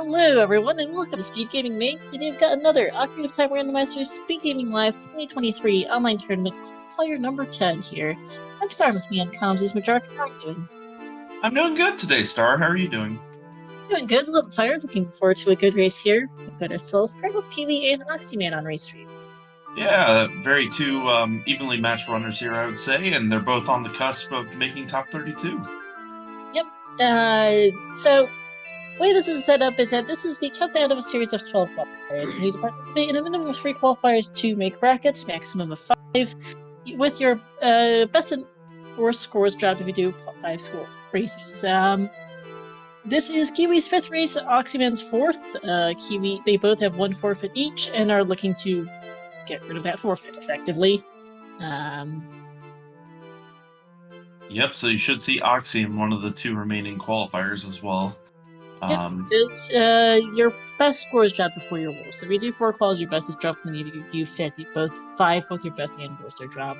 Hello everyone and welcome to Speedgaming Main. Today we've got another OOT Randomizer Speedgaming Live 2023 online tournament Qualifier number 10 here. I'm starting with me on comms is Majorca. How are you doing? I'm doing good today, Star. How are you doing? Doing good, a little tired, looking forward to a good race here. We've got ourselves paired with Kiwi and Oxyman on race stream. Yeah, very two evenly matched runners here, I would say, and they're both on the cusp of making top 32. Yep, so the way this is set up is that this is the 10th out of a series of 12 qualifiers. You need to participate in a minimum of 3 qualifiers to make brackets, maximum of 5, with your best and worst scores dropped if you do 5 score races. This is Kiwi's 5th race, Oxyman's 4th. Kiwi, they both have 1 forfeit each and are looking to get rid of that forfeit effectively. Yep, so you should see Oxy in one of the 2 remaining qualifiers as well. Yep, it's your best score is dropped before your worst. If you do 4 quals, your best is dropped, and if you do 5, both your best and worst are dropped.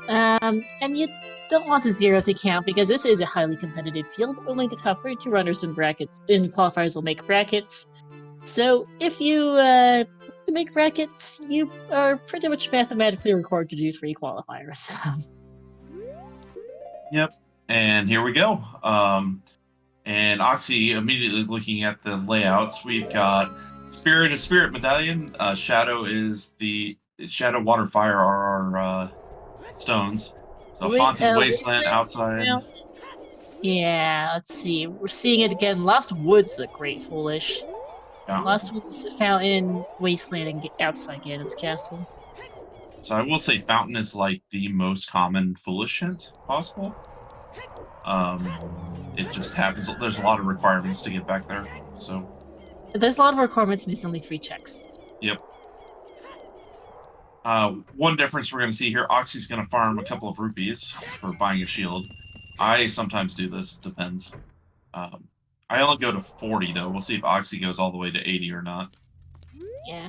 And you don't want the 0 to count because this is a highly competitive field. Only the top 32 runners in qualifiers will make brackets. So if you make brackets, you are pretty much mathematically required to do 3 qualifiers. Yep, and here we go. And Oxy, immediately looking at the layouts, we've got Spirit is Spirit Medallion. Shadow is the Shadow, Water, Fire are our stones. So Haunted Wasteland outside. Yeah, let's see. We're seeing it again. Lost Woods is a great foolish. Fountain. Lost Woods, Fountain, Wasteland, and outside Ganon's Castle. So I will say Fountain is like the most common foolish hint possible. It just happens. There's a lot of requirements to get back there. So there's a lot of requirements, and there's only 3 checks. Yep. One difference we're going to see here: Oxy's going to farm a couple of rupees for buying a shield. I sometimes do this. Depends. I only go to 40 though. We'll see if Oxy goes all the way to 80 or not. Yeah.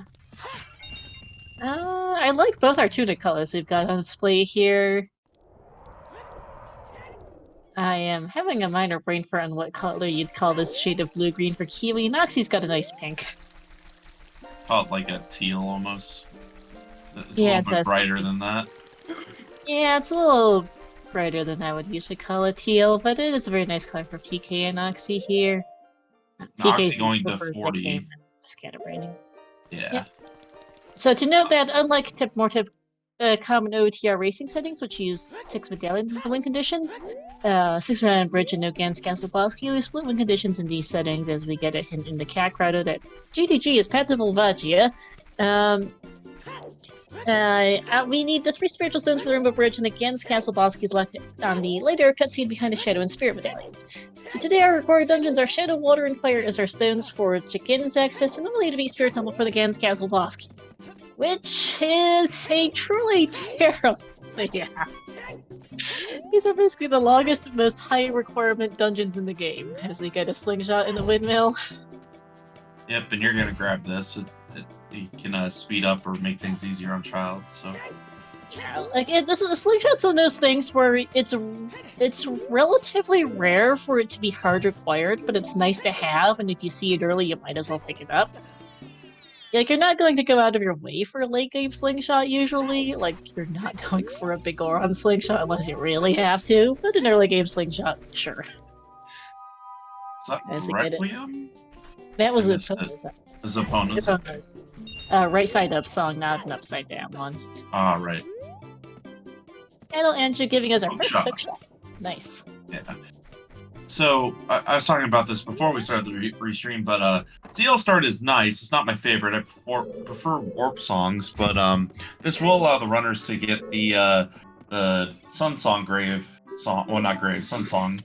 I like both our tunic colors we've got on display here. I am having a minor brain fart on what color you'd call this shade of blue-green for Kiwi. Noxie's got a nice pink. Call it like a teal almost. It's yeah, a little bit brighter than that. Yeah, it's a little brighter than I would usually call a teal, but it is a very nice color for PK and Oxy here. Oxy going to 40. Scatterbraining. Yeah. Yep. So to note that unlike common OOTR racing settings, which use 6 medallions as the win conditions, 6 medallion bridge and no Gans Castle boss, we split win conditions in these settings as we get a hint in the cat grotto that GDG is Path of Volvagia. We need the 3 spiritual stones for the Rainbow Bridge and the Gans Castle boss keys left on the later cutscene behind the Shadow and Spirit medallions. So today our required dungeons are Shadow, Water, and Fire as our stones for Ganon's access, and then we'll need to beat Spirit Temple for the Gans Castle boss key. Which is a truly terrible... Yeah. These are basically the longest, most high requirement dungeons in the game, as we get a slingshot in the windmill. Yep, and you're gonna grab this. You can speed up or make things easier on child, so... Yeah, like, this is a slingshot's one of those things where it's relatively rare for it to be hard required, but it's nice to have, and if you see it early, you might as well pick it up. Like, you're not going to go out of your way for a late-game slingshot, usually. Like, you're not going for a big Goron slingshot unless you really have to, but an early-game slingshot, sure. Is that Requiem? That was Zapona's. right-side-up song, not an upside-down one. Ah, right. Hello, Andrew, giving us our first hook shot. Nice. Yeah. So, I was talking about this before we started the restream, but CL Start is nice. It's not my favorite. I prefer Warp songs, but this will allow the runners to get the Sun Song Grave song. Well, not Grave, Sun Song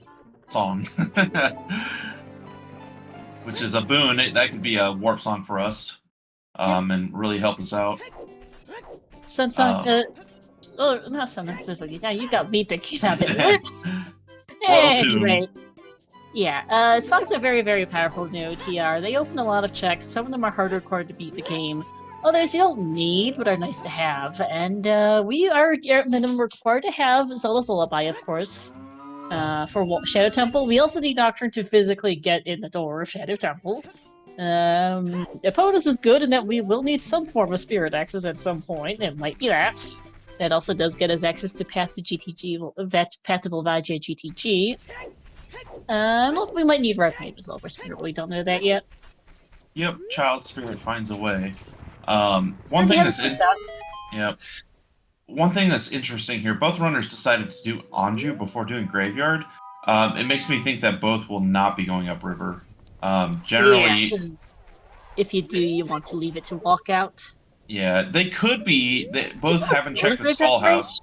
song. Which is a boon. That could be a Warp song for us, and really help us out. Sun Song, oh, not Sun Song specifically. Now you got beat the kid out of lips. Anyway. Yeah, songs are very, very powerful in the OTR. They open a lot of checks. Some of them are harder required to beat the game. Others you don't need, but are nice to have. And we are at minimum required to have Zelda's Lullaby, of course, for Shadow Temple. We also need Doctrine to physically get in the door of Shadow Temple. Opponents is good in that we will need some form of spirit access at some point. It might be that. That also does get us access to Path to GTG, Path to Volvagia GTG. Look, we might need Rockmate as well for spirit, but we don't know that yet. Yep, child spirit finds a way. One thing that's interesting here, both runners decided to do Anju before doing Graveyard. It makes me think that both will not be going upriver. Generally, yeah, if you do, you want to leave it to walk out. Yeah, they could be. They both haven't checked the Skull House.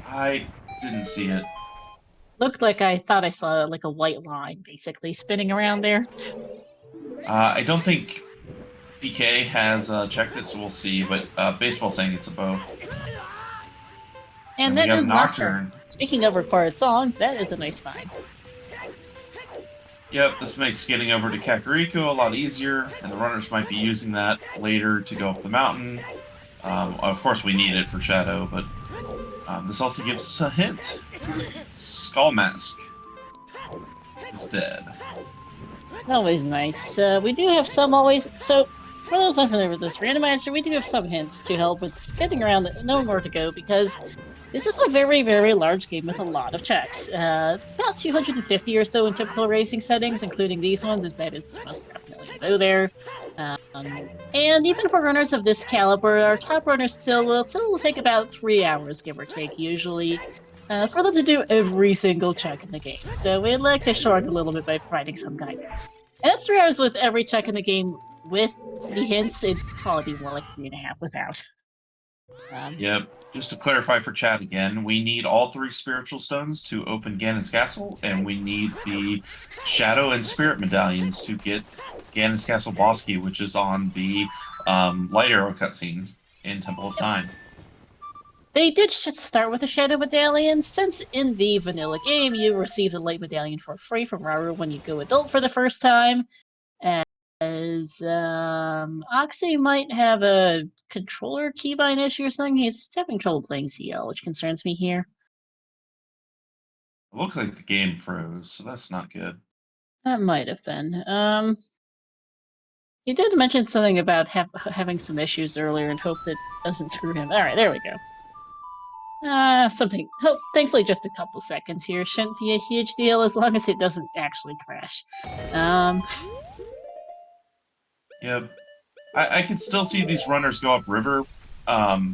I didn't see it. Looked like I thought I saw like a white line basically spinning around there. I don't think PK has checked it, so we'll see. But baseball's saying it's a bow. And that is Nocturne. Speaking of required songs, that is a nice find. Yep, this makes getting over to Kakariko a lot easier, and the runners might be using that later to go up the mountain. Of course, we need it for Shadow, but this also gives us a hint. Skull Mask is dead. Always nice. We do have some always... So, for those unfamiliar with this randomizer, we do have some hints to help with getting around, knowing where to go, because this is a very, very large game with a lot of checks. About 250 or so in typical racing settings, including these ones, as that is most definitely a no there. And even for runners of this caliber, our top runners still will take about 3 hours, give or take, usually, for them to do every single check in the game. So we'd like to shorten a little bit by providing some guidance. And that's 3 hours with every check in the game with the hints. It'd probably be more like 3.5 without. Yep. Just to clarify for chat again, we need all 3 spiritual stones to open Ganon's Castle, and we need the Shadow and Spirit medallions to get Ganon's Castle boss key, which is on the Light Arrow cutscene in Temple of Time. They did start with the Shadow Medallion, since in the vanilla game you receive the Light Medallion for free from Rauru when you go adult for the first time. As Oxy might have a controller keybind issue or something. He's having trouble playing CL, which concerns me here. It looked like the game froze, so that's not good. That might have been. He did mention something about having some issues earlier and hope that doesn't screw him. Alright, there we go. Something. Oh, thankfully, just a couple seconds here. Shouldn't be a huge deal as long as it doesn't actually crash. Yep. I could still see these runners go up river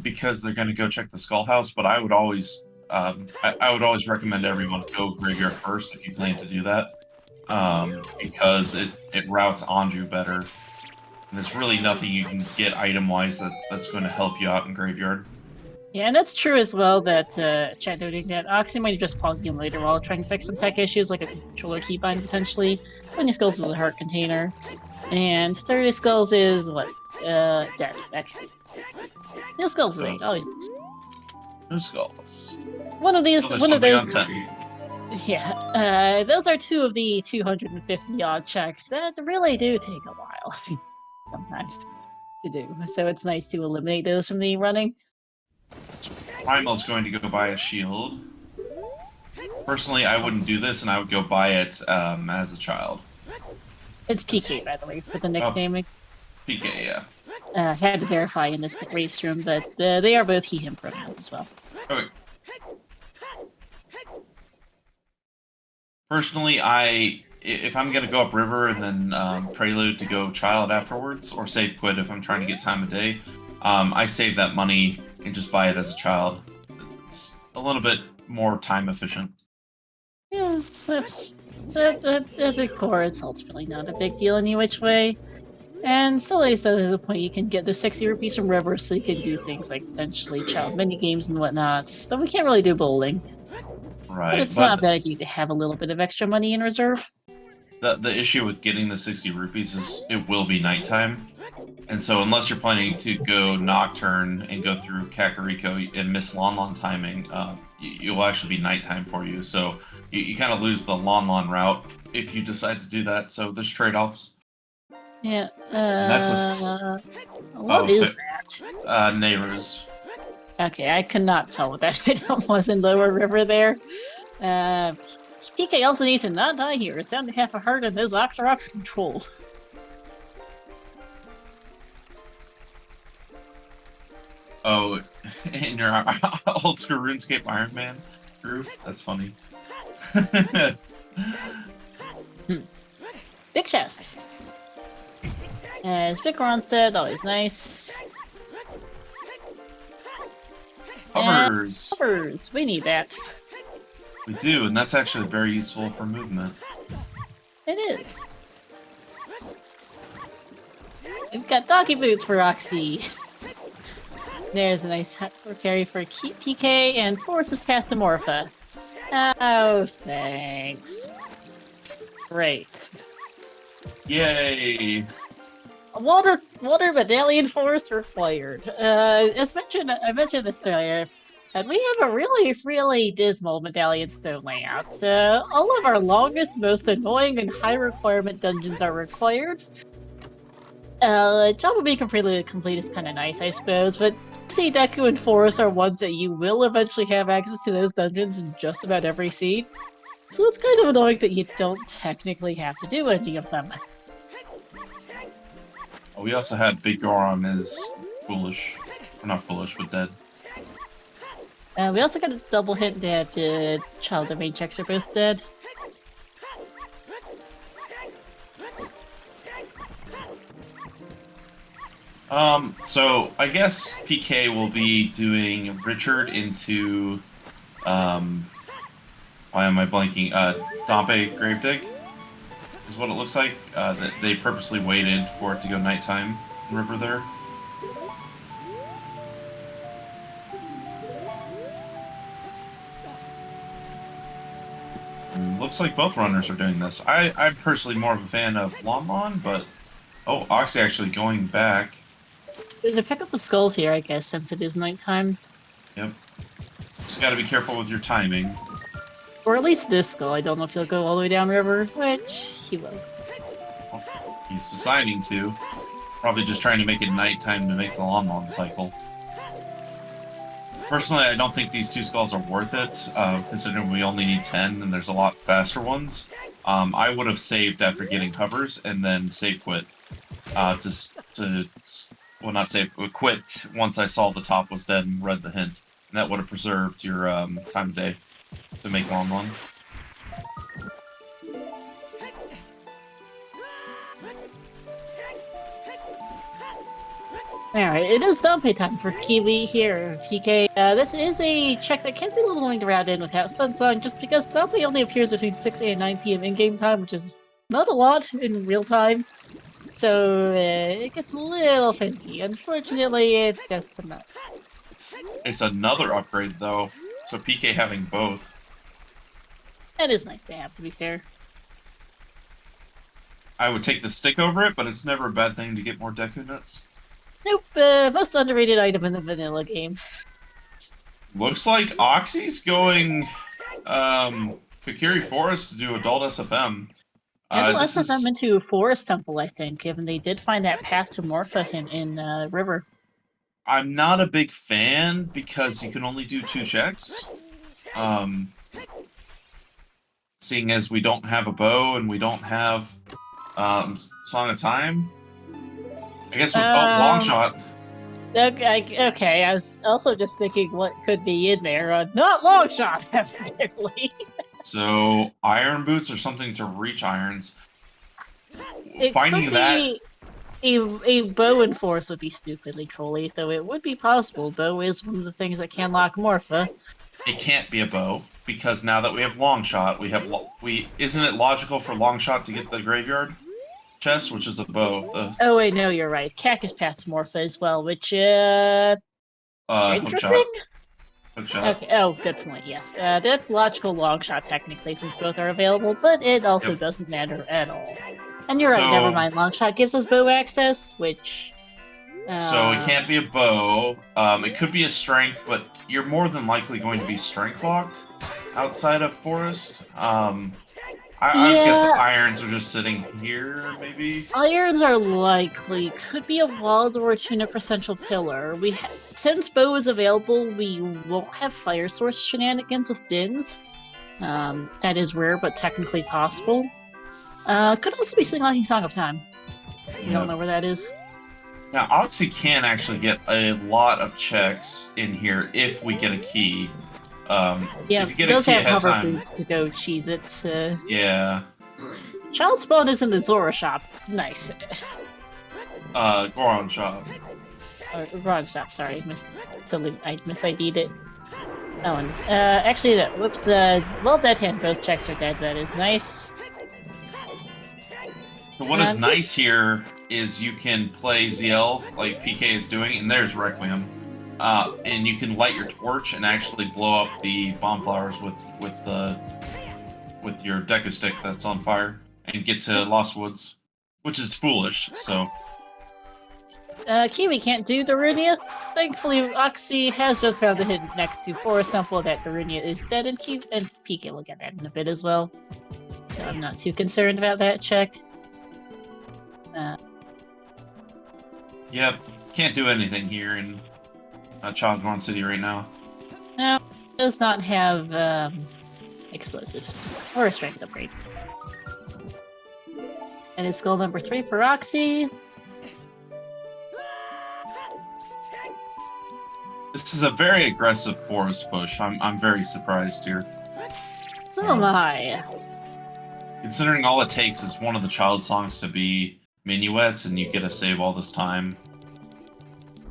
because they're going to go check the Skull House, but I would always recommend everyone go graveyard first if you plan to do that because it routes Anju better. And there's really nothing you can get item-wise that's going to help you out in graveyard. Yeah, and that's true as well, that chat noting that Oxy might just pause the later while trying to fix some tech issues, like a controller keybind potentially. 20 Skulls is a heart container. And 30 Skulls is what? Dead. Okay. No Skulls is always nice. No Skulls. One of those. Yeah. Those are 2 of the 250 odd checks that really do take a while sometimes to do. So it's nice to eliminate those from the running. Primal's going to go buy a shield. Personally, I wouldn't do this, and I would go buy it as a child. It's PK, by the way, for the nicknaming. PK, yeah. Had to verify in the race room, but they are both he/him pronouns as well. Okay. Personally, if I'm going to go up river and then prelude to go child afterwards, or save quit if I'm trying to get time of day, I save that money and just buy it as a child. It's a little bit more time efficient. Yeah, that's at the core. It's ultimately not a big deal any which way. And still, at least there's a point you can get the 60 rupees from River, so you can do things like potentially child mini games and whatnot. Though we can't really do bowling. Right. But it's not a bad idea to have a little bit of extra money in reserve. The issue with getting the 60 rupees is it will be nighttime. And so unless you're planning to go Nocturne and go through Kakariko and miss Lon Lon timing, it will actually be nighttime for you. So you kind of lose the Lon Lon route if you decide to do that. So there's trade-offs. Yeah. That's what is that? Nehru's. Okay, I could not tell what that item was in Lower River there. PK also needs to not die here. It's down to half a heart and those Octorok's control. Oh, in your old school RuneScape Iron Man group? That's funny. Big chest. As big Ronstead, always nice. Hovers! Hovers! We need that. We do, and that's actually very useful for movement. It is. We've got doggy boots for Roxy. There's a nice carry for PK, and forces past to Morpha. Oh, thanks. Great. Yay! Water medallion force required. As mentioned, I mentioned this earlier, and we have a really dismal medallion stone layout. All of our longest, most annoying, and high requirement dungeons are required. Job of being completely complete is kind of nice, I suppose, but see, Deku and Forest are ones that you will eventually have access to those dungeons in just about every seed. So it's kind of annoying that you don't technically have to do any of them. We also had Big Goron as foolish. Or not foolish, but dead. We also got a double hint that child domain checks are both dead. So I guess PK will be doing Richard into, why am I blanking? Dompe Gravedig is what it looks like. They purposely waited for it to go nighttime in River there. And looks like both runners are doing this. I'm personally more of a fan of Lon, but oh, Oxy actually going back. To pick up the skulls here, I guess, since it is nighttime. Yep. Just gotta be careful with your timing. Or at least this skull. I don't know if he'll go all the way down river, which he will. Well, he's deciding to. Probably just trying to make it nighttime to make the Lon cycle. Personally, I don't think these two skulls are worth it, considering we only need 10 and there's a lot faster ones. I would have saved after getting hovers and then save quit. Well, not save, but quit once I saw the top was dead and read the hint. And that would have preserved your time of day to make Lon. Alright, it is Dompe time for Kiwi here, PK. This is a check that can't be leveling around in without Sunsong, just because Dompe only appears between 6 and 9 PM in-game time, which is not a lot in real time. So it gets a little finicky. Unfortunately, it's just some. It's another upgrade though, so PK having both. That is nice to have, to be fair. I would take the stick over it, but it's never a bad thing to get more Deku nuts. Nope, most underrated item in the vanilla game. Looks like Oxy's going Kokiri Forest to do Adult SFM. Unless I'm into Forest Temple, I think, given they did find that path to Morpha in River. I'm not a big fan because you can only do 2 checks. Seeing as we don't have a bow and we don't have Song of Time. I guess with long shot. Okay, I was also just thinking what could be in there. Not long shot, evidently. So, iron boots or something to reach irons. Finding that a bow and force would be stupidly trolly, though it would be possible. Bow is one of the things that can lock Morpha. It can't be a bow because now that we have long shot, isn't it logical for long shot to get the graveyard chest, which is a bow? Oh wait, no, you're right. Cactus path to Morpha as well, which interesting. Okay. Oh, good point. Yes, that's logical long shot technically, since both are available, but it also doesn't matter at all. And you're right. Never mind. Long shot gives us bow access, which. So it can't be a bow. It could be a strength, but you're more than likely going to be strength locked outside of forest. I guess irons are just sitting here, maybe? Irons are likely. Could be a walled or a tunic for central pillar. Since bow is available, we won't have fire source shenanigans with dins. That is rare, but technically possible. Could also be Sing Song of Time. I don't know where that is. Now, Oxy can actually get a lot of checks in here if we get a key. Yeah, if you get it does a key have ahead of hover time, boots to go cheese it. Yeah. Child Spawn is in the Zora shop. Nice. Goron shop. Goron shop, sorry. I mis-ID'd it. That one. Actually, no. Whoops. Well, Dead Hand, both checks are dead. That is nice. But what is nice here is you can play ZL like PK is doing, and there's Requiem. And you can light your torch and actually blow up the bomb flowers with your Deku stick that's on fire and get to Lost Woods, which is foolish. So. Kiwi can't do Darunia. Thankfully, Oxy has just found the hidden next to Forest Temple that Darunia is dead, and PK will get that in a bit as well. So I'm not too concerned about that check. Yep, can't do anything here in Chalgorn City right now. No, it does not have explosives or a strength upgrade. And it's goal number 3 for Oxy. This is a very aggressive forest push. I'm very surprised here. So am I. Considering all it takes is one of the child songs to be minuets, and you get to save all this time.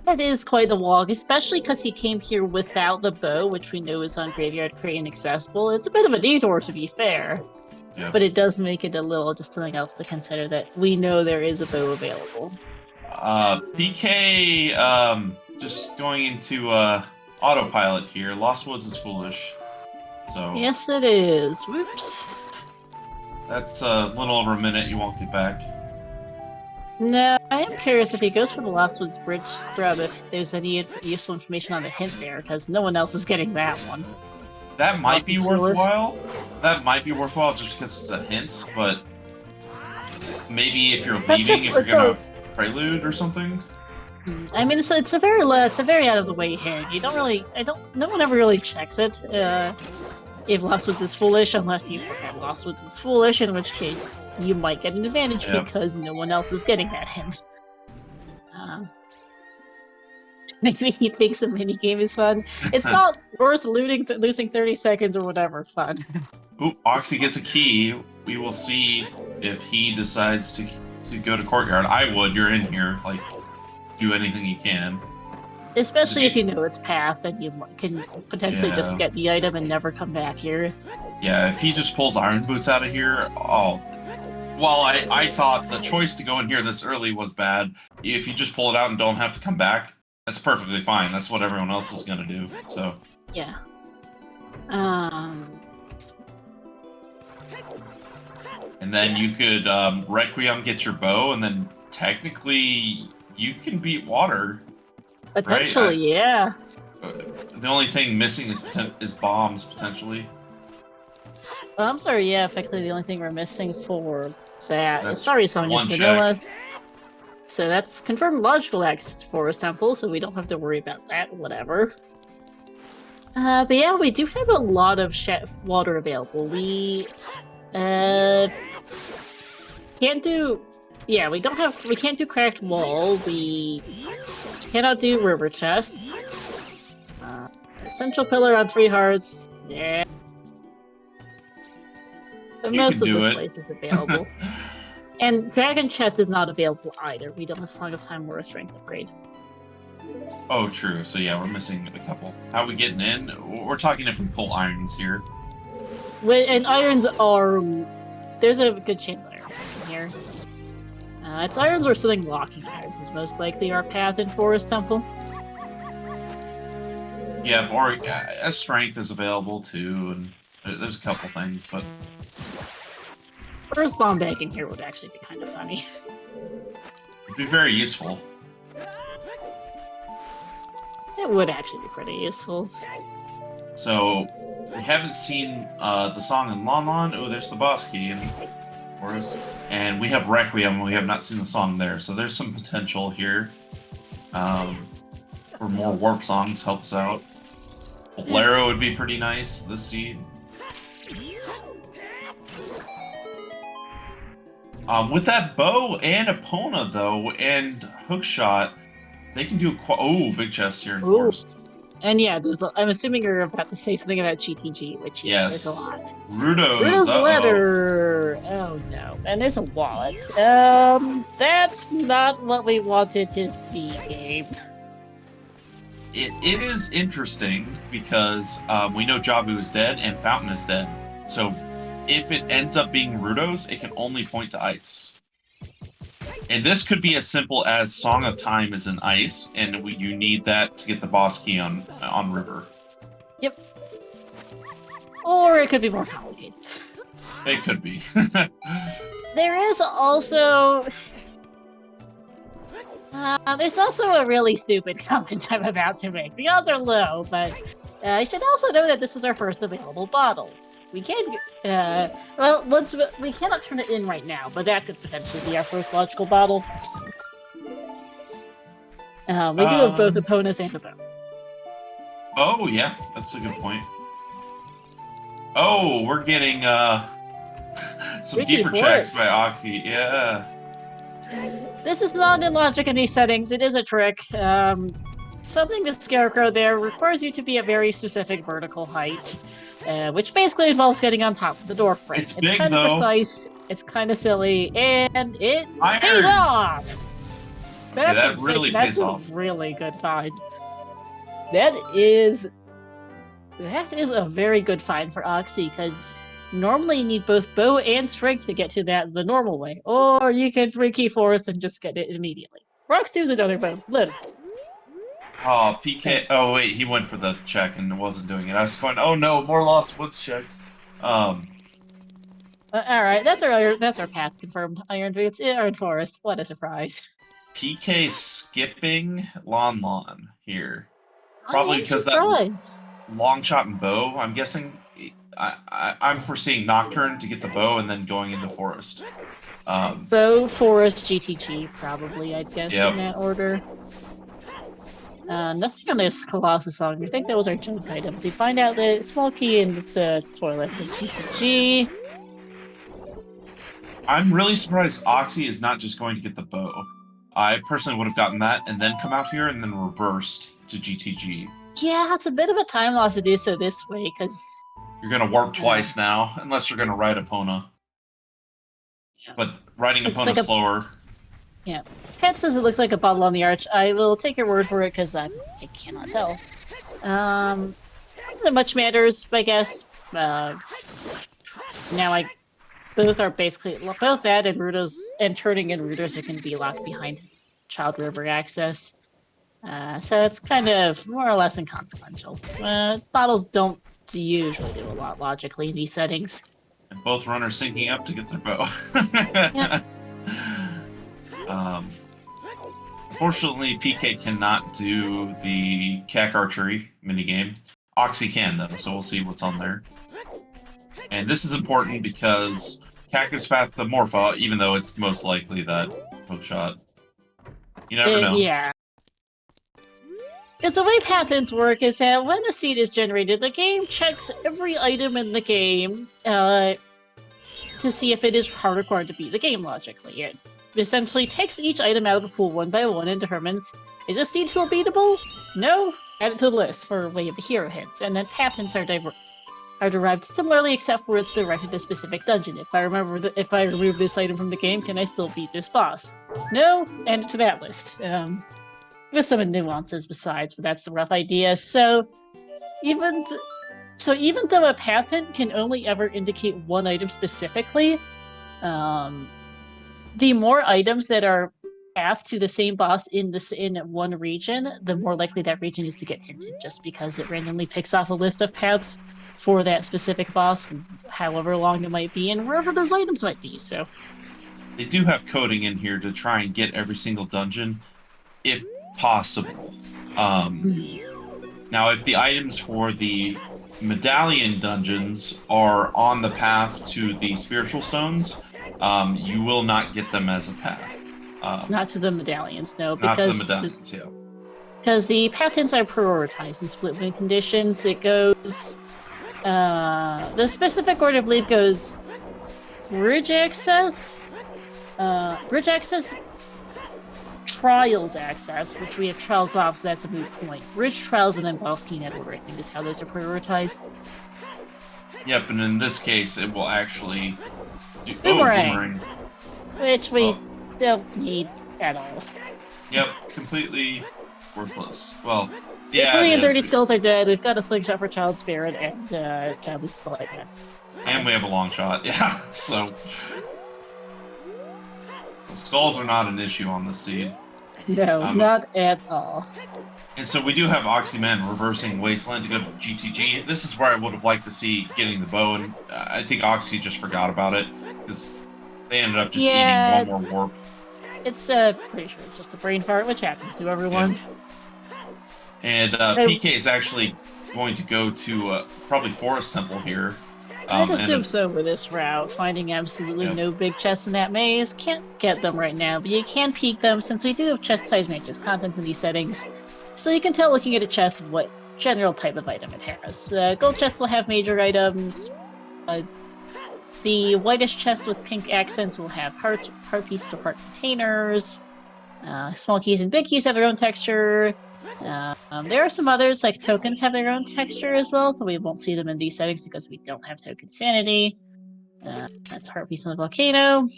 That is quite the walk, especially because he came here without the bow, which we know is on Graveyard Crate inaccessible. It's a bit of a detour, to be fair. Yep. But it does make it a little just something else to consider that we know there is a bow available. PK, just going into autopilot here. Lost Woods is foolish. So yes, it is. Whoops. That's a little over a minute. You won't get back. No, I am curious if he goes for the Lost Woods Bridge scrub, if there's any useful information on the hint there, because no one else is getting that one. That might be worthwhile. That might be worthwhile just because it's a hint, but maybe if you're leaving, if you're gonna prelude or something. I mean, it's a very out of the way hint. You don't really, no one ever really checks it. If Lost Woods is foolish, unless you forget Lost Woods is foolish, in which case you might get an advantage because no one else is getting that hint. Maybe he thinks the minigame is fun. It's not worth losing 30 seconds or whatever fun. Ooh, Oxy gets a key. We will see if he decides to go to Courtyard. I would. You're in here. Like, do anything you can. Especially if you know its path, then you can potentially just get the item and never come back here. Yeah, if he just pulls Iron Boots out of here, oh. Well, I thought the choice to go in here this early was bad. If you just pull it out and don't have to come back, that's perfectly fine. That's what everyone else is gonna do, so. Yeah. And then you could Requiem, get your bow, and then technically you can beat water. Potentially, right? Yeah. The only thing missing is bombs, potentially. I'm sorry, yeah, effectively the only thing we're missing for that. That's sorry, Song is vanilla. Check. So that's confirmed logical X Forest Temple, so we don't have to worry about that, whatever. But yeah, we do have a lot of water available. We can't do... Yeah, we can't do Cracked Wall, we cannot do River Chest. Essential Pillar on 3 hearts, yeah. But most of the places available. And Dragon Chest is not available either. We don't have Song of Time or a Strength upgrade. Oh, true. So yeah, we're missing a couple. How are we getting in? We're talking if we pull irons here. And irons are... There's a good chance irons are in here. It's irons or something locking irons is most likely our path in Forest Temple. Yeah, or a strength is available too, and there's a couple things, but... First bomb bag in here would actually be kind of funny. It'd be very useful. It would actually be pretty useful. So, we haven't seen the song in Lon Lon. Oh, there's the boss key in Forest. And we have Requiem, we have not seen the song there, so there's some potential here. For more warp songs helps out. Bolero would be pretty nice this seed. With that bow and Epona, though, and hookshot, they can do big chest here in Forest. And yeah, I'm assuming you're about to say something about GTG, which yes, there's a lot. Rudo's letter! Oh no. And there's a wallet. That's not what we wanted to see, Gabe. It is interesting because we know Jabu is dead and Fountain is dead. So if it ends up being Rudo's, it can only point to ice. And this could be as simple as Song of Time is in ice, and you need that to get the boss key on River. Yep. Or it could be more complicated. It could be. There is also... there's also a really stupid comment I'm about to make. The odds are low, but I should also know that this is our first available bottle. We can, well, we cannot turn it in right now, but that could potentially be our first logical bottle. We do have both Eponas and a bow. Oh, yeah, that's a good point. Oh, we're getting, some deeper checks by Oxy, yeah. This is not in logic in these settings, it is a trick. Something the Scarecrow there requires you to be a very specific vertical height. Which basically involves getting on top of the door frame. It's big, kind of precise, it's kind of silly, and it pays off! That really pays off. That's a really good find. That is a very good find for Oxy, because normally you need both bow and strength to get to that the normal way. Or you can free key forest and just get it immediately. Frox 2 is another bow, literally. Oh, PK. Oh, wait, he went for the check and wasn't doing it. I was going, oh no, more Lost Woods checks. Alright, that's our path confirmed. Iron Boots, Iron Forest. What a surprise. PK skipping Lon here. Probably because that long shot and bow, I'm guessing. I'm foreseeing Nocturne to get the bow and then going into Forest. Bow, Forest, GTG, probably, I'd guess, in that order. Nothing on this Colossus song. You think that was our junk items. You find out the small key in the toilet of GTG. I'm really surprised Oxy is not just going to get the bow. I personally would have gotten that and then come out here and then reversed to GTG. Yeah, it's a bit of a time loss to do so this way, because... You're going to warp twice now, unless you're going to ride Epona. Yeah. But riding Epona like slower. Yeah. Cat says it looks like a bottle on the arch. I will take your word for it, because I cannot tell. Not much matters, I guess. Now both are basically... Both that and Rudo's... And turning in Rudo's are going to be locked behind Child River access. So it's kind of more or less inconsequential. Bottles don't usually do a lot logically in these settings. And both runners syncing up to get their bow. Yep. Unfortunately, PK cannot do the CAC archery minigame. Oxy can, though, so we'll see what's on there. And this is important because CAC is path to Morpha, even though it's most likely that hookshot. You never know. Yeah. Because the way patterns work is that when the seed is generated, the game checks every item in the game to see if it is required to beat the game logically. It essentially takes each item out of the pool one by one and determines, is this seed still beatable? No? Add it to the list for way of the hero hints, and then patterns are derived similarly except where it's directed to specific dungeon. If I remove this item from the game, can I still beat this boss? No? Add it to that list. With some nuances besides, but that's the rough idea. So even though a path hint can only ever indicate one item specifically, the more items that are path to the same boss in one region, the more likely that region is to get hinted, just because it randomly picks off a list of paths for that specific boss, however long it might be, and wherever those items might be. So they do have coding in here to try and get every single dungeon, if possible. Now, if the items for the medallion dungeons are on the path to the spiritual stones, you will not get them as a path. Not to the medallions, no. Because not to the medallions, yeah. Because the path hints are prioritized in split win conditions. It goes... the specific order, I believe, goes bridge access, Bridge access, trials access, which we have trials off, so that's a moot point. Bridge trials and then boss key net order, I think, is how those are prioritized. Yep, and in this case, it will actually do Boomerang, boomerang. which we don't need at all. Yep, completely worthless. Well, The yeah, 3 it and 30 is. skills are dead. We've got a slingshot for Child Spirit and Child Slight. And we have a long shot, yeah. So skulls are not an issue on this seed. No, not at all. And so we do have Oxyman reversing Wasteland to go to GTG. This is where I would have liked to see getting the bow, and I think Oxy just forgot about it because they ended up just eating one more warp. It's pretty sure it's just a brain fart, which happens to everyone. Yeah. And PK is actually going to go to probably Forest Temple here. I'd assume so for this route, finding absolutely no big chests in that maze. Can't get them right now, but you can peek them since we do have chest size matches contents in these settings. So you can tell looking at a chest what general type of item it has. Gold chests will have major items. The whitest chests with pink accents will have heart pieces or heart containers. Small keys and big keys have their own texture. There are some others, like tokens have their own texture as well, though we won't see them in these settings because we don't have token sanity. That's heart piece on the volcano.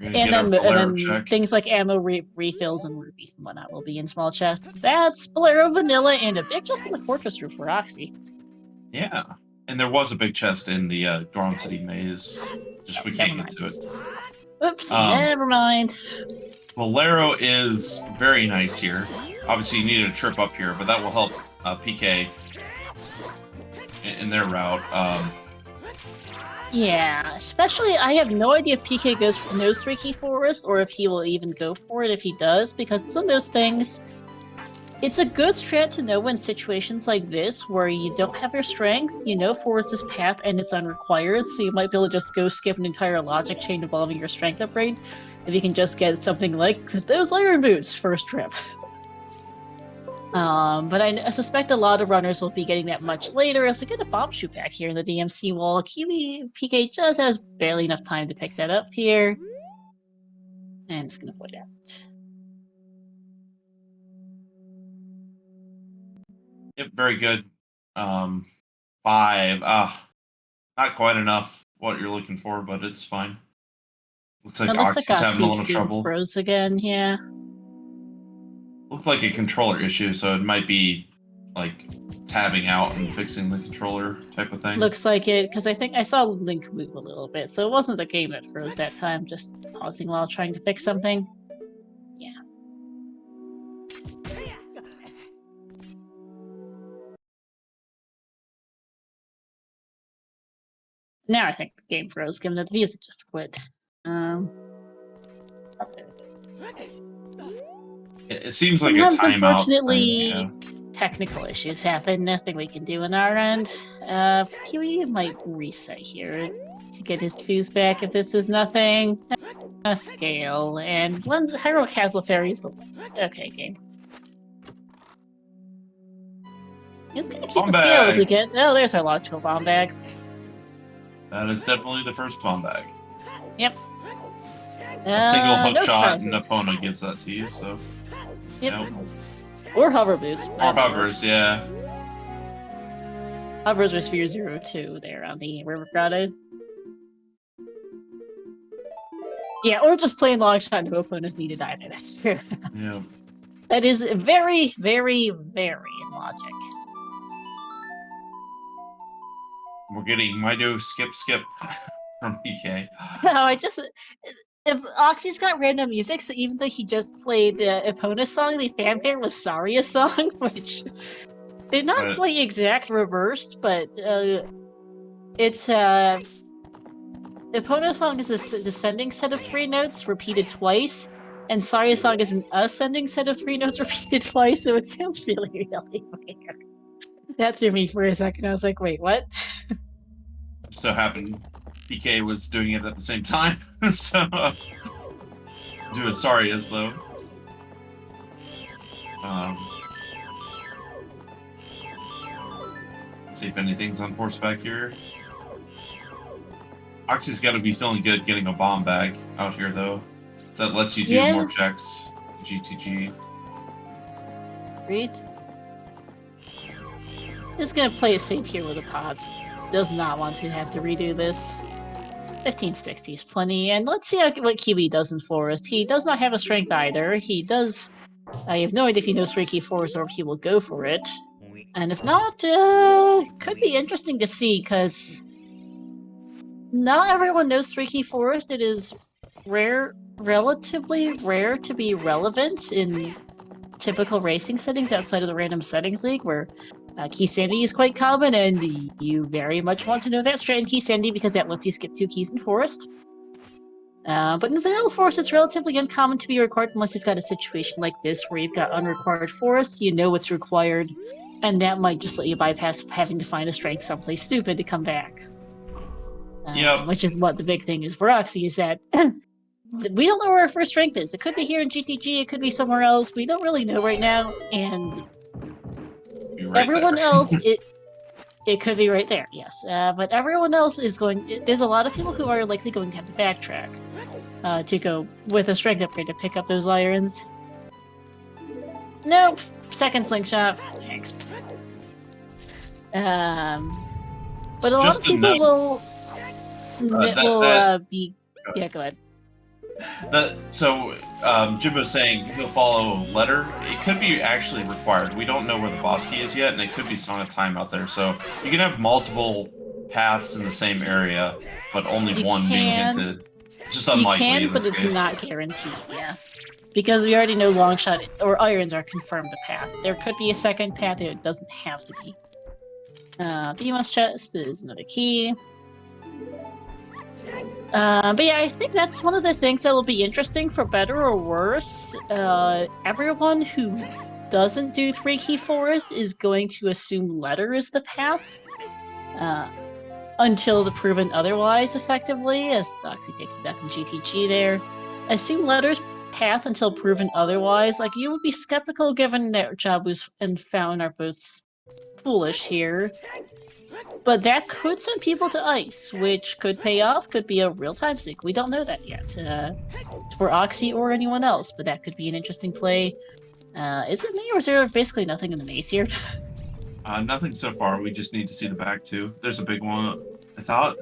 And then things like ammo refills and rupees and whatnot will be in small chests. That's Bolero Vanilla and a big chest in the fortress roof for Roxy. Yeah. And there was a big chest in the Dawn City maze. Just we can't get to it. Oops, never mind. Bolero is very nice here. Obviously, you needed a trip up here, but that will help PK in their route. Yeah, especially I have no idea if PK goes for Nose 3 Key Forest or if he will even go for it if he does, because it's one of those things. It's a good strat to know in situations like this where you don't have your strength, you know Forest's path and it's unrequired, so you might be able to just go skip an entire logic chain involving your strength upgrade if you can just get something like those Iron Boots first trip. But I suspect a lot of runners will be getting that much later as we get a bomb shoot back here in the DMC wall. Kiwi PK just has barely enough time to pick that up here. And it's going to avoid that. Yep, very good. 5. Not quite enough what you're looking for, but it's fine. Looks like Oxy's having a little trouble. Froze again, yeah. Looked like a controller issue, so it might be like tabbing out and fixing the controller type of thing. Looks like it, because I think I saw Link move a little bit, so it wasn't the game that froze that time, just pausing while trying to fix something. Yeah. Now I think the game froze, given that the music just quit. Okay. It seems like sometimes, a timeout. Unfortunately, technical issues happen. Nothing we can do on our end. Kiwi might reset here to get his shoes back if this is nothing. A scale and one Hyrule Castle Fairies. Okay, game. You can keep the feel as we get. Oh, there's our logical bomb bag. That is definitely the first bomb bag. Yep. A single hook shot and Epona gives that to you, so. Yep. Nope. Or hover boost. Or hovers, yeah. Hovers was Sphere 02 there on the River Grotto. Yeah, or just plain long shot no opponents need to die there. That's true. Yeah. That is very, very, very in logic. We're getting Mido skip from PK. No, I just... If Oxy's got random music, so even though he just played the Epona song, the fanfare was Saria's song, which... They're not quite exact reversed, but it's... Epona's song is a descending set of 3 notes repeated twice, and Saria's song is an ascending set of 3 notes repeated twice, so it sounds really, really weird. That threw me for a second. I was like, wait, what? So happened PK was doing it at the same time, so do it Saria's though. Let's see if anything's on horseback here. Oxy's got to be feeling good getting a bomb bag out here, though. That lets you do Yeah. more checks. GTG. Great. Just gonna play it safe here with the pods. Does not want to have to redo this. 1560 is plenty, and let's see what Kiwi does in Forest. He does not have a strength either. He does. I have no idea if he knows Reiki Forest or if he will go for it. And if not, could be interesting to see, because not everyone knows Reiki Forest. It is relatively rare to be relevant in typical racing settings outside of the Random Settings League, where Key Sandy is quite common, and you very much want to know that strat in Key Sandy because that lets you skip 2 keys in Forest. But in Vanilla Forest, it's relatively uncommon to be required unless you've got a situation like this where you've got unrequired Forest, you know what's required, and that might just let you bypass having to find a strength someplace stupid to come back. Yep. Which is what the big thing is for Oxy, is that we don't know where our first strength is. It could be here in GTG, it could be somewhere else. We don't really know right now, and everyone else, it could be right there, yes. But everyone else is going... There's a lot of people who are likely going to have to backtrack to go with a strength upgrade to pick up those irons. Nope. Second slingshot. Thanks. But a lot of people will be... Yeah, go ahead. So, Jimbo's saying he'll follow a letter. It could be actually required. We don't know where the boss key is yet, and it could be Song of Time out there. So you can have multiple paths in the same area, but only one being hinted. It's just unlikely. You can, but it's not guaranteed, yeah. Because we already know Longshot or Irons are confirmed the path. There could be a second path, it doesn't have to be. BMS chest is another key. But yeah, I think that's one of the things that will be interesting, for better or worse. Everyone who doesn't do 3-key Forest is going to assume letter is the path. Until the proven otherwise, effectively, as Doxy takes death in GTG there. Assume letter's path until proven otherwise. Like, you would be skeptical given that Jabus and Fountain are both foolish here. But that could send people to ice, which could pay off, could be a real time sink. We don't know that yet, for Oxy or anyone else, but that could be an interesting play. Is it me, or is there basically nothing in the maze here? Nothing so far. We just need to see the back two. There's a big one, I thought.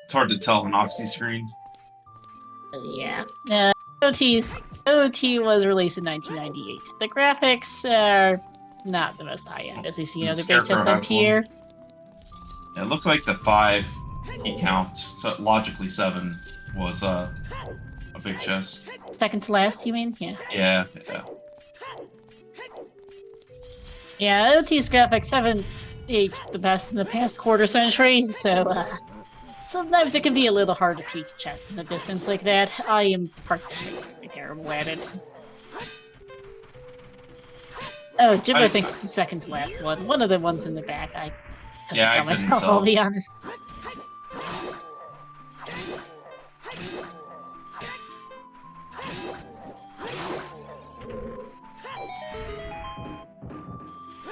It's hard to tell on Oxy screen. Yeah. OOT was released in 1998. The graphics are not the most high-end, as you see in other big chests on tier. It looked like the 5 key count, so logically 7 was a big chest. Second to last, you mean? Yeah. Yeah. Yeah, OT's graphics haven't aged the best in the past quarter century, so sometimes it can be a little hard to peek chests in the distance like that. I am particularly terrible at it. Oh, Jimbo thinks it's the second to last one. One of the ones in the back, I couldn't tell myself, I'll be honest.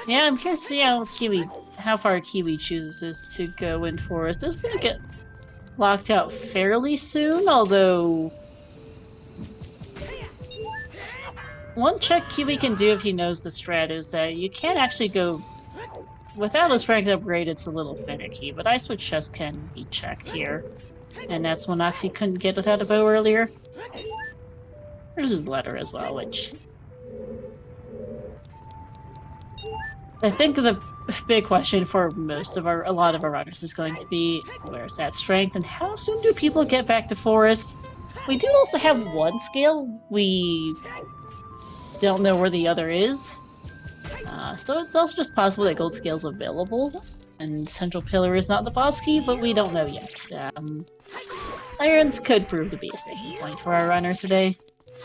Yeah, I'm curious to see how far Kiwi chooses to go in Forest. It's gonna get locked out fairly soon, although one check Kiwi can do if he knows the strat is that you can't actually go without a strength upgrade. It's a little finicky, but Ice Witch chest can be checked here, and that's one Oxy couldn't get without a bow earlier. There's his letter as well, which I think the big question for a lot of our runners is going to be, where's that strength, and how soon do people get back to Forest? We do also have one scale. We don't know where the other is. So it's also just possible that gold scale's available, and Central Pillar is not the boss key, but we don't know yet. Irons could prove to be a sticking point for our runners today.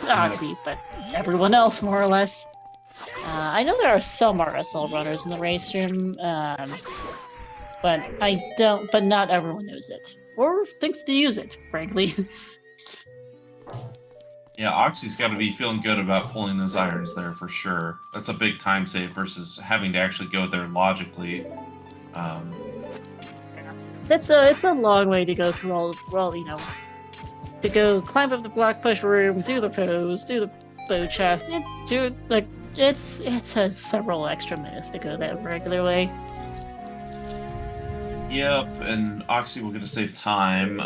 Oxy, but everyone else, more or less. I know there are some RSL runners in the race room, but not everyone knows it. Or thinks to use it, frankly. Yeah, Oxy's got to be feeling good about pulling those irons there for sure. That's a big time save versus having to actually go there logically. it's a long way to go through all you know, to go climb up the block push room, do the pose, do the bow chest, it's several extra minutes to go that regular way. Yep, and Oxy, we're gonna save time.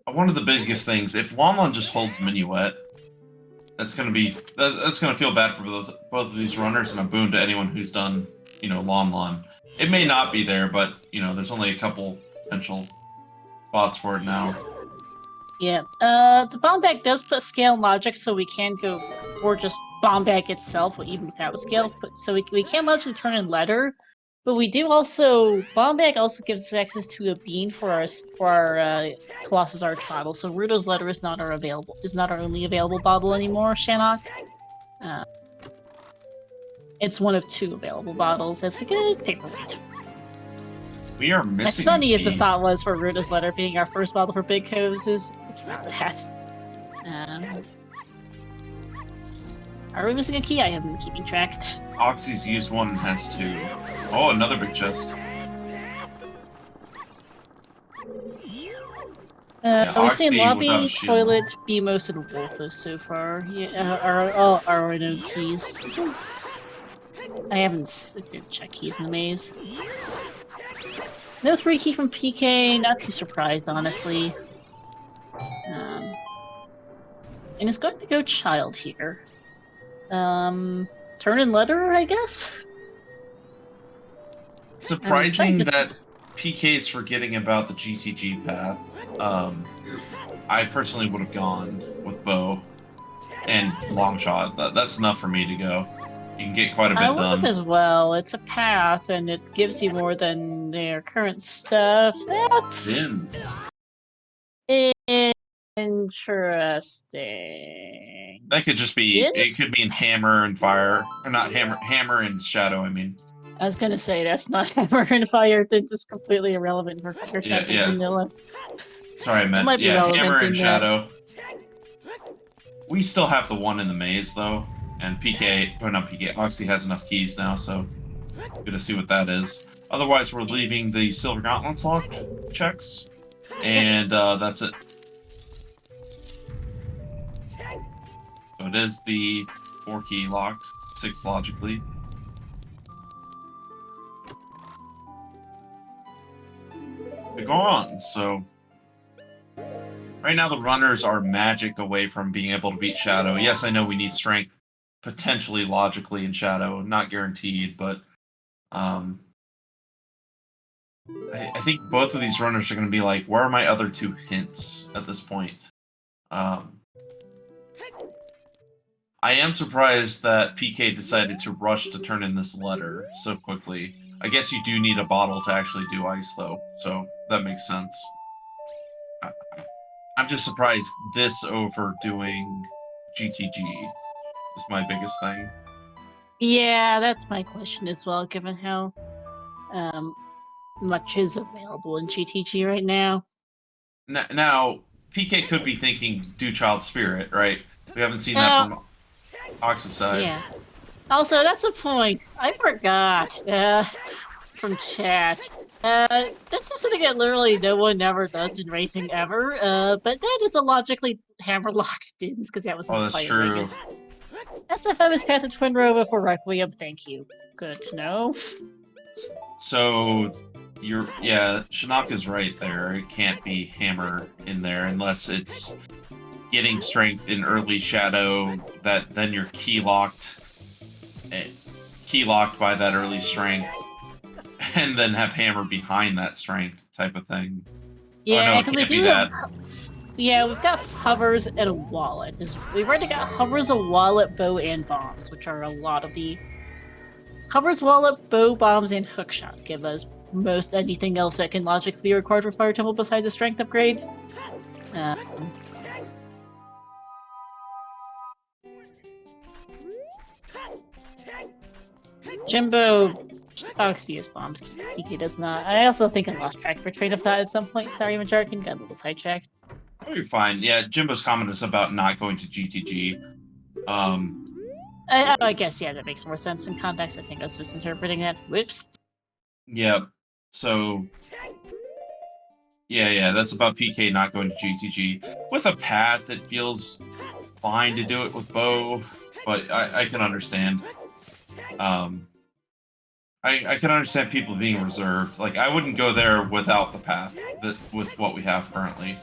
One of the biggest things, if Lon just holds Minuet, that's gonna feel bad for both of these runners, and a boon to anyone who's done, you know, Lon. It may not be there, but you know, there's only a couple potential spots for it now. Yeah. The bomb bag does put scale logic, so we can go for just bomb bag itself, even without a scale. So we can logically turn in letter, but we do also bomb bag also gives us access to a bean for our Colossus Arch bottle. So Rudo's letter is not our only available bottle anymore, Shannock. It's one of 2 available bottles. It's a good paperweight. We are missing. As funny as the thought was for Ruda's letter being our first bottle for Big Coves, it's not that. Are we missing a key? I haven't been keeping track. Oxy's used one and has 2. Oh, another big chest. We've seen Lobby, Toilet, Beamos, and Wolfos so far. Yeah, are all our known keys. I didn't check keys in the maze. No 3 key from PK, not too surprised, honestly. And it's going to go child here. Turn in letter, I guess? Surprising that PK's forgetting about the GTG path. I personally would have gone with bow and long shot. That's enough for me to go. You can get quite a bit done. I would as well. It's a path, and it gives you more than their current stuff. That's interesting. That could just be. It could mean hammer and fire, or not hammer and shadow. I mean. I was gonna say that's not hammer and fire. It's just completely irrelevant for vanilla. Sorry, I meant hammer and shadow. We still have the one in the maze though, and not PK. Oxy has enough keys now, so good to see what that is. Otherwise, we're leaving the silver gauntlets locked checks, and that's it. So it is the 4 key locked, 6 logically. We go on, so right now the runners are magic away from being able to beat Shadow. Yes, I know we need strength, potentially logically in Shadow, not guaranteed, but I think both of these runners are going to be like, where are my other 2 hints at this point? I am surprised that PK decided to rush to turn in this letter so quickly. I guess you do need a bottle to actually do ice, though, so that makes sense. I'm just surprised this over doing GTG is my biggest thing. Yeah, that's my question as well, given how much is available in GTG right now. Now, PK could be thinking do Child Spirit, right? We haven't seen that from Ox's side. Yeah. Also, that's a point. I forgot from chat. That's just something that literally no one ever does in racing ever. But that is a logically hammer-locked dins, because that was that's true. Rings. SFM is Path of Twin Rova for Requiem, thank you. Good to know. So, Shanaka's right there. It can't be hammer in there unless it's getting strength in early Shadow, that then you're key locked by that early strength, and then have hammer behind that strength type of thing. Yeah, because we do have... Yeah, we've got hovers and a wallet. We've already got hovers, a wallet, bow, and bombs, which are a lot of the... Hovers, wallet, bow, bombs, and hookshot give us most anything else that can logically be required for Fire Temple besides a strength upgrade. Jimbo, Oxy is bombs. PK does not. I also think I lost track of a train of thought at some point. Sorry, Majarkin, got a little sidetracked. Oh, you're fine. Yeah, Jimbo's comment is about not going to GTG. I guess, yeah, that makes more sense in context. I think I was just interpreting that. Whoops. Yeah. So, yeah, that's about PK not going to GTG. With a path, it feels fine to do it with bow, but I can understand. I can understand people being reserved. Like, I wouldn't go there without the path, with what we have currently.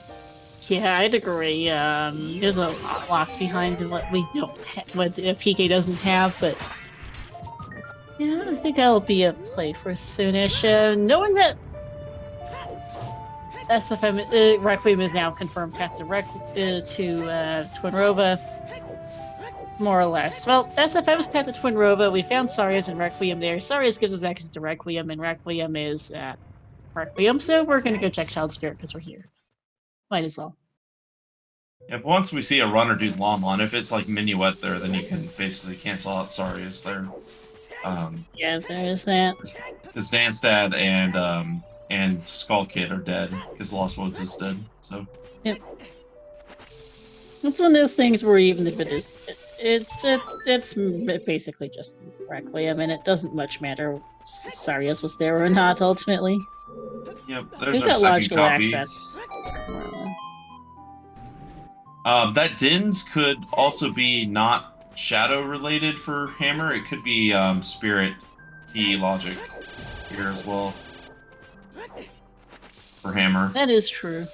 Yeah, I'd agree. There's a lot locked behind what we don't, what PK doesn't have, but yeah, I think that'll be a play for soonish. Knowing that SFM Requiem is now confirmed path to Twinrova, more or less. Well, SFM's path to Twinrova, we found Sarius and Requiem there. Sarius gives us access to Requiem, and Requiem is Requiem, so we're gonna go check Child Spirit because we're here. Might as well. Yeah, but once we see a runner do Lon, if it's like Minuet there, then you can basically cancel out Sarius there. Yeah, there is that. Because Danstad and Skull Kid are dead, because Lost Woods is dead, so... Yep. It's one of those things where even if it is, it's basically just Requiem, and it doesn't much matter if Sarius was there or not, ultimately. Yep, there's We've our got second logical copy. access. That Dins could also be not Shadow related for Hammer. It could be Spirit Key logic here as well for Hammer. That is true.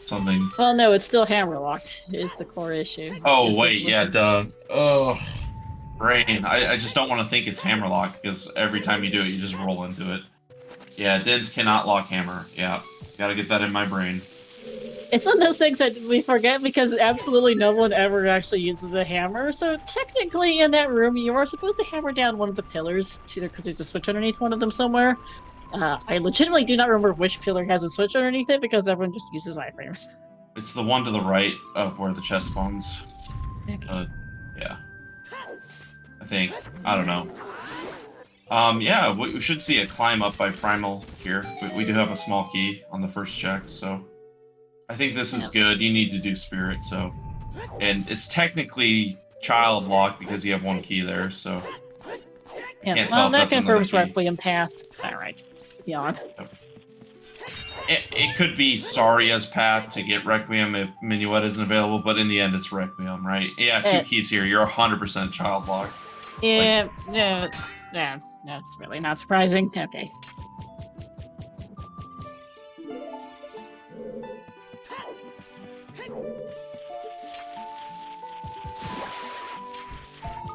Something. Well, no, it's still hammer locked. Is the core issue. Oh wait, yeah, duh. Oh, brain. I just don't want to think it's hammer lock because every time you do it, you just roll into it. Yeah, Dins cannot lock hammer. Yeah, gotta get that in my brain. It's one of those things that we forget because absolutely no one ever actually uses a hammer. So technically, in that room, you are supposed to hammer down one of the pillars, because there's a switch underneath one of them somewhere. I legitimately do not remember which pillar has a switch underneath it because everyone just uses iframes. It's the one to the right of where the chest spawns. Okay. Yeah. I think. I don't know. Yeah, we should see a climb up by Primal here. We do have a small key on the first check, so... I think this is good. You need to do Spirit, so... And it's technically child lock because you have one key there, so... Yeah, well, that confirms Requiem path. Alright, beyond. It could be Saria's path to get Requiem if Minuet isn't available, but in the end it's Requiem, right? Yeah, two keys here. You're 100% child lock. Yeah, like... yeah, that's really not surprising. Okay.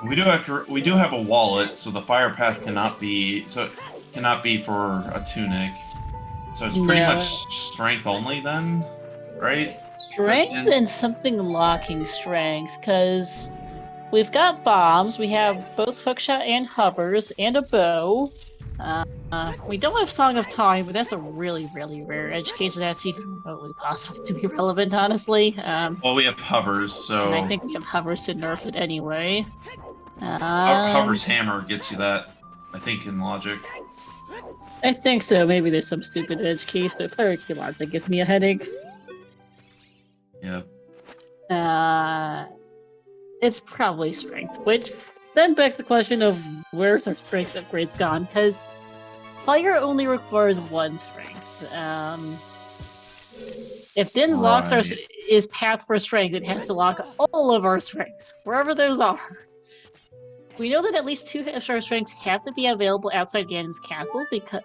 We do have a wallet, so the fire path cannot be for a tunic. So it's pretty much strength only then, right? Strength and something locking strength, because we've got bombs, we have both hookshot and hovers, and a bow. We don't have Song of Time, but that's a really, really rare edge case, so that's even remotely possible to be relevant, honestly. Well, we have hovers, so... And I think we have hovers to nerf it anyway. Hovers hammer gets you that, I think, in logic. I think so. Maybe there's some stupid edge case, but Fire Key Logic gives me a headache. Yeah. It's probably strength, which then begs the question of where's our strength upgrades gone, because fire only requires one strength. If Din locks is path for strength, it has to lock all of our strengths, wherever those are. We know that at least 2 of our strengths have to be available outside Ganon's castle because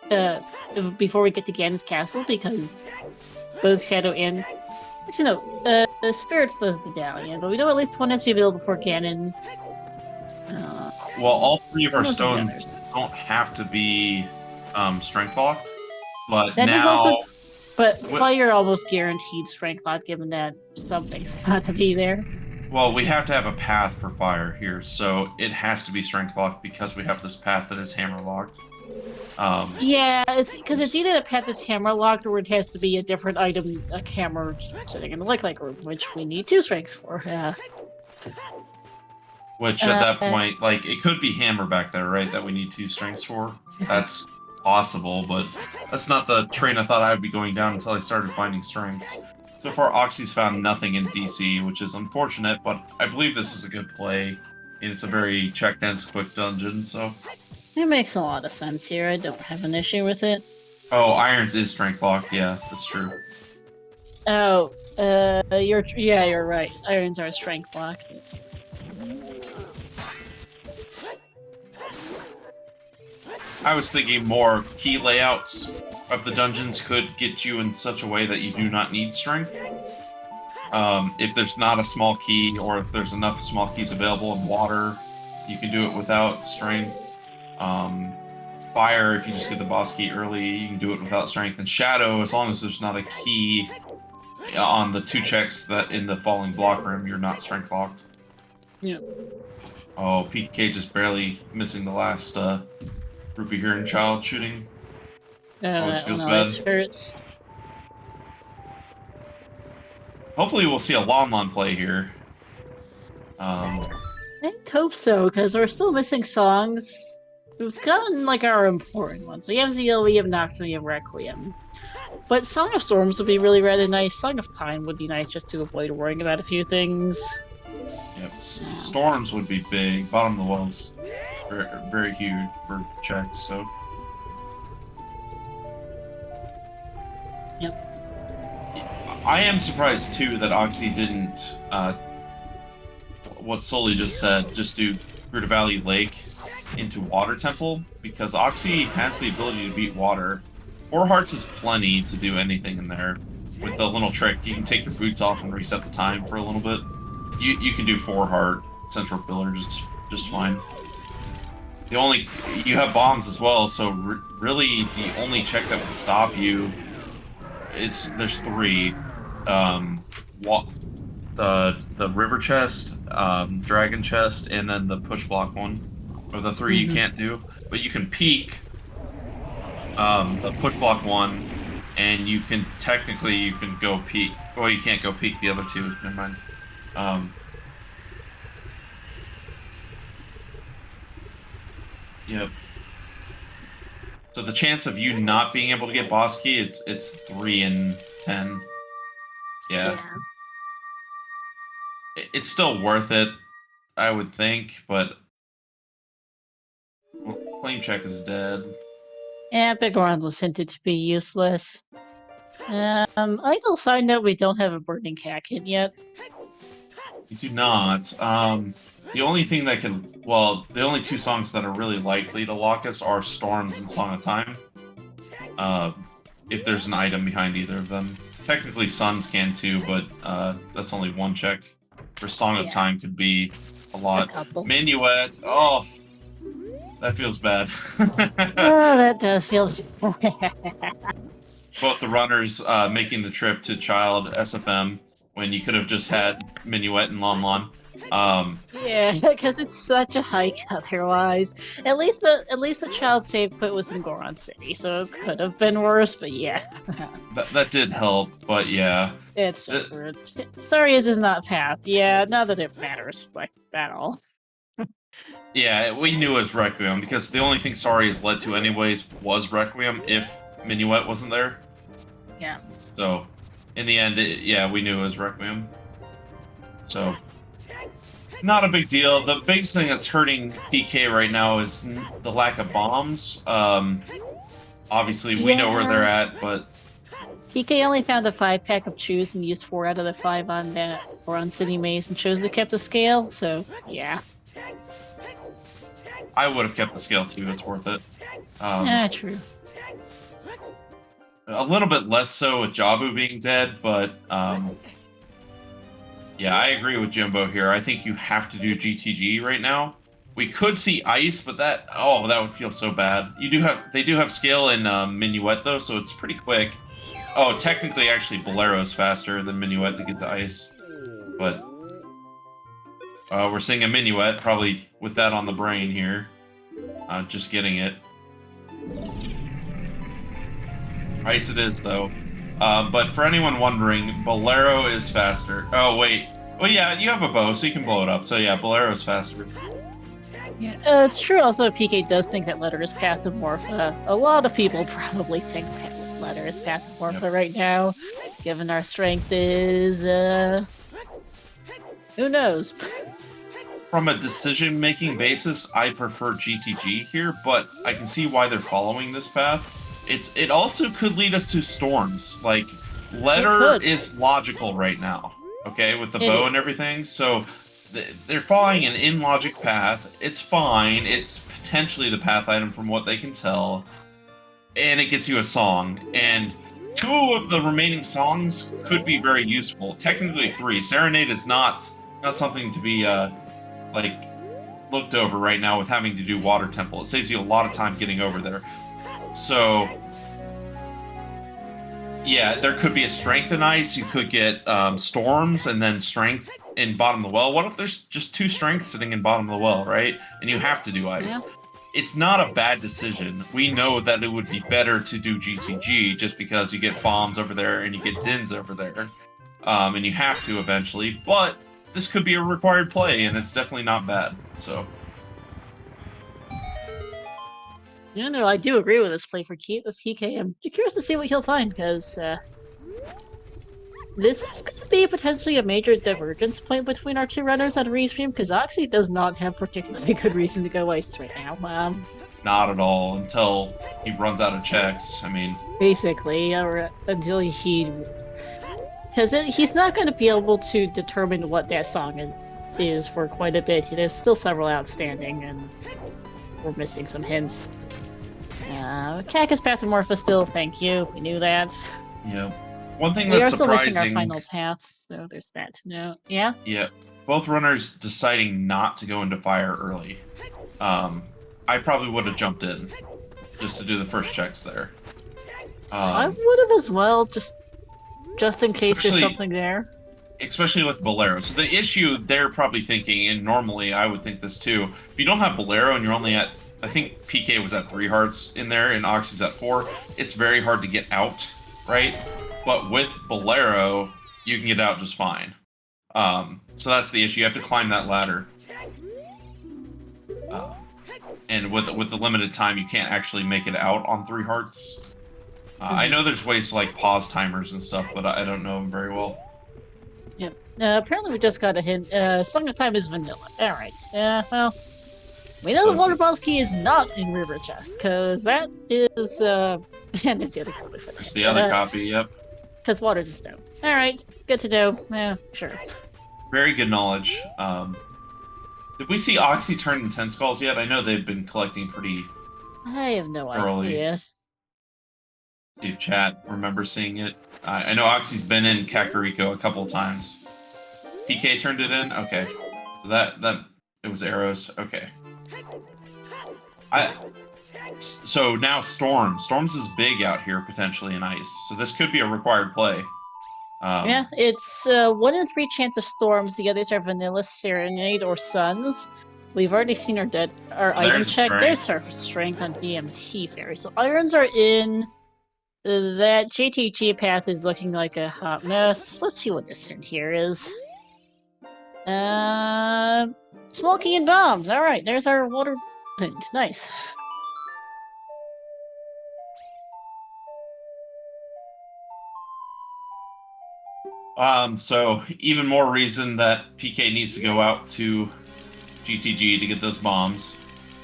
before we get to Ganon's castle, because both Shadow and Spirit's the medallion, but we know at least one has to be available before Ganon. Well, all 3 of our stones don't have to be strength locked, but that now. But fire almost guaranteed strength lock, given that something's got to be there. Well, we have to have a path for fire here, so it has to be strength locked because we have this path that is hammer locked. Yeah, it's because it's either the path that's hammer locked or it has to be a different item, a hammer just sitting in the like room, which we need 2 strengths for. Which at that point, like, it could be hammer back there, right? That we need 2 strengths for. That's possible, but that's not the train I thought I would be going down until I started finding strengths. So far, Oxy's found nothing in DC, which is unfortunate, but I believe this is a good play, and it's a very check-dense, quick dungeon, so It makes a lot of sense here. I don't have an issue with it. Oh, irons is strength locked. Yeah, that's true. Oh, you're right. Irons are strength locked. I was thinking more key layouts of the dungeons could get you in such a way that you do not need strength. If there's not a small key, or if there's enough small keys available in water, you can do it without strength. Fire, if you just get the boss key early, you can do it without strength. And Shadow, as long as there's not a key on the 2 checks that in the falling block room, you're not strength locked. Yeah. Oh, PK just barely missing the last Rupee Heron child shooting. Always That feels one always bad. hurts. Hopefully we'll see a Lon Lon play here. I hope so, because we're still missing songs. We've gotten, like, our important ones. We have Zeal, we have Nocturne, we have Requiem. But Song of Storms would be really rather nice. Song of Time would be nice just to avoid worrying about a few things. Yep, Storms would be big. Bottom of the Well's very, very huge for checks, so. Yep. I am surprised, too, that Oxy didn't, what Sully just said, just do Gruta Valley Lake into Water Temple, because Oxy has the ability to beat water. 4 hearts is plenty to do anything in there. With the little trick, you can take your boots off and reset the time for a little bit. You can do 4 heart Central Pillar just fine. You have bombs as well, so really the only check that would stop you is there's 3. The river chest, dragon chest, and then the push block one. Or the 3 you can't do, but you can peek the push block one, and you can go peek. Well, you can't go peek the other 2. Never mind. Yep. So the chance of you not being able to get boss key, it's 3 in 10. Yeah. It's still worth it, I would think, but claim check is dead. Yeah, Big Orange was hinted to be useless. Idle side note, we don't have a Burning Cat kit yet. You do not. The only thing that can... Well, the only 2 songs that are really likely to lock us are Storms and Song of Time. If there's an item behind either of them. Technically Suns can too, but that's only 1 check. For Song of Time could be a lot. Minuet, oh... That feels bad. Oh, that does feel Both the runners making the trip to Child SFM when you could have just had Minuet and Lon Lon. Yeah, because it's such a hike otherwise. At least the child save put was in Goron City, so it could have been worse, but yeah. that did help, but yeah. It's just weird. Sorry, this is not Path. Yeah, not that it matters like at all. Yeah, we knew it was Requiem, because the only thing Sorry has led to anyways was Requiem if Minuet wasn't there. Yeah. So, in the end, yeah, we knew it was Requiem. So, not a big deal. The biggest thing that's hurting PK right now is the lack of bombs. Obviously, we know where they're at, but... PK only found a 5-pack of chews and used 4 out of the 5 on that, or on City Maze, and chose to keep the scale, so, yeah. I would have kept the scale too, it's worth it. True. A little bit less so with Jabu being dead, but yeah, I agree with Jimbo here. I think you have to do GTG right now. We could see Ice, but that would feel so bad. They do have scale in Minuet though, so it's pretty quick. Oh, technically, actually, Bolero's faster than Minuet to get the Ice, but we're seeing a Minuet, probably with that on the brain here. Just getting it. Ice it is, though. But for anyone wondering, Bolero is faster. Oh, wait. Well, yeah, you have a bow, so you can blow it up. So yeah, Bolero's faster. Yeah, it's true also PK does think that Letter is Path to Morpha. A lot of people probably think Letter is Path to Morpha right now, given our strength is, who knows? from a decision-making basis, I prefer GTG here, but I can see why they're following this path. It also could lead us to storms. Like, letter is logical right now, okay, with the bow and everything. So they're following an in-logic path. It's fine. It's potentially the path item from what they can tell. And it gets you a song. And 2 of the remaining songs could be very useful. Technically 3. Serenade is not something to be like looked over right now with having to do Water Temple. It saves you a lot of time getting over there. So yeah, there could be a Strength in Ice. You could get Storms and then Strength in bottom of the well. What if there's just 2 Strengths sitting in bottom of the well, right? And you have to do Ice. Yeah. It's not a bad decision. We know that it would be better to do GTG just because you get bombs over there and you get Dins over there. And you have to eventually, but this could be a required play, and it's definitely not bad, so. Yeah, no, I do agree with this play for PK. I'm curious to see what he'll find, because this is going to be potentially a major divergence point between our 2 runners on Restream, because Oxy does not have particularly good reason to go Ice right now. Not at all, until he runs out of checks, I mean. Basically, or until he... Because he's not going to be able to determine what that song is for quite a bit. There's still several outstanding, and we're missing some hints. Cactus Pathomorpha still, thank you. We knew that. Yeah. One thing that's surprising... We are still missing our final path, so there's that. No, yeah? Yeah. Both runners deciding not to go into fire early. I probably would have jumped in just to do the first checks there. I would have as well, just in case there's something there. Especially with Bolero. So the issue they're probably thinking, and normally I would think this too, if you don't have Bolero and you're only at, I think PK was at 3 hearts in there and Oxy's at 4, it's very hard to get out, right? But with Bolero, you can get out just fine. So that's the issue. You have to climb that ladder. And with the limited time, you can't actually make it out on 3 hearts. I know there's ways to like pause timers and stuff, but I don't know them very well. Yep. Apparently we just got a hint. Song of Time is vanilla. Alright. Well, we know the Water Boss key is not in River Chest, because that is, and there's the other copy for that. There's the other copy, yep. Because water's a stone. Alright, good to know. Yeah, sure. Very good knowledge. Did we see Oxy turn in 10 Skulls yet? I know they've been collecting pretty I have no early. idea. See if chat remembers seeing it. I know Oxy's been in Kakariko a couple of times. PK turned it in? Okay. So it was arrows. Okay. So now Storms. Storms is big out here, potentially, in Ice. So this could be a required play. Yeah, it's 1 in 3 chance of Storms. The others are Vanilla, Serenade, or Suns. We've already seen our item check. There's our Strength on DMT Fairy. So Irons are in. That JTG path is looking like a hot mess. Let's see what this hint here is. Smoky and Bombs. Alright, there's our water hint. Nice. So even more reason that PK needs to go out to GTG to get those bombs.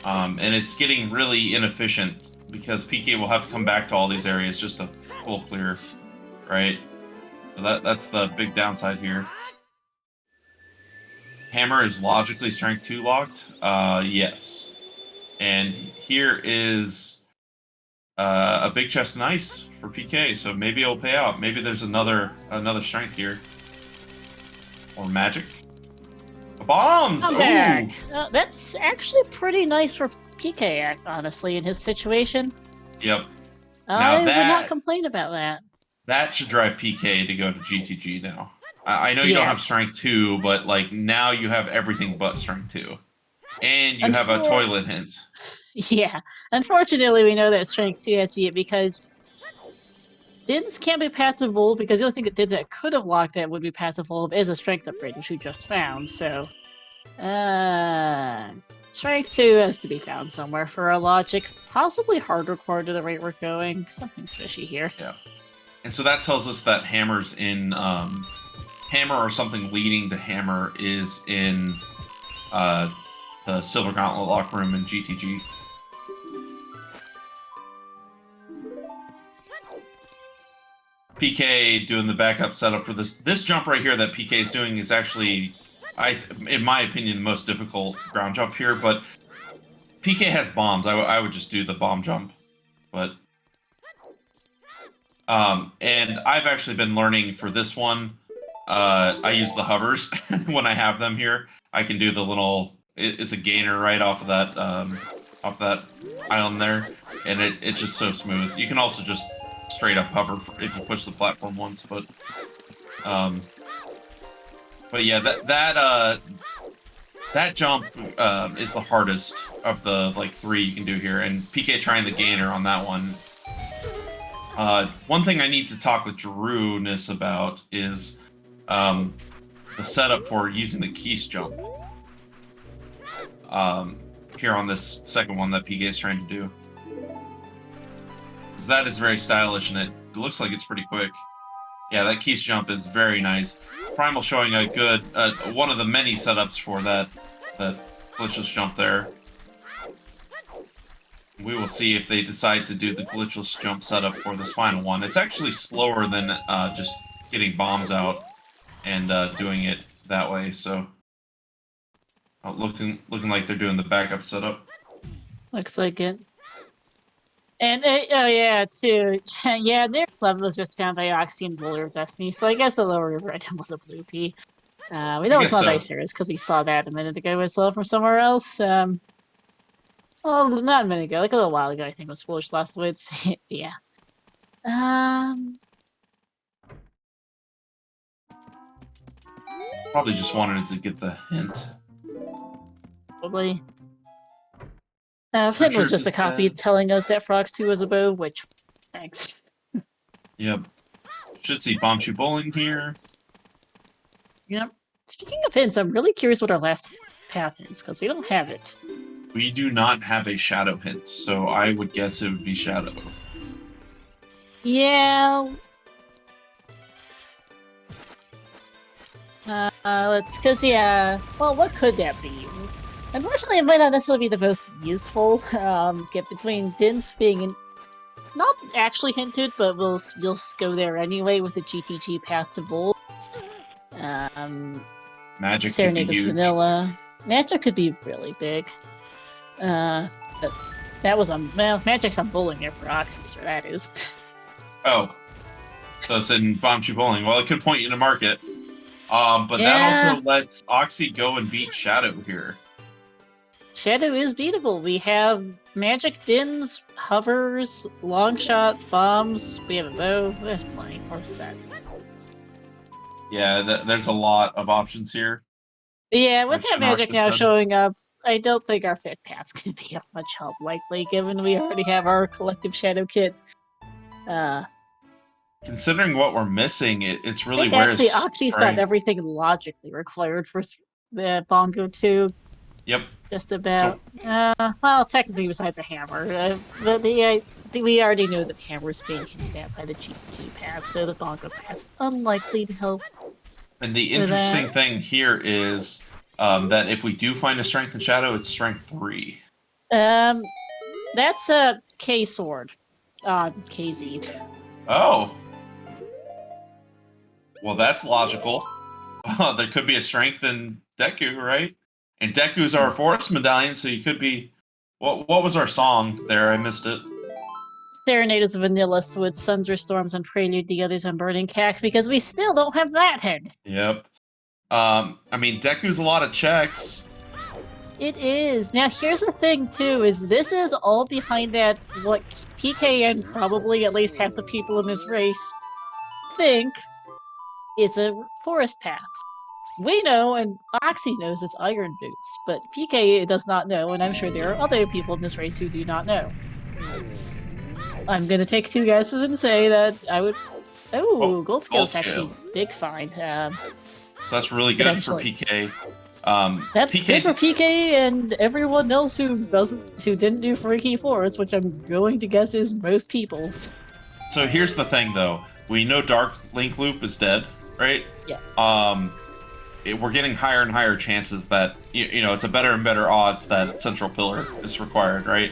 And it's getting really inefficient because PK will have to come back to all these areas just to full clear, right? So that's the big downside here. Hammer is logically Strength 2 locked. Yes. And here is a big chest in Ice for PK, so maybe it'll pay out. Maybe there's another Strength here. Or Magic. Bombs! Come back. That's actually pretty nice for PK, honestly, in his situation. Yep. I would not complain about that. That should drive PK to go to GTG now. I know you don't have Strength 2, but like now you have everything but Strength 2. And you have a toilet hint. Yeah. Unfortunately, we know that Strength 2 has to be it because Dins can't be Path to Evolve because the only thing that Dins that could have locked that would be Path to Evolve is a Strength upgrade, which we just found, so... Strength 2 has to be found somewhere for our logic. Possibly harder core to the rate we're going. Something's fishy here. Yeah. And so that tells us that Hammer's in... Hammer or something leading to Hammer is in the Silver Gauntlet locker room in GTG. PK doing the backup setup for this jump right here that PK is doing is actually, in my opinion, the most difficult ground jump here, but PK has bombs. I would just do the bomb jump, but and I've actually been learning for this one. I use the hovers when I have them here. I can do the little. It's a gainer right off of that island there, and it's just so smooth. You can also just straight up hover if you push the platform once, but yeah, that jump is the hardest of the like 3 you can do here, and PK trying the gainer on that one. One thing I need to talk with Drewness about is the setup for using the Keys jump. Here on this second one that PK is trying to do. Because that is very stylish, and it looks like it's pretty quick. Yeah, that Keys jump is very nice. Primal showing a good, one of the many setups for that glitchless jump there. We will see if they decide to do the glitchless jump setup for this final one. It's actually slower than just getting bombs out and doing it that way, so... looking like they're doing the backup setup. Looks like it. And, oh yeah, too. Yeah, their club was just found by Oxy and Boulder of Destiny, so I guess the lower item was a blue P. We know it's not Icers, because we saw that a minute ago as well from somewhere else. Well, not a minute ago, like a little while ago, I think it was Foolish Last Woods. Yeah. Probably just wanted to get the hint. Probably. Hint was just a copy telling us that Frogs 2 was a bow, which, thanks. Yep. Should see Bomb Shoe Bowling here. Yep. Speaking of hints, I'm really curious what our last path is, because we don't have it. We do not have a shadow hint, so I would guess it would be shadow. Yeah. Cause yeah, well, what could that be? Unfortunately, it might not necessarily be the most useful. Get between Dints being not actually hinted, but you'll go there anyway with the GTG path to Bull. Magic Serenade could be huge. Vanilla. Magic could be really big. But that was well, Magic's on Bowling there for Oxys, where that is. Oh. So it's in Bomb Shoe Bowling. Well, it could point you to market. But Yeah. that also lets Oxy go and beat Shadow here. Shadow is beatable. We have Magic Dins, Hovers, Long Shot, Bombs. We have a bow. There's plenty. We're set. Yeah, there's a lot of options here. Yeah, with Which that Magic Shinark now said. showing up, I don't think our 5th path's going to be of much help, likely, given we already have our collective Shadow Kit. Considering what we're missing, it's I really think where actually is Oxy's got strength. everything logically required for the Bongo 2. Yep. Just about. Well, technically besides a hammer. But I think we already know that hammer's being hinted at by the GG path, so the Bongo path's unlikely to help. And the interesting thing here is that if we do find a strength in Shadow, it's strength 3. That's a K-Sword on KZ. Oh. Well, that's logical. There could be a strength in Deku, right? And Deku's our forest medallion, so you could be... What was our song there? I missed it. Serenade of the Vanilla with Suns or Storms and Prelude the others on Burning Cack, because we still don't have that head. Yep. I mean, Deku's a lot of checks. It is. Now, here's the thing, too, is this is all behind that, what PKN probably at least half the people in this race think is a forest path. We know, and Oxy knows it's Iron Boots, but PK does not know, and I'm sure there are other people in this race who do not know. I'm gonna take 2 guesses and say that I would... Oh, Gold Scale's actually big find. So that's really good for PK. That's PK... good for PK and everyone else who didn't do Freaky Forest, which I'm going to guess is most people. So here's the thing, though. We know Dark Link Loop is dead, right? Yeah. we're getting higher and higher chances that you know it's a better and better odds that Central Pillar is required, right?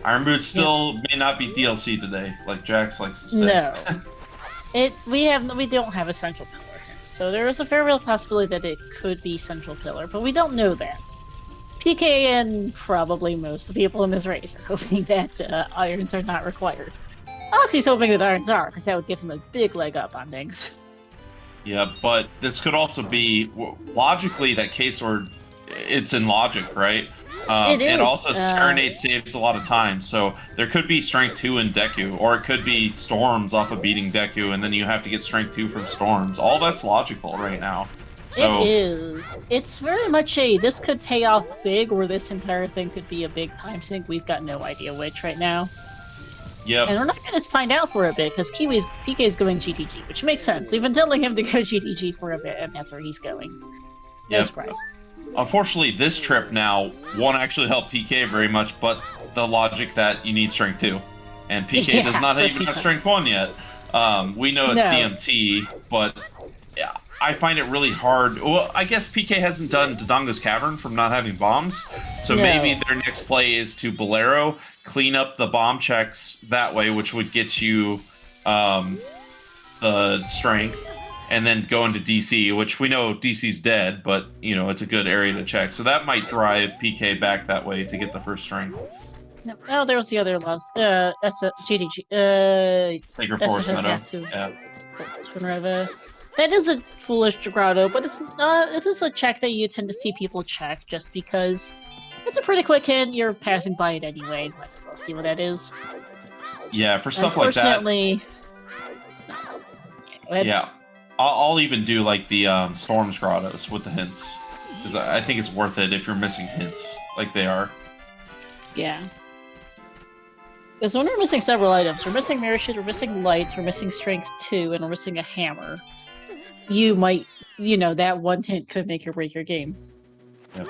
Iron Boots still may not be DLC today, like Jax likes to say. No, we don't have a Central Pillar hint, so there is a very real possibility that it could be Central Pillar, but we don't know that. PK and probably most of the people in this race are hoping that irons are not required. Oxy's hoping that irons are, because that would give him a big leg up on things. Yeah, but this could also be logically that K-Sword, it's in logic, right? It is. And also Serenade saves a lot of time, so there could be Strength 2 in Deku, or it could be Storms off of beating Deku, and then you have to get Strength 2 from Storms. All that's logical right now. So, it is. It's very much this could pay off big, or this entire thing could be a big time sink. We've got no idea which right now. yep. And we're not going to find out for a bit, because PK is going GTG, which makes sense. We've been telling him to go GTG for a bit, and that's where he's going. No surprise. Unfortunately, this trip now won't actually help PK very much, but the logic that you need Strength 2. And PK does not even have Strength 1 yet. We know it's DMT, but yeah, I find it really hard. Well, I guess PK hasn't done Dodongo's Cavern from not having bombs, so maybe their next play is to Bolero, clean up the bomb checks that way, which would get you the Strength, and then go into DC, which we know DC's dead, but, you know, it's a good area to check. So that might drive PK back that way to get the first Strength. Oh, there was the other loss. GTG. Take your Force Meadow. Yeah. That is a foolish grotto, but it is a check that you tend to see people check just because it's a pretty quick hit. You're passing by it anyway. Might as well see what that is. Yeah, for stuff like that. Unfortunately, yeah, I'll even do like the Storms grottos with the hints, because I think it's worth it if you're missing hints like they are. Yeah. Because when we're missing several items, we're missing Mirror Shoot, we're missing Lights, we're missing Strength 2, and we're missing a Hammer. You might, that one hint could make or break your game. Yep.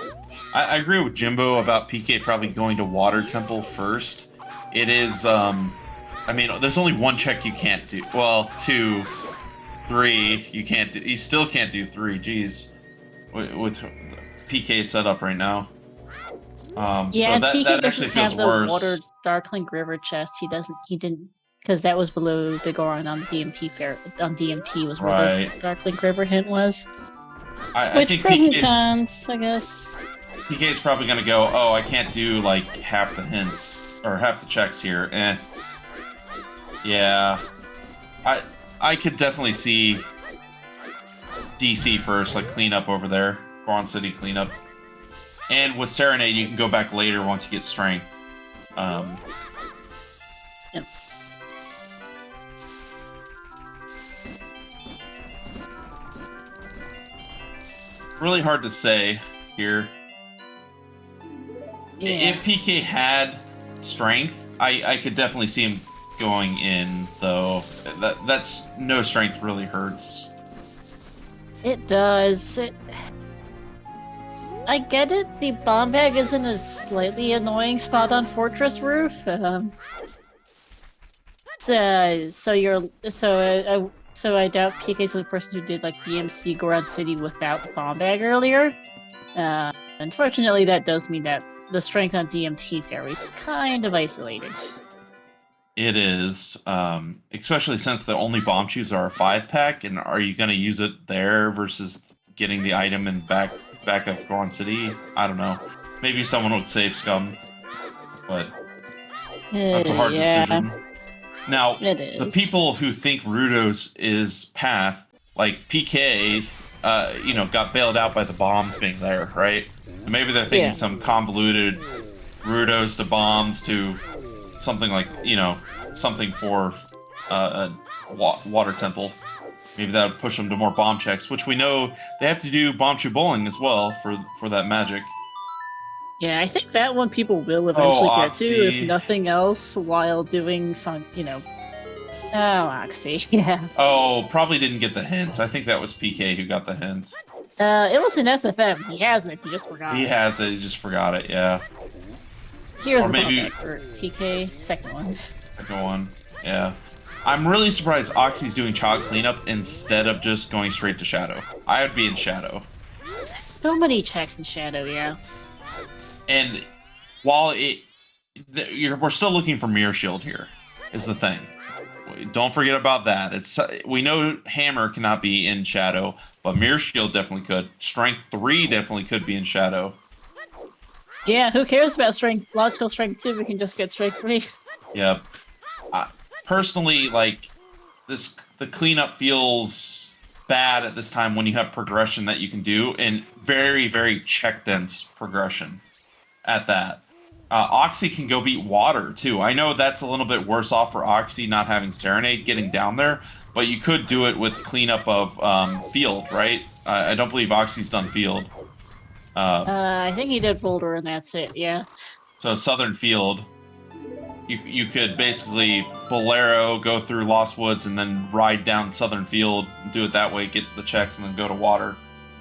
I agree with Jimbo about PK probably going to Water Temple first. It is, I mean, there's only one check you can't do. Well, 2, 3, you can't do. You still can't do 3. Jeez, with PK set up right now. Yeah, so PK doesn't have the Water Darkling River chest. He didn't, because that was below the Goron on the DMT fair. On DMT was where the Darkling River hint was. I think pros and cons, I guess. PK's probably gonna go, oh, I can't do like half the hints or half the checks here. Yeah, I could definitely see DC first, like clean up over there, Goron City cleanup, and with Serenade you can go back later once you get Strength. Yep. Really hard to say here. Yeah. If PK had Strength, I could definitely see him going in, though. That's no Strength really hurts. It does. I get it. The bomb bag is in a slightly annoying spot on Fortress Roof. So I doubt PK's the person who did like DMC Goron City without the bomb bag earlier. Unfortunately, that does mean that the strength on DMT Fairy is kind of isolated. It is, especially since the only bomb chews are a 5-pack, and are you going to use it there versus getting the item in back of Goron City? I don't know. Maybe someone would save Scum, but that's a hard decision. Now, the people who think Rudos is Path, like PK, got bailed out by the bombs being there, right? Maybe they're thinking some convoluted Rudos to bombs to something like, something for a water temple. Maybe that would push them to more bomb checks, which we know they have to do bomb chew bowling as well for that magic. Yeah, I think that one people will eventually get to, if nothing else, while doing some, Oxy, yeah. Oh, probably didn't get the hint. I think that was PK who got the hint. It was an SFM. He has it, he just forgot it. He has it, he just forgot it, yeah. Here's the maybe for PK, second one. Second one, yeah. I'm really surprised Oxy's doing Chog cleanup instead of just going straight to Shadow. I would be in Shadow. So many checks in Shadow, yeah. And while we're still looking for Mirror Shield here, is the thing. Don't forget about that. We know Hammer cannot be in Shadow, but Mirror Shield definitely could. Strength 3 definitely could be in Shadow. Yeah, who cares about strength? Logical strength 2, we can just get strength 3. Yep. Personally, like, the cleanup feels bad at this time when you have progression that you can do, and very, very check-dense progression at that. Oxy can go beat water, too. I know that's a little bit worse off for Oxy not having Serenade getting down there, but you could do it with cleanup of field, right? I don't believe Oxy's done field. I think he did Boulder and that's it, yeah. So Southern Field, you could basically Bolero, go through Lost Woods, and then ride down Southern Field, do it that way, get the checks, and then go to water.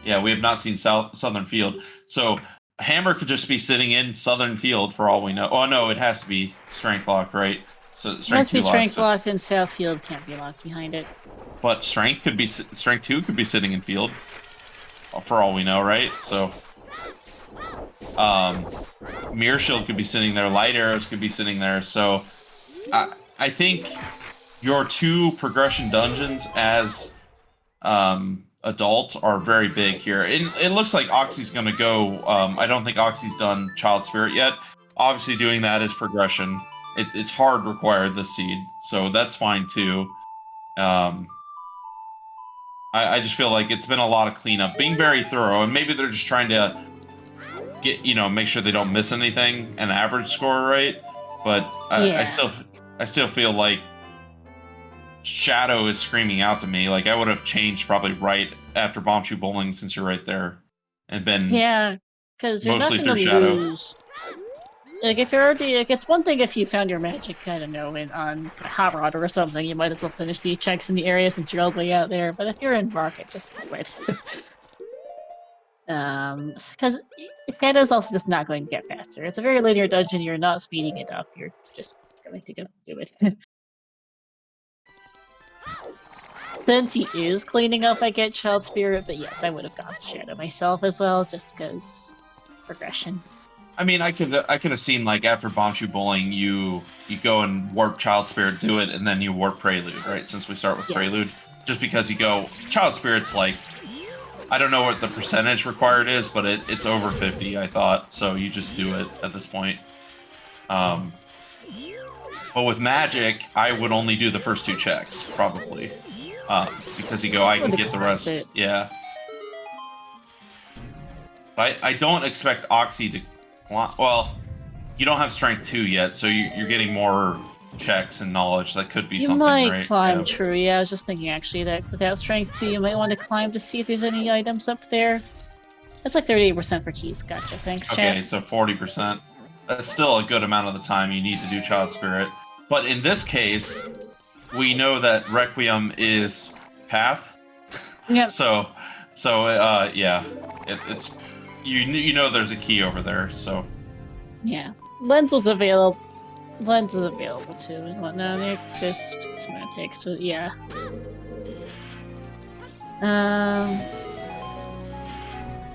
Yeah, we have not seen Southern Field. So Hammer could just be sitting in Southern Field for all we know. Oh, no, it has to be Strength Locked, right? So It must be Strength Locked and South Field can't be locked behind it. But Strength 2 could be sitting in Field, for all we know, right? So Mirror Shield could be sitting there, Light Arrows could be sitting there, so I think your 2 progression dungeons as adult are very big here. It looks like Oxy's gonna go, I don't think Oxy's done Child Spirit yet. Obviously doing that is progression. It's hard required this seed, so that's fine too. I just feel like it's been a lot of cleanup, being very thorough, and maybe they're just trying to get, make sure they don't miss anything, an average score, right? But I still feel like Shadow is screaming out to me. Like, I would have changed probably right after Bombshoe Bowling, since you're right there, and been because you're not mostly going through to Shadow. lose. Like, if you're already, like, it's one thing if you found your magic kind of on Hot Rod or something, you might as well finish the checks in the area since you're all the way out there. But if you're in Market, just quit. Because Shadow's also just not going to get faster. It's a very linear dungeon, you're not speeding it up, you're just going to go do it. Since he is cleaning up, I get Child Spirit, but yes, I would have gone to Shadow myself as well, just because progression. I mean, I could have seen, like, after Bombshoe Bowling, you go and warp Child Spirit, do it, and then you warp Prelude, right? Since we start with Prelude, just because you go Child Spirit's like, I don't know what the percentage required is, but it's over 50, I thought. So you just do it at this point. But with Magic, I would only do the first 2 checks, probably. Because you go, I can get the rest. Yeah. I don't expect Oxy to... Well, you don't have Strength 2 yet, so you're getting more checks and knowledge. That could be something, right? You might climb, true. Yeah, I was just thinking, actually, that without Strength 2, you might want to climb to see if there's any items up there. That's like 38% for keys. Gotcha. Thanks, chat. Okay, so 40%. That's still a good amount of the time you need to do Child Spirit. But in this case, we know that Requiem is Path. Yep. So yeah, it's you know there's a key over there. So yeah, Lens is available too and whatnot. There's semantics, so yeah.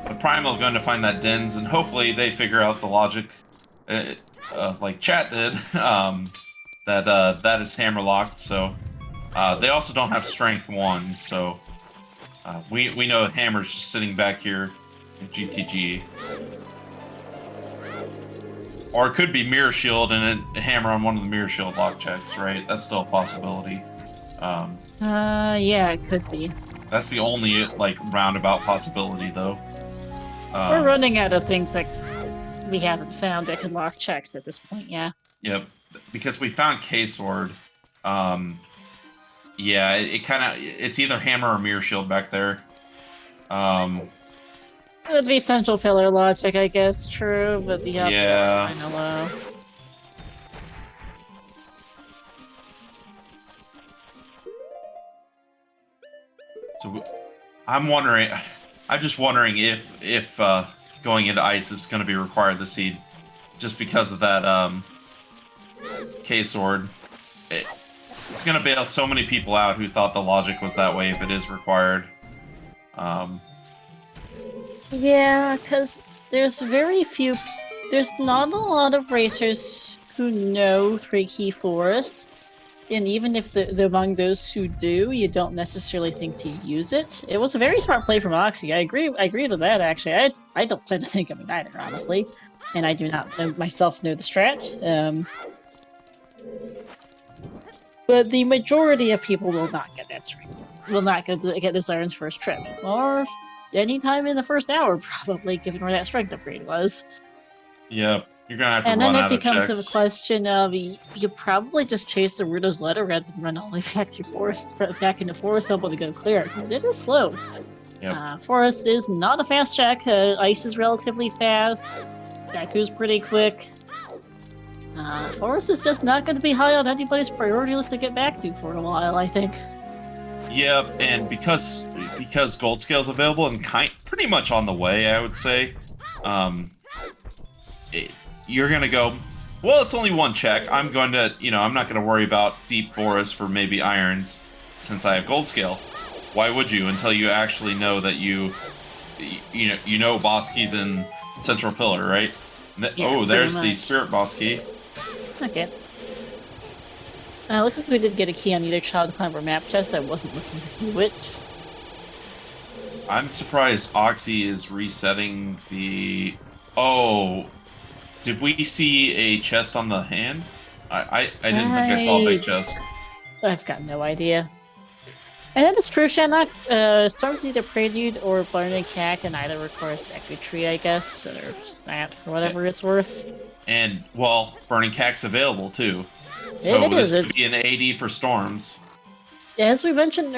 The Primal going to find that Dens, and hopefully they figure out the logic, like chat did, that is hammer locked. So they also don't have Strength 1, so we know Hammer's just sitting back here in GTG. Or it could be Mirror Shield and a Hammer on one of the Mirror Shield lock checks, right? That's still a possibility. Yeah, it could be. That's the only, like, roundabout possibility, though. We're running out of things that we haven't found that could lock checks at this point, yeah. Yep, because we found K-Sword. Yeah, it's either Hammer or Mirror Shield back there. It would be Central Pillar logic, I guess, true, but the odds are kind of low. So I'm just wondering if going into ice is going to be required this seed, just because of that K-Sword. It's going to bail so many people out who thought the logic was that way if it is required. Yeah, because there's not a lot of racers who know Three Key Forest, and even if among those who do, you don't necessarily think to use it. It was a very smart play from Oxy. I agree with that, actually. I don't tend to think of it either, honestly, and I do not myself know the strat. But the majority of people will not get that strat. Will not get those irons first trip, or anytime in the first hour, probably, given where that strength upgrade was. Yep, you're gonna have to And run then it out of becomes a checks. question of you probably just chase the Ruto's ladder rather than run all the way back through forest, back into forest, hoping to go clear, because it is slow. Yep. Forest is not a fast check. Ice is relatively fast. Deku's pretty quick. Forest is just not going to be high on anybody's priority list to get back to for a while, I think. Yep, and because gold scale's available and pretty much on the way, I would say, you're gonna go. Well, it's only one check. I'm going to, I'm not going to worry about deep forest for maybe irons, since I have gold scale. Why would you until you actually know that you know boss keys in central pillar, right? Yeah, there's the spirit boss key. Okay. Looks like we did get a key on either child climber map chest. I wasn't looking to see which. I'm surprised Oxy is resetting the... Oh, did we see a chest on the hand? I didn't think I saw a big chest. I've got no idea. And that is true, Shannock. Storm's either Prelude or Burning Cack, and either requires Deku Tree, I guess, or that for whatever it's worth. And, well, Burning Cack's available, too. So this could be an AD for Storms. As I mentioned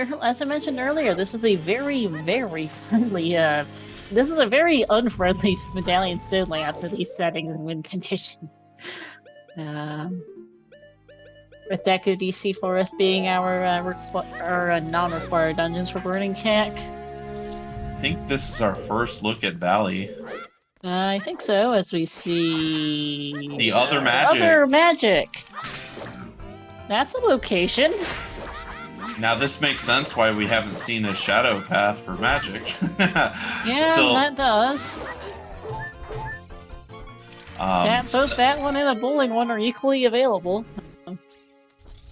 earlier, this is a very, very friendly, this is a very unfriendly medallion spin layout for these settings and win conditions. With Deku DC Forest being our non-required dungeons for Burning Cack. I think this is our first look at Valley. I think so, as we see... The other magic. Other magic! That's a location. Now this makes sense why we haven't seen a shadow path for magic. Yeah, that does. Both that one and the bowling one are equally available.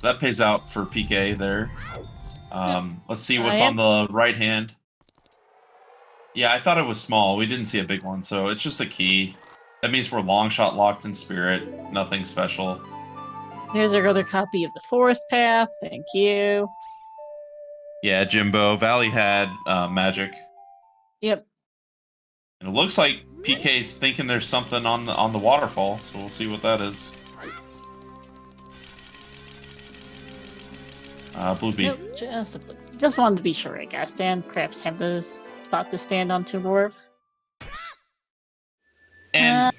That pays out for PK there. Let's see what's on the right hand. Yeah, I thought it was small. We didn't see a big one, so it's just a key. That means we're long shot locked in spirit. Nothing special. Here's our other copy of the forest path. Thank you. Yeah, Jimbo. Valley had magic. Yep. And it looks like PK's thinking there's something on the waterfall, so we'll see what that is. Blue Bee. Nope, just wanted to be sure, I guess. Dan, perhaps have those spot to stand on to dwarf. And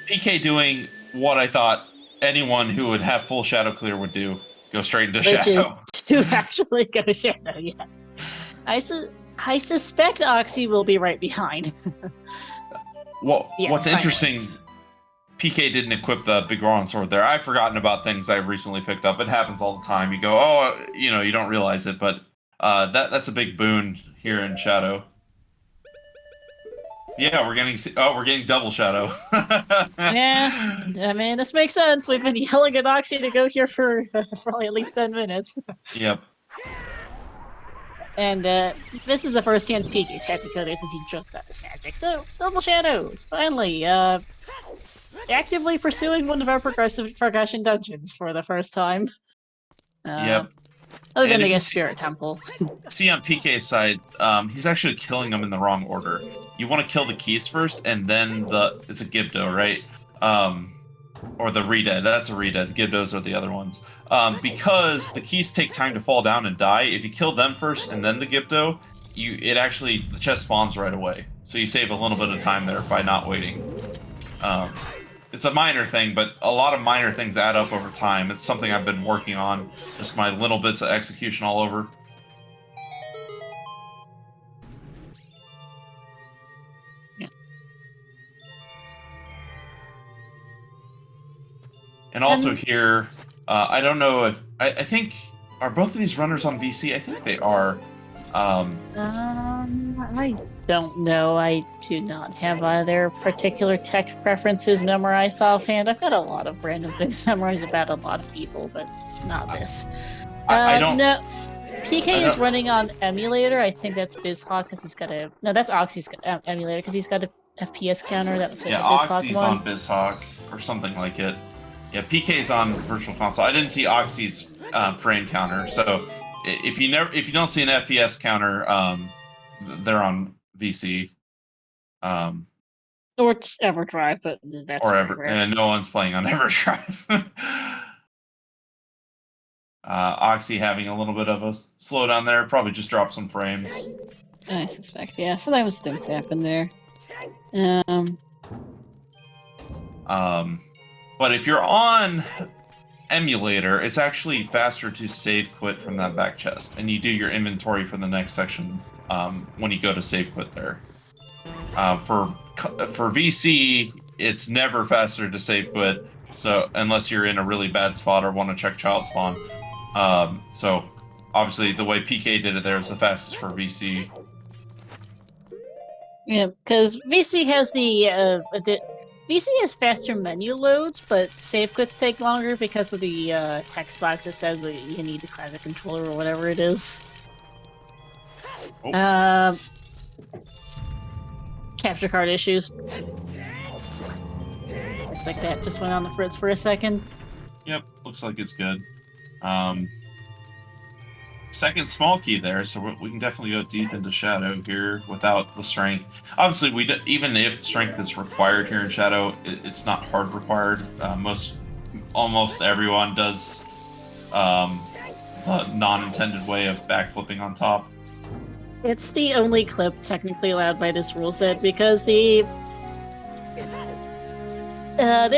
PK doing what I thought anyone who would have full shadow clear would do. Go straight into shadow. Which is to actually go shadow, yes. I suspect Oxy will be right behind. Well, what's interesting, PK didn't equip the big Goron sword there. I've forgotten about things I've recently picked up. It happens all the time. You go, oh, you don't realize it, but that's a big boon here in shadow. Yeah, we're getting double shadow. Yeah, I mean, this makes sense. We've been yelling at Oxy to go here for probably at least 10 minutes. Yep. And this is the first chance PK's had to go there since he just got his magic. So, double shadow, finally. Actively pursuing one of our progression dungeons for the first time. Yep. Other than, I guess, Spirit Temple. See, on PK's side, he's actually killing them in the wrong order. You want to kill the keys first, and then it's a Gibdo, right? Or the Redead. That's a Redead. Gibdos are the other ones. Because the keys take time to fall down and die, if you kill them first and then the Gibdo, the chest spawns right away. So you save a little bit of time there by not waiting. It's a minor thing, but a lot of minor things add up over time. It's something I've been working on. Just my little bits of execution all over. Yeah. And also here, I don't know if... I think... Are both of these runners on VC? I think they are. I don't know. I do not have either particular tech preferences memorized offhand. I've got a lot of random things memorized about a lot of people, but not this. I don't. No, PK I is don't. running on emulator. I think that's BizHawk because he's got a. No, that's Oxy's emulator because he's got a FPS counter that looks like Yeah, a BizHawk Oxy's one. on BizHawk or something like it. Yeah, PK's on Virtual Console. I didn't see Oxy's frame counter, so if you don't see an FPS counter, they're on VC. Or it's EverDrive, but that's Or very ever, rare. and no one's playing on EverDrive. Oxy having a little bit of a slowdown there, probably just dropped some frames. I suspect, yeah. Sometimes things happen there. But if you're on emulator, it's actually faster to save quit from that back chest, and you do your inventory for the next section when you go to save quit there. For VC, it's never faster to save quit, so unless you're in a really bad spot or want to check child spawn. So obviously the way PK did it there is the fastest for VC. Yeah, because VC has the VC has faster menu loads, but save quits take longer because of the text box that says that you need the classic controller or whatever it is. Oh. Capture card issues. Just like that, just went on the fritz for a second. Yep, looks like it's good. Second small key there, so we can definitely go deep into Shadow here without the strength. Obviously, even if strength is required here in Shadow, it's not hard required. Almost everyone does the non-intended way of backflipping on top. It's the only clip technically allowed by this rule set because there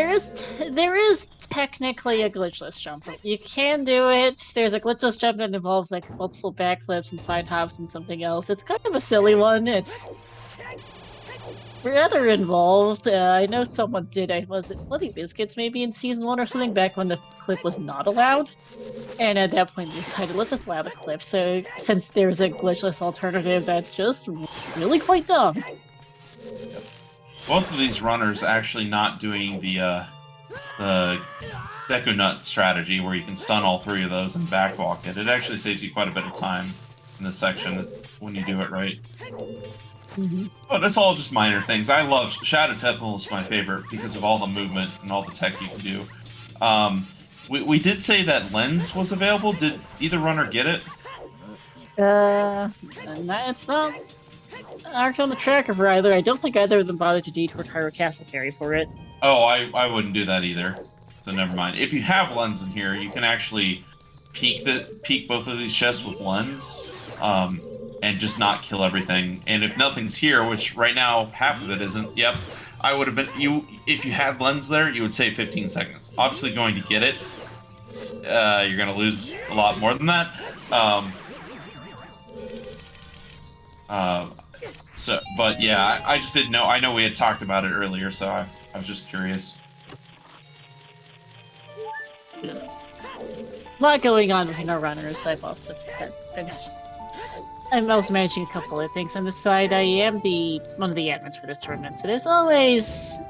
is technically a glitchless jump. You can do it. There's a glitchless jump that involves like multiple backflips and side hops and something else. It's kind of a silly one. It's rather involved. I know someone did. Was it Bloody Biscuits maybe in season 1 or something back when the clip was not allowed? And at that point, they decided let's just allow the clip. So since there's a glitchless alternative, that's just really quite dumb. Both of these runners actually not doing the Deku Nut strategy where you can stun all three of those and backwalk it. It actually saves you quite a bit of time in this section when you do it right. But it's all just minor things. I love Shadow Temple is my favorite because of all the movement and all the tech you can do. We did say that lens was available. Did either runner get it? It's not marked on the tracker for either. I don't think either of them bothered to detour Cairo Castle Carry for it. Oh, I wouldn't do that either. So never mind. If you have lens in here, you can actually peek both of these chests with lens. And just not kill everything. And if nothing's here, which right now half of it isn't, yep, I would have been if you had lens there, you would save 15 seconds. Obviously going to get it. You're gonna lose a lot more than that. But yeah, I just didn't know. I know we had talked about it earlier, so I was just curious. A lot going on between our runners. I'm also managing a couple of things on the side. I am one of the admins for this tournament, so there's always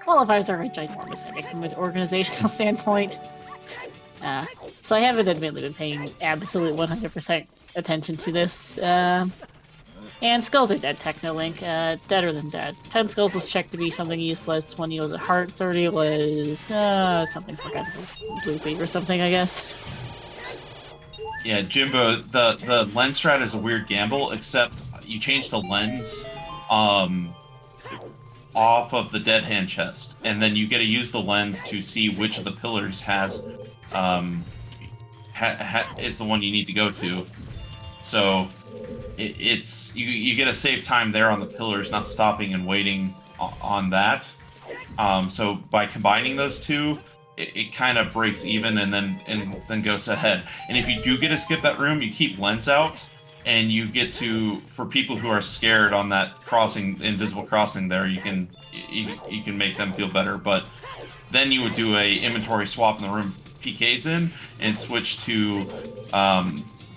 qualifiers are a ginormous headache from an organizational standpoint. So I haven't admittedly been paying absolute 100% attention to this. And skulls are dead, Technolink. Deader than dead. 10 skulls was checked to be something useless, 20 was a heart, 30 was something forgettable. Blue beat or something, I guess. Yeah, Jimbo, the lens strat is a weird gamble, except you change the lens off of the dead hand chest, and then you get to use the lens to see which of the pillars is the one you need to go to. So you get to save time there on the pillars, not stopping and waiting on that. So by combining those two, it kind of breaks even and then goes ahead. And if you do get to skip that room, you keep lens out, and you get to, for people who are scared on that crossing, invisible crossing there, you can make them feel better. But then you would do a inventory swap in the room PK's in and switch to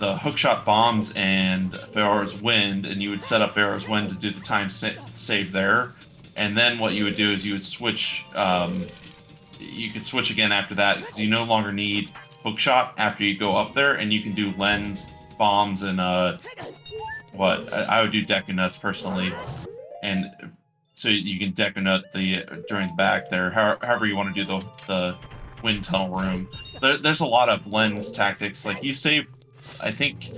the hookshot bombs and Pharaoh's Wind, and you would set up Pharaoh's Wind to do the time save there. And then what you would do is you would switch. You could switch again after that because you no longer need hookshot after you go up there, and you can do lens, bombs, and what I would do Deku Nuts personally, and so you can Deku Nut during the back there. However you want to do the wind tunnel room. There's a lot of lens tactics. Like you save, I think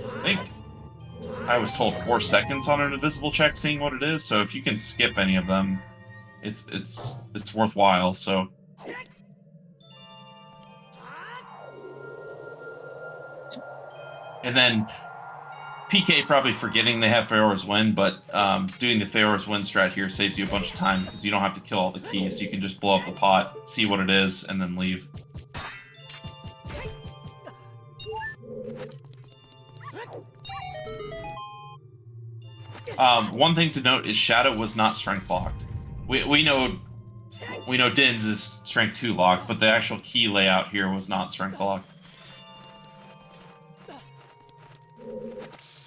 I was told 4 seconds on an invisible check, seeing what it is. So if you can skip any of them, it's worthwhile. So. And then PK probably forgetting they have Pharaoh's Wind, but doing the Pharaoh's Wind strat here saves you a bunch of time because you don't have to kill all the keys. You can just blow up the pot, see what it is, and then leave. One thing to note is Shadow was not strength locked. We know Din's is strength 2 locked, but the actual key layout here was not strength locked.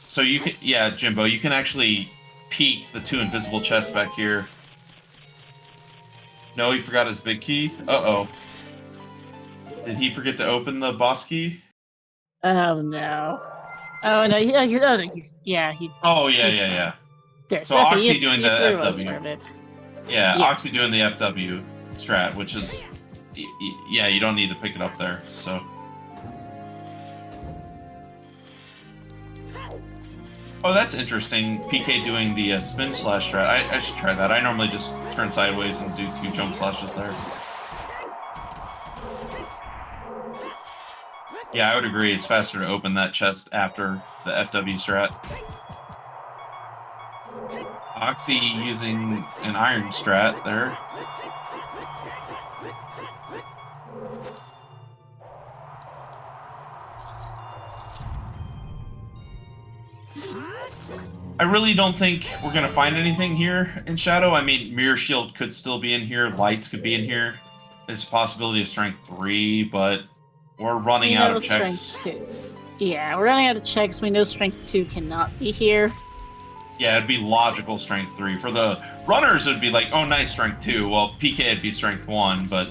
So you can, yeah, Jimbo, you can actually peek the 2 invisible chests back here. No, he forgot his big key. Uh-oh. Did he forget to open the boss key? Oh no. Oh no, he's Oh yeah. There's So Oxy doing the FW. Yeah, Yeah. Oxy doing the FW strat, which is, yeah, you don't need to pick it up there, so. Oh, that's interesting. PK doing the spin slash strat. I should try that. I normally just turn sideways and do 2 jump slashes there. Yeah, I would agree. It's faster to open that chest after the FW strat. Oxy using an iron strat there. I really don't think we're going to find anything here in Shadow. I mean, Mirror Shield could still be in here. Lights could be in here. There's a possibility of Strength 3, but we're running out of checks. Strength 2. Yeah, we're running out of checks. We know Strength 2 cannot be here. Yeah, it'd be logical Strength 3. For the runners, it'd be like, oh, nice, Strength 2. Well, PK would be Strength 1, but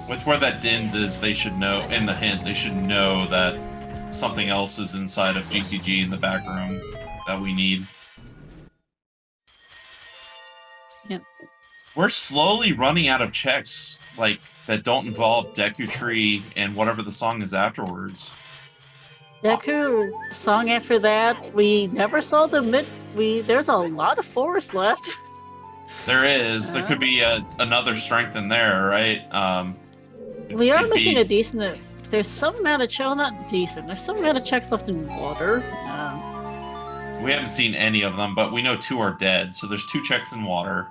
with where that Dins is, they should know, in the hint, they should know that something else is inside of GCG in the back room that we need. Yep. We're slowly running out of checks, like, that don't involve Deku Tree and whatever the song is afterwards. Deku song after that, we never saw the there's a lot of forest left. There is. There could be another strength in there, right? We are missing a decent. There's some amount of not decent. There's some amount of checks left in water. We haven't seen any of them, but we know 2 are dead. So there's 2 checks in water.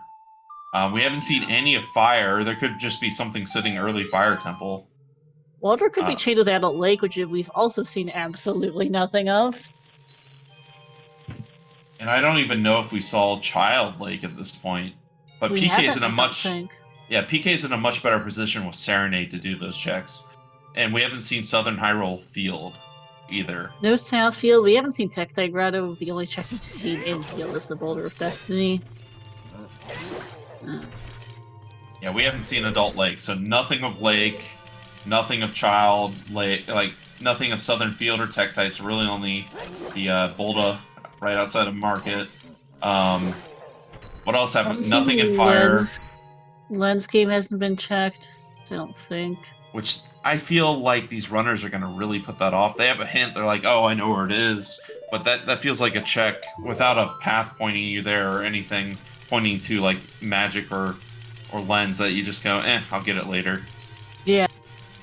We haven't seen any of fire. There could just be something sitting early fire temple. Water could be chained with Adult Lake, which we've also seen absolutely nothing of. And I don't even know if we saw Child Lake at this point. But PK's in a PK's in a much better position with Serenade to do those checks. And we haven't seen Southern Hyrule Field either. No South Field. We haven't seen Tectite Grotto. The only check we've seen in Field is the Boulder of Destiny. Yeah, we haven't seen Adult Lake, so nothing of Lake, nothing of Child Lake, like nothing of Southern Field or Tectite. So really only the Bolda right outside of Market. What else haven't? Nothing in Fire. Lens game hasn't been checked. I don't think. Which I feel like these runners are going to really put that off. They have a hint. They're like, oh, I know where it is. But that feels like a check without a path pointing you there or anything pointing to like magic or lens that you just go, I'll get it later. Yeah.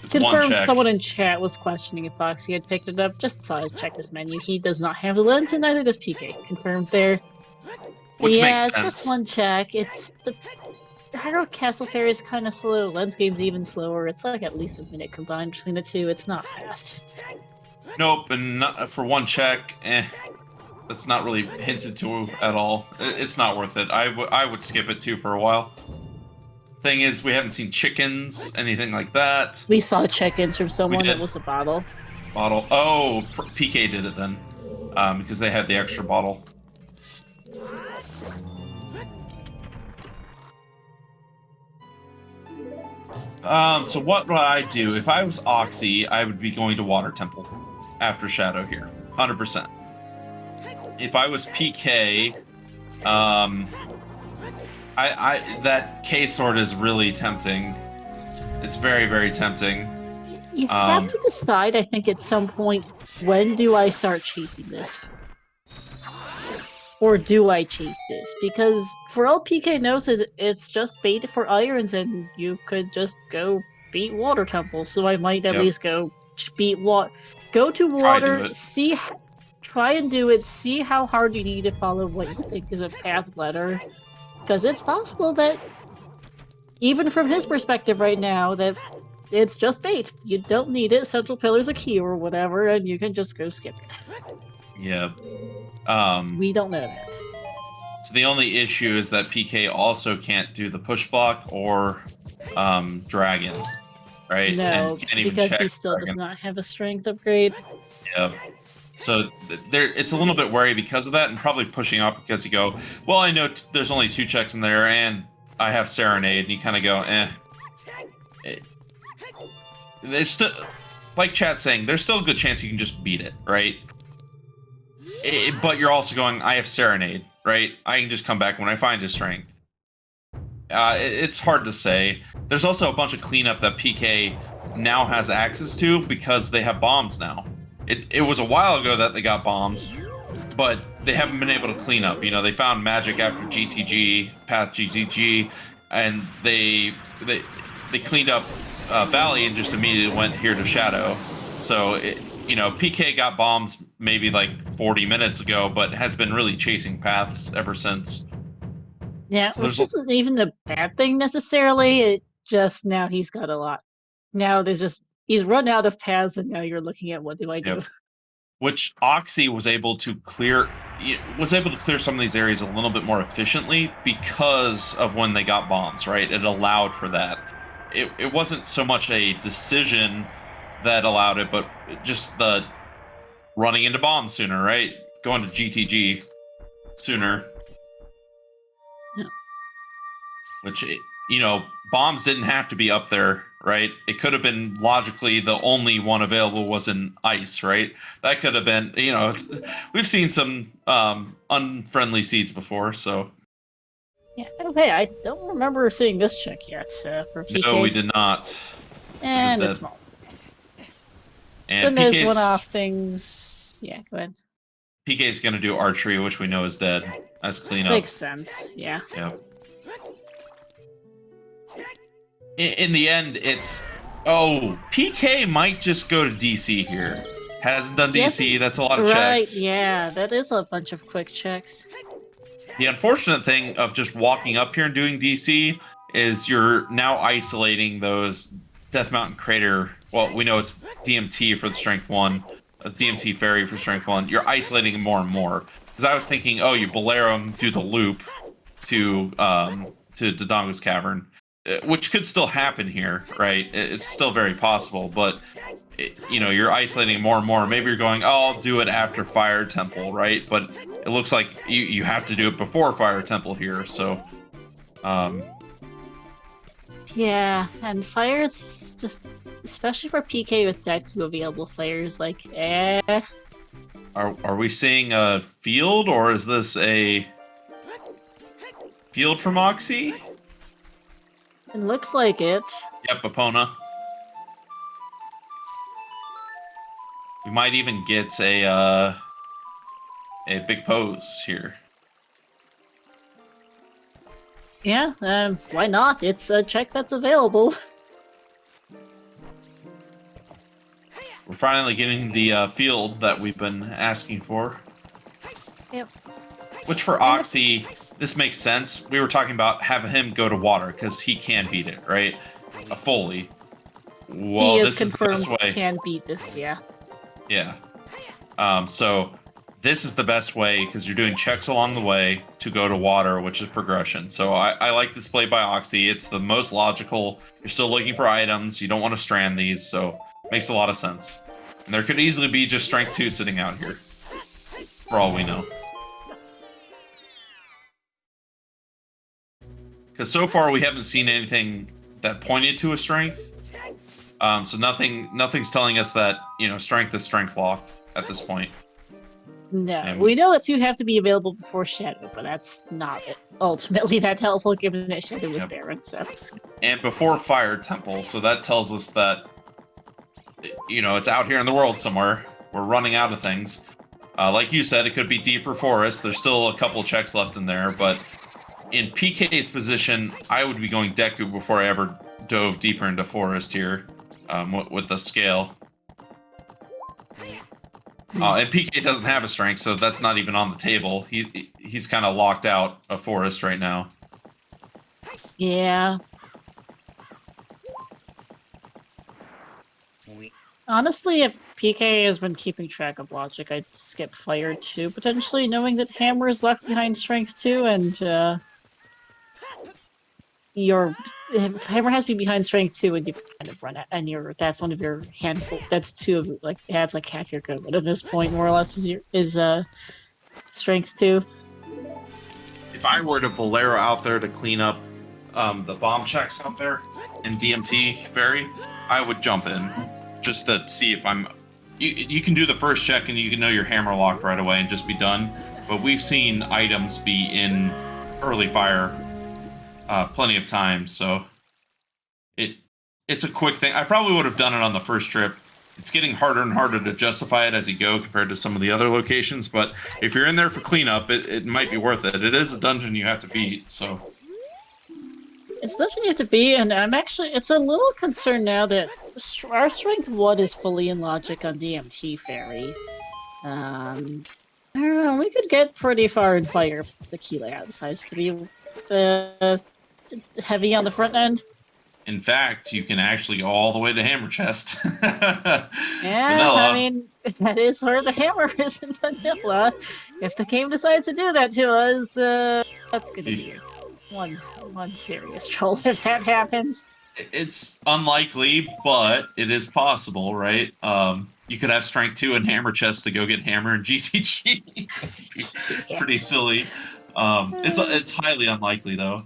It's Confirmed someone in chat was questioning if Foxy had picked it up. Just saw his check this menu. He does not have the lens, and neither does PK. Confirmed there. Which makes it's sense. just one check. It's the Hyrule Castle Fair is kind of slow. Lens game's even slower. It's like at least a minute combined between the two. It's not fast. Nope, and not, for one check, that's not really hinted to at all. It's not worth it. I would skip it too for a while. Thing is, we haven't seen chickens, anything like that. We saw check-ins from someone that was a bottle. bottle. Oh, PK did it then, because they had the extra bottle. So what would I do? If I was Oxy, I would be going to Water Temple after Shadow here, 100%. If I was PK, that K sword is really tempting. It's very, very tempting. You have to decide, I think, at some point, when do I start chasing this? Or do I chase this? Because for all PK knows, it's just bait for irons, and you could just go beat Water Temple. So I might at least go beat go to water, try and do it, see how hard you need to follow what you think is a path letter. Because it's possible that, even from his perspective right now, that it's just bait. You don't need it. Central Pillar's a key or whatever, and you can just go skip it. Yeah. We don't know that. So the only issue is that PK also can't do the push block or dragon, right? No, because he still dragon. does not have a strength upgrade. Yeah. So it's a little bit wary because of that, and probably pushing up because you go, well, I know there's only 2 checks in there, and I have Serenade, and you kind of go, There's still, like chat's saying, there's still a good chance you can just beat it, right? But you're also going, I have Serenade, right? I can just come back when I find his strength. It's hard to say. There's also a bunch of cleanup that PK now has access to because they have bombs now. It was a while ago that they got bombs, but they haven't been able to clean up. You know, they found magic after GTG, Path GTG, and they cleaned up Valley and just immediately went here to Shadow. So, PK got bombs maybe like 40 minutes ago, but has been really chasing paths ever since. Yeah, so which isn't even a bad thing necessarily. It just, now he's got a lot. Now he's run out of paths, and now you're looking at what do I do? Yep. Which Oxy was able to clear some of these areas a little bit more efficiently because of when they got bombs, right? It allowed for that. It wasn't so much a decision that allowed it, but just the running into bombs sooner, right? Going to GTG sooner. Yeah. Which, bombs didn't have to be up there, right? It could have been logically the only one available was in ice, right? That could have been, we've seen some unfriendly seeds before, so. Yeah, okay, I don't remember seeing this check yet for PK. No, we did not. And it's small. And so there's one-off things. Yeah, go ahead. PK is going to do archery, which we know is dead, as cleanup. Makes sense, yeah. Yeah. In the end, it's... Oh, PK might just go to DC here. Hasn't done DC, that's a lot of checks. Right, yeah, that is a bunch of quick checks. The unfortunate thing of just walking up here and doing DC is you're now isolating those Death Mountain Crater. Well, we know it's DMT for the Strength 1, DMT Fairy for Strength 1. You're isolating them more and more. Because I was thinking, oh, you Bolero them, do the loop to Dodongo's Cavern, which could still happen here, right? It's still very possible, but you're isolating more and more. Maybe you're going, oh, I'll do it after Fire Temple, right? But it looks like you have to do it before Fire Temple here, so... Yeah, and Fire's just... Especially for PK with Deku available Fires, like, Are we seeing a field, or is this a... field from Oxy? It looks like it. Yep, Epona. We might even get a big pose here. Yeah, why not? It's a check that's available. We're finally getting the field that we've been asking for. Yep. Which for Oxy, this makes sense. We were talking about having him go to water, because he can beat it, right? Fully. Well, he is confirmed can beat this, yeah. Yeah. So this is the best way, because you're doing checks along the way to go to water, which is progression. So I like this play by Oxy. It's the most logical. You're still looking for items. You don't want to strand these, so makes a lot of sense. And there could easily be just Strength 2 sitting out here, for all we know. Because so far we haven't seen anything that pointed to a Strength. So nothing's telling us that, you know, Strength is Strength locked at this point. No, And we know that 2 have to be available before Shadow, but that's not ultimately that helpful given that Shadow was barren, so. And before Fire Temple, so that tells us that, you know, it's out here in the world somewhere. We're running out of things. Like you said, it could be deeper forest. There's still a couple checks left in there, but in PK's position, I would be going Deku before I ever dove deeper into forest here, with the scale. And PK doesn't have a strength, so that's not even on the table. He's kind of locked out of forest right now. Yeah. Honestly, if PK has been keeping track of logic, I'd skip Fire 2, potentially, knowing that Hammer is locked behind Strength 2, and Hammer has to be behind Strength 2, and you kind of run it, and that's one of your handful. That's 2 of like that's like half your code. But at this point, more or less, is Strength 2. If I were to Bolero out there to clean up the bomb checks out there in DMT Ferry, I would jump in just to see if I'm. You can do the first check and you can know your hammer locked right away and just be done. But we've seen items be in early fire plenty of times, so it's a quick thing. I probably would have done it on the first trip. It's getting harder and harder to justify it as you go compared to some of the other locations, but if you're in there for cleanup, it might be worth it. It is a dungeon you have to beat, so. It's a dungeon you have to beat, and it's a little concerned now that our Strength 1 is fully in logic on DMT Ferry. I don't know, we could get pretty far in fire if the key layout decides to be heavy on the front end. In fact, you can actually go all the way to Hammer Chest. Yeah, Vanilla. I mean, that is where the hammer is in Vanilla. If the game decides to do that to us, that's gonna be one serious troll if that happens. It's unlikely, but it is possible, right? You could have Strength 2 and Hammer Chest to go get Hammer and GTG. Yeah. Pretty silly. It's highly unlikely, though.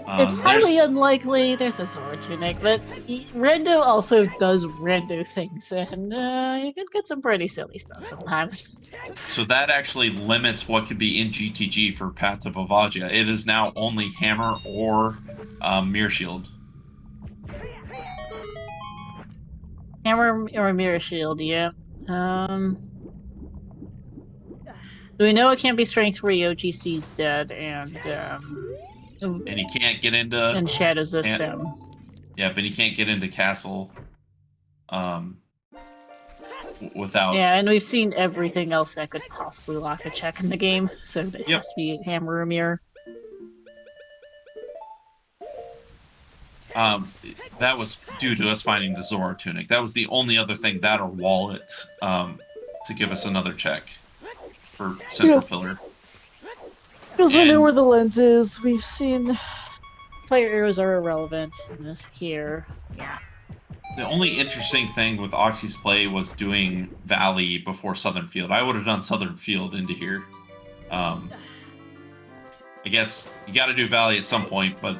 It's highly unlikely. There's a Zora Tunic, but Rando also does Rando things, and you can get some pretty silly stuff sometimes. So that actually limits what could be in GTG for Path to Vavagia. It is now only Hammer or Mirror Shield. Hammer or Mirror Shield, yeah. We know it can't be Strength 3, OGC's dead, and he can't get into... And Shadows of Stem. Yeah, but he can't get into Castle without... Yeah, and we've seen everything else that could possibly lock a check in the game, so it has to be Hammer or Mirror. That was due to us finding the Zora Tunic. That was the only other thing, that or Wallet, to give us another check for Central Pillar. Because we know where the lens is. We've seen fire arrows are irrelevant in this here. Yeah. The only interesting thing with Oxy's play was doing Valley before Southern Field. I would have done Southern Field into here. I guess you got to do Valley at some point, but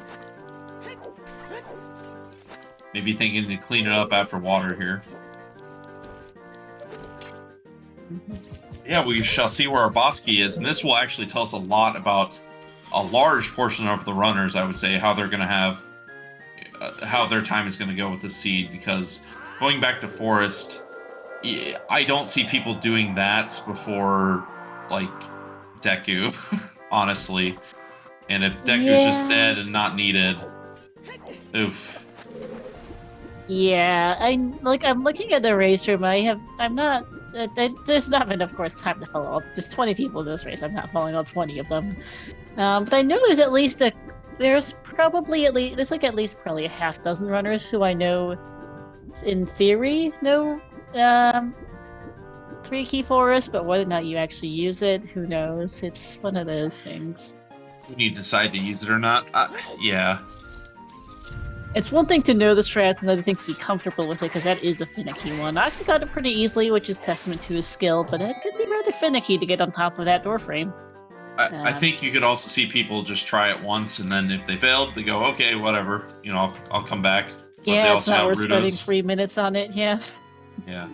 maybe thinking to clean it up after water here. Yeah, we shall see where our boss key is, and this will actually tell us a lot about a large portion of the runners, I would say, how they're going to have, how their time is going to go with the seed, because going back to Forest, I don't see people doing that before, like, Deku, honestly. And if Deku's just dead and not needed, oof. Yeah, I'm looking at the race room. There's not enough, of course, time to follow all. There's 20 people in this race. I'm not following all 20 of them. But I know there's at least probably at least probably a half dozen runners who I know, in theory, know 3 key forests, but whether or not you actually use it, who knows? It's one of those things. When you decide to use it or not, yeah. It's one thing to know the strats, another thing to be comfortable with it, because that is a finicky one. Oxy got it pretty easily, which is testament to his skill, but it could be rather finicky to get on top of that door frame. I think you could also see people just try it once, and then if they failed, they go, okay, whatever, you know, I'll come back. But yeah, they it's also not have worth spending Rudos. 3 minutes on it, yeah. Yeah.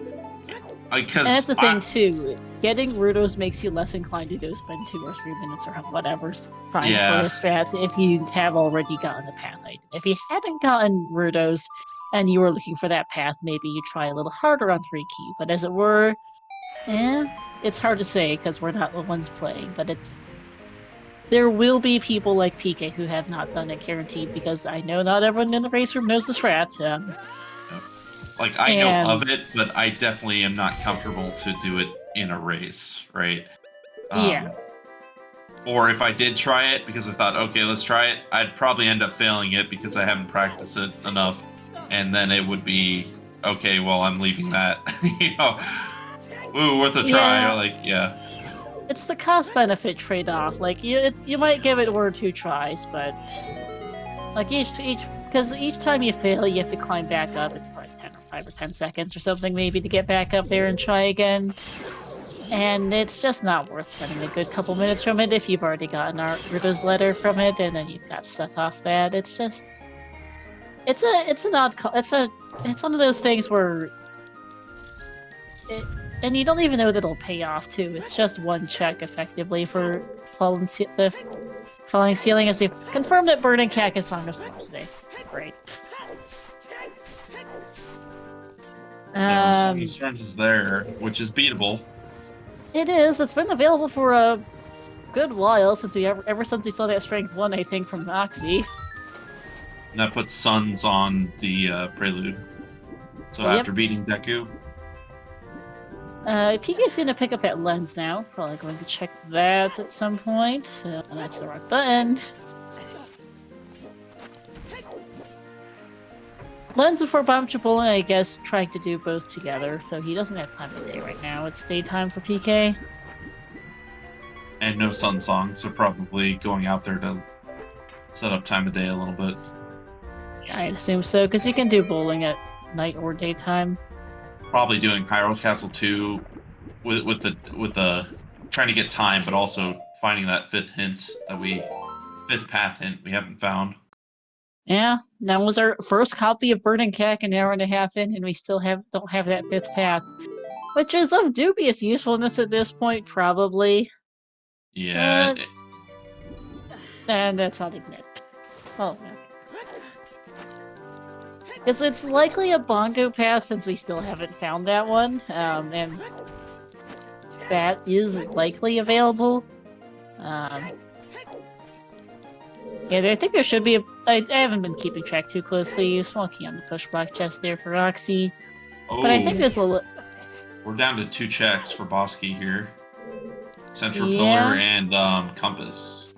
And that's the thing, too. Getting Rudos makes you less inclined to go spend 2 or 3 minutes or whatever trying for a strat if you have already gotten the path item. If you hadn't gotten Rudos and you were looking for that path, maybe you try a little harder on 3Q. But as it were, it's hard to say because we're not the ones playing, but there will be people like PK who have not done it guaranteed because I know not everyone in the race room knows the strat. Like, I know of it, but I definitely am not comfortable to do it in a race, right? Yeah. Or if I did try it because I thought, okay, let's try it, I'd probably end up failing it because I haven't practiced it enough. And then it would be, okay, well, I'm leaving that. You know, ooh, worth a try. Yeah. Like, yeah. It's the cost-benefit trade-off. Like, you might give it 1 or 2 tries, but like because each time you fail, you have to climb back up. It's probably 5 or 10 seconds or something maybe to get back up there and try again. And it's just not worth spending a good couple minutes from it if you've already gotten Rudo's letter from it, and then you've got stuff off that. It's just, it's one of those things where, and you don't even know that it'll pay off too. It's just 1 check effectively for falling ceiling, as they've confirmed that Burning Cat is Song of Storms today. Great. Song of Storms is there, which is beatable. It is. It's been available for a good while since ever since we saw that Strength 1, I think, from Noxy. And that puts Suns on the Prelude. So after beating Deku. PK's gonna pick up that lens now. Probably going to check that at some point. That's the right button. Lens before Bomb Chipotle, I guess, trying to do both together, though he doesn't have time of day right now. It's daytime for PK. And no Sun Song, so probably going out there to set up time of day a little bit. Yeah, I'd assume so, because you can do bowling at night or daytime. Probably doing Hyrule Castle 2 with the trying to get time, but also finding that fifth path hint we haven't found. Yeah, that was our first copy of Burning Cat an hour and a half in, and we still don't have that 5th path, which is of dubious usefulness at this point, probably. Yeah. And that's not even it. Oh no. Because it's likely a bongo path since we still haven't found that one, and that is likely available. Yeah, I think there should be I haven't been keeping track too closely. Small key on the push block chest there for Roxy. Oh, but I think this will... We're down to 2 checks for Bosky here. Central Pillar and Compass.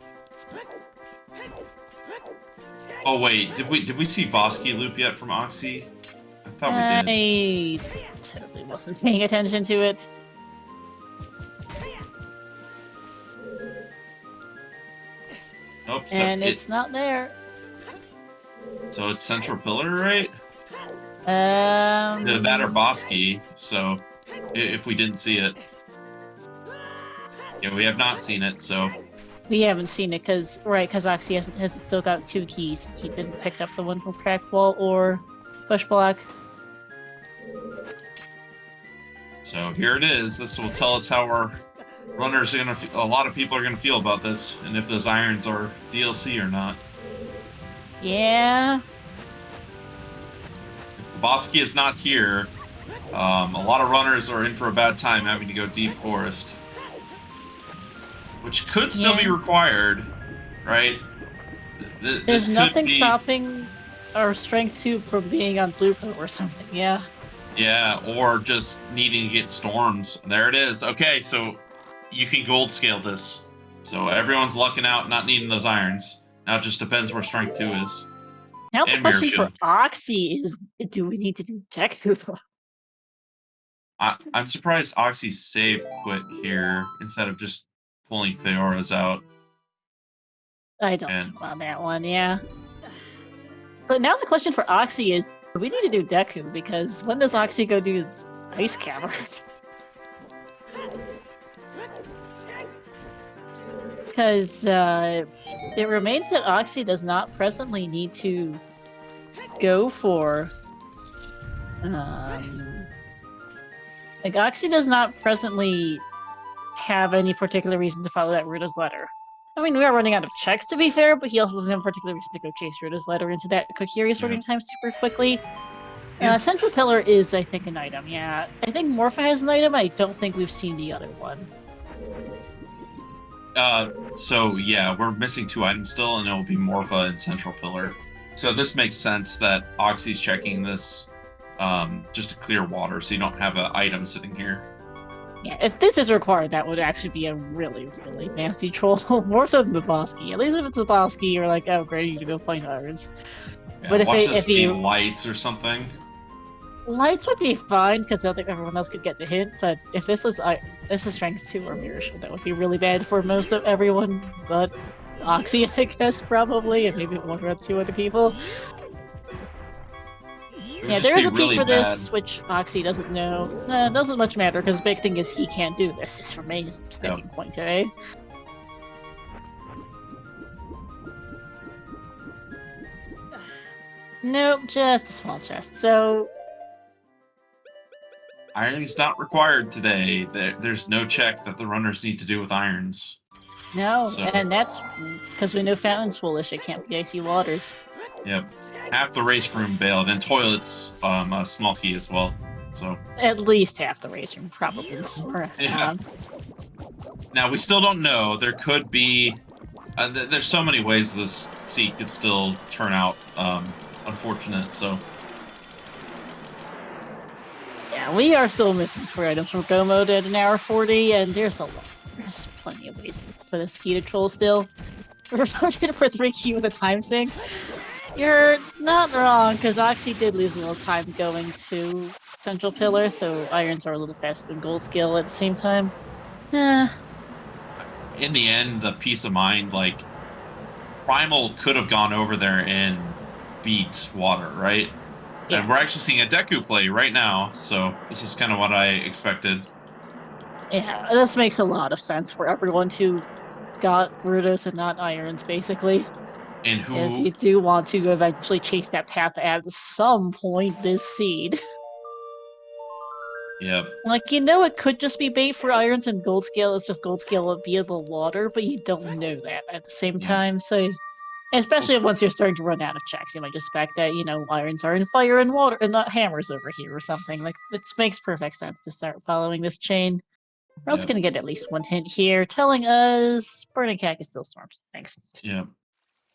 Oh wait, did we see Bosky loop yet from Oxy? I thought we did. I totally wasn't paying attention to it. Nope. And it's not there. So it's Central Pillar, right? Either that or Bosky, so if we didn't see it. Yeah, we have not seen it, so... We haven't seen it, because Oxy has still got 2 keys. He didn't pick up the one from Crack Wall or Push Block. So here it is. This will tell us how our runners are gonna... A lot of people are gonna feel about this, and if those irons are DLC or not. Yeah. If the Bosky is not here, a lot of runners are in for a bad time having to go Deep Forest. Which could still be required, right? There's nothing stopping our Strength 2 from being on Blueprint or something, yeah. Yeah, or just needing to get storms. There it is. Okay, so you can gold scale this. So everyone's lucking out not needing those irons. Now it just depends where Strength 2 is. Now the question for Oxy is, do we need to do Tech Hoopa? I'm surprised Oxy save quit here instead of just pulling Feora's out. I don't know on that one, yeah. But now the question for Oxy is, we need to do Deku, because when does Oxy go do Ice Cavern? Because it remains that Oxy does not presently need to go for... like, Oxy does not presently have any particular reason to follow that Ruda's letter. I mean, we are running out of checks, to be fair, but he also doesn't have a particular reason to go chase Ruda's letter into that Kokiri sorting time super quickly. Central Pillar is, I think, an item, yeah. I think Morpha has an item, I don't think we've seen the other one. So yeah, we're missing 2 items still, and it will be Morpha and Central Pillar. So this makes sense that Oxy's checking this just to clear water, so you don't have an item sitting here. Yeah, if this is required, that would actually be a really, really nasty troll. More so than the Bosky. At least if it's a Bosky, you're like, oh great, you need to go find irons. Yeah, but if you lights or something. Lights would be fine because I don't think everyone else could get the hint. But if this is strength 2 or mirror shield, that would be really bad for most of everyone. But Oxy, I guess, probably, and maybe 1 or 2 other people. Yeah, there is a peak for this, which Oxy doesn't know. It doesn't much matter, because the big thing is he can't do this. This remains the sticking point today. Nope, just a small chest. So... Iron's not required today. There's no check that the runners need to do with irons. No, so... and that's because we know Fountain's foolish. It can't be icy waters. Yep. Half the race room bailed, and toilets a small key as well. So at least half the race room, probably more. Yeah. Now we still don't know. There could be. There's so many ways this seat could still turn out unfortunate. So yeah, we are still missing 4 items from Go mode at an hour 40, and there's plenty of ways for this key to troll still. We're voting for 3 key with a time sink. You're not wrong, because Oxy did lose a little time going to Central Pillar, so irons are a little faster than Gold Skill at the same time. In the end, the peace of mind, like, Primal could have gone over there and beat Water, right? Yeah. And we're actually seeing a Deku play right now, so this is kind of what I expected. Yeah, this makes a lot of sense for everyone who got Rudos and not irons, basically. And who... Because you do want to eventually chase that path at some point this seed. Yep. Like, it could just be bait for irons and Gold Scale. It's just Gold Scale via the water, but you don't know that at the same time. So, especially once you're starting to run out of checks, you might expect that, irons are in fire and water, and not hammers over here or something. Like, it makes perfect sense to start following this chain. We're also going to get at least 1 hint here, telling us Burning Cat is still storms. Thanks. Yeah.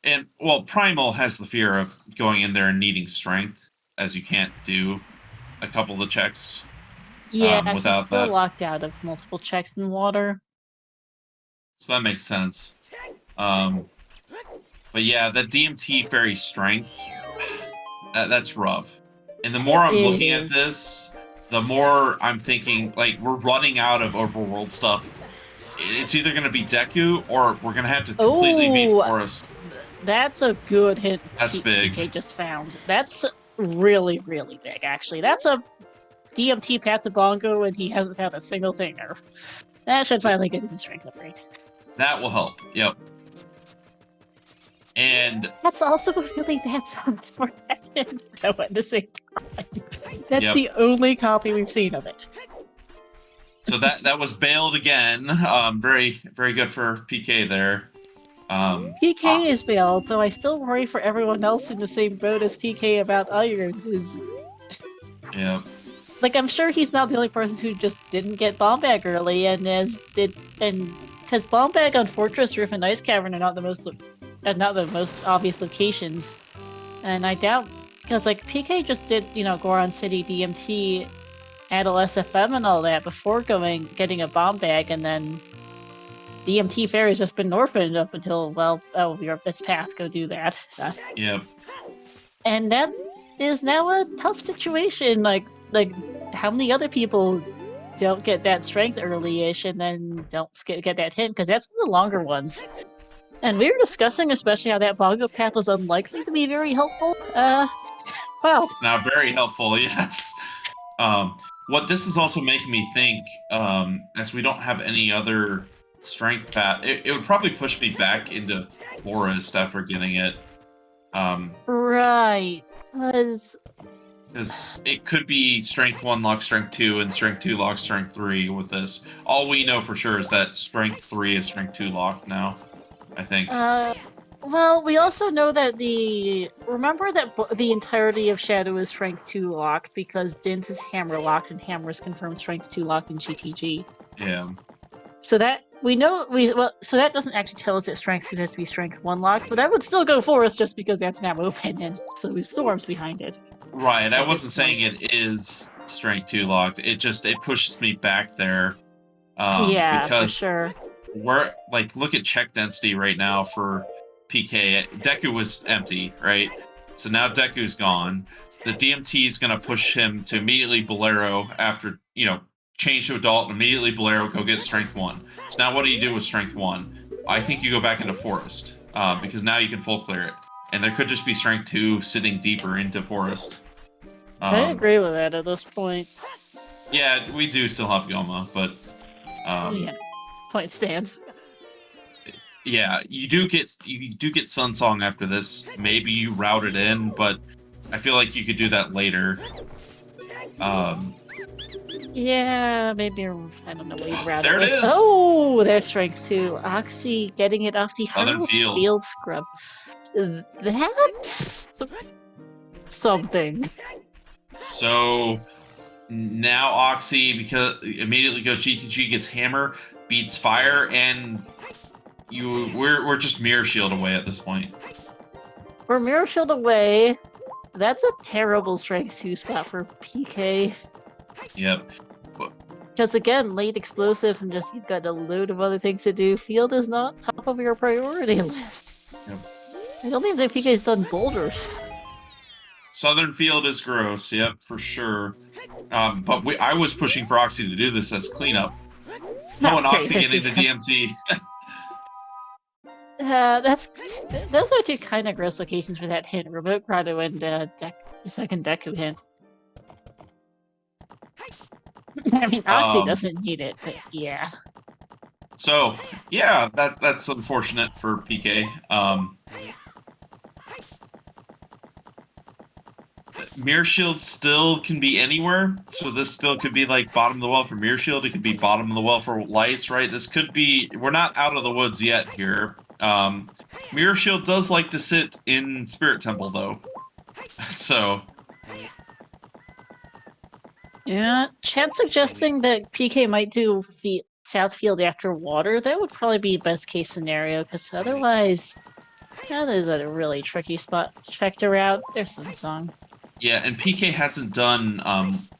And, well, Primal has the fear of going in there and needing strength, as you can't do a couple of the checks. Yeah, he's still locked out of multiple checks in water. So that makes sense. But yeah, the DMT Fairy Strength, that's rough. And the more I'm looking at this, the more I'm thinking, like, we're running out of overworld stuff. It's either going to be Deku, or we're going to have to completely beat Forest. That's a good hint. That's big. TK just found. That's really, really big, actually. That's a DMT path to Bongo, and he hasn't found a single thing there. That should finally get him a strength upgrade. That will help. Yep. And that's also a really bad bonus for action, though, at the same time. That's the only copy we've seen of it. So that was bailed again. Very, very good for PK there. PK is bailed, though I still worry for everyone else in the same boat as PK about irons. Yeah. Like, I'm sure he's not the only person who just didn't get bomb bag early, and because bomb bag on Fortress Roof and Ice Cavern are not the most obvious locations, and I doubt, because like PK just did Goron City DMT, Adel SFM and all that before getting a bomb bag, and then DMT Fair has just been orphaned up until, well, its path, go do that. Yep. And that is now a tough situation, like how many other people don't get that strength early-ish and then don't get that hint, because that's the longer ones. And we were discussing especially how that Bongo path was unlikely to be very helpful. Well. It's now very helpful, yes. What this is also making me think, as we don't have any other strength path, it would probably push me back into Forest after getting it. Right, because it could be Strength 1 lock Strength 2 and Strength 2 lock Strength 3 with this. All we know for sure is that Strength 3 is Strength 2 locked now, I think. Well, we also know that remember that the entirety of Shadow is Strength 2 locked because Dins is Hammer locked and Hammer is confirmed Strength 2 locked in GTG. Yeah. So that so that doesn't actually tell us that Strength 2 has to be Strength 1 locked, but I would still go Forest just because that's now open and so is Storms behind it. Right, I wasn't saying it is Strength 2 locked. It pushes me back there. Yeah, because for sure. We're look at check density right now for PK. Deku was empty, right? So now Deku's gone. The DMT is gonna push him to immediately Bolero after, change to adult and immediately Bolero, go get Strength 1. So now what do you do with Strength 1? I think you go back into Forest, because now you can full clear it. And there could just be Strength 2 sitting deeper into Forest. I agree with that at this point. Yeah, we do still have Goma, but... yeah, point stands. Yeah, you do get Sun Song after this. Maybe you route it in, but I feel like you could do that later. Yeah, maybe I don't know what you'd rather. There it is. Oh, there's Strength 2. Oxy getting it off the Southern field scrub. That's something. So now Oxy because immediately goes GTG, gets Hammer, beats Fire, and we're just Mirror Shield away at this point. We're Mirror Shield away. That's a terrible Strength 2 spot for PK. Yep. Because again, late explosives and just you've got a load of other things to do. Field is not top of your priority list. Yep. I don't even think PK's done boulders. Southern Field is gross, yep, for sure. But I was pushing for Oxy to do this as cleanup. No, and Oxy getting the DMT. Those are two kind of gross locations for that hint. Remote Grotto and the second Deku hint. I mean, Oxy doesn't need it, but yeah. So, yeah, that's unfortunate for PK. Mirror Shield still can be anywhere, so this still could be like bottom of the well for Mirror Shield. It could be bottom of the well for Lights, right? This could be... We're not out of the woods yet here. Mirror Shield does like to sit in Spirit Temple, though. So... Yeah, chat suggesting that PK might do South Field after Water. That would probably be best case scenario, because otherwise, that is a really tricky spot. Checked her out. There's Sun Song. Yeah, and PK hasn't done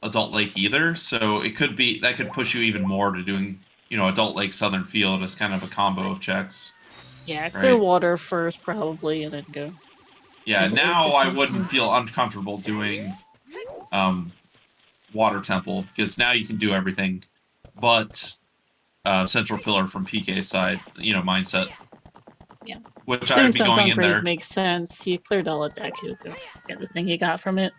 Adult Lake either, so it could be that could push you even more to doing, Adult Lake Southern Field as kind of a combo of checks. Yeah, clear Water first probably, and then go. Yeah, now I wouldn't feel uncomfortable doing Water Temple, because now you can do everything but Central Pillar from PK's side, mindset. Yeah. Which I would be going in there. Makes sense. You cleared all of Deku. Go get the thing you got from it.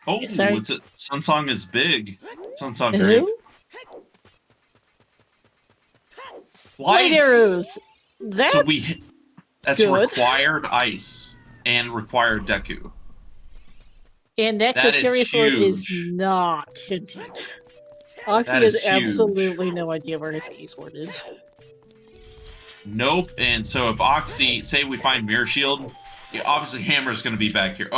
Oh, sorry. Sun Song is big. Sun Song Grave. Light arrows! That's good. Required Ice and required Deku. And that Kokiri sword is not hinted. Oxy has absolutely no idea where his keysword is. Nope, and so if Oxy, say we find Mirror Shield, obviously Hammer's going to be back here.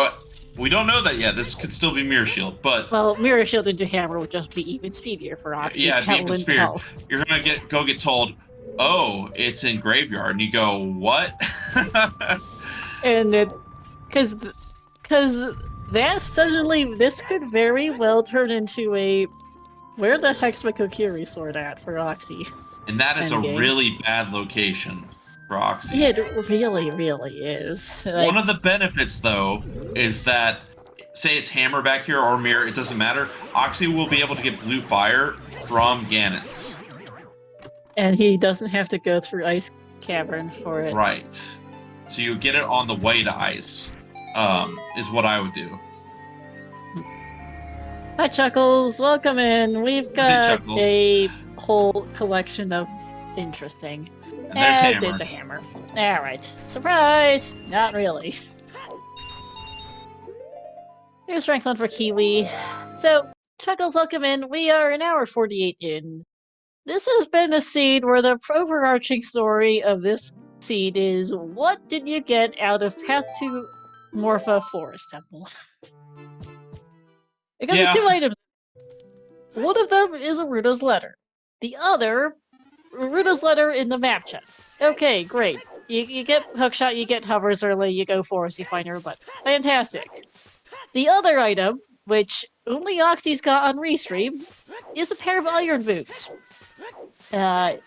We don't know that yet. This could still be Mirror Shield, but... Well, Mirror Shield into Hammer would just be even speedier for Oxy. Yeah, it'd be even speedier. You're going to get told, oh, it's in Graveyard, and you go, what? And it... Because that suddenly... This could very well turn into a... Where the heck's my Kokiri sword at for Oxy? And that is a really bad location for Oxy. It really, really is. One of the benefits, though, is that, say it's Hammer back here or Mirror, it doesn't matter. Oxy will be able to get Blue Fire from Ganon's. And he doesn't have to go through Ice Cavern for it. Right. So you get it on the way to ice, is what I would do. Hi, Chuckles. Welcome in. We've got Chuckles. a whole collection of interesting. And there's Hammer. There's a hammer. Alright. Surprise! Not really. Here's strength 1 for Kiwi. So, Chuckles, welcome in. We are an hour 48 in. This has been a seed where the overarching story of this seed is, what did you get out of Path to Morpha Forest Temple? Because there's 2 items. One of them is Aruda's letter. The other, Aruda's letter in the map chest. Okay, great. You get hookshot, you get hovers early, you go forest, you find her butt. Fantastic. The other item, which only Oxy's got on Restream, is a pair of iron boots. On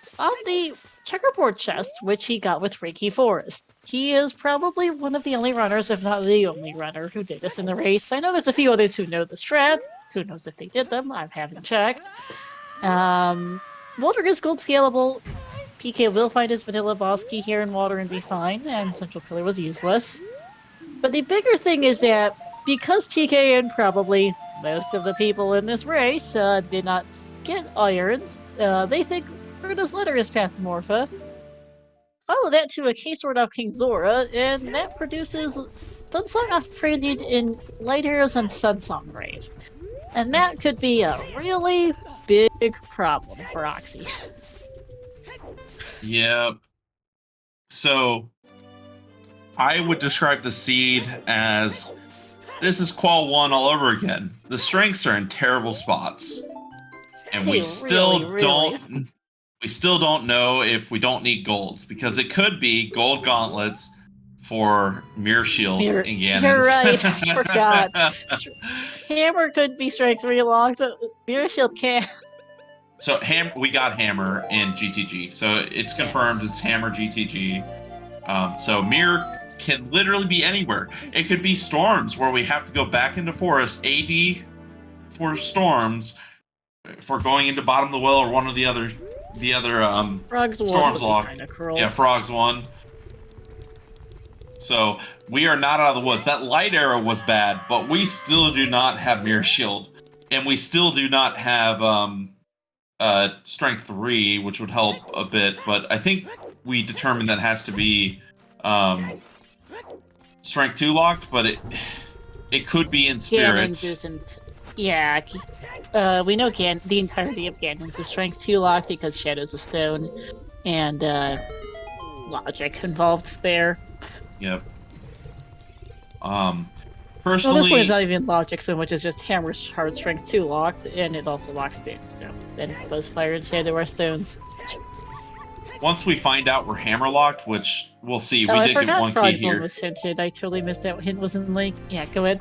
the checkerboard chest, which he got with Reiki Forest. He is probably one of the only runners, if not the only runner, who did this in the race. I know there's a few others who know the strat. Who knows if they did them? I haven't checked. Water is gold scalable. PK will find his vanilla boss key here in water and be fine, and Central Pillar was useless. But the bigger thing is that, because PK and probably most of the people in this race did not get irons, they think Ruda's letter is Path to Morpha. Follow that to a K-Sword off King Zora, and that produces Sunsong off Prelude in Light Arrows and Sunsong Grave. And that could be a really big problem for Oxy. Yep. So, I would describe the seed as, this is Qual 1 all over again. The strengths are in terrible spots. And we still don't know if we don't need golds, because it could be gold gauntlets for Mirror Shield and Ganon's. You're right, I forgot. Hammer could be strength 3 locked, Mirror Shield can't. So we got Hammer in GTG, so it's confirmed it's Hammer GTG. So Mirror can literally be anywhere. It could be Storms, where we have to go back into Forest, AD for Storms, for going into Bottom of the Well or one of the other Frogs Storms lock. Yeah, Frogs 1. So we are not out of the woods. That light arrow was bad, but we still do not have Mirror Shield, and we still do not have Strength 3, which would help a bit. But I think we determined that has to be Strength 2 locked, but it could be in Spirits. Ganon's isn't. Yeah, we know the entirety of Ganon's is Strength 2 locked because Shadow's a stone, and logic involved there. Yep. Personally, well, this one is not even logic so much as just Hammer's hard Strength 2 locked, and it also locks Stone, so then both Fire and Shadow are stones. Once we find out we're Hammer locked, which we'll see, we did get one Frog's key here. One was hinted. I totally missed that hint was in Link. Yeah, go ahead.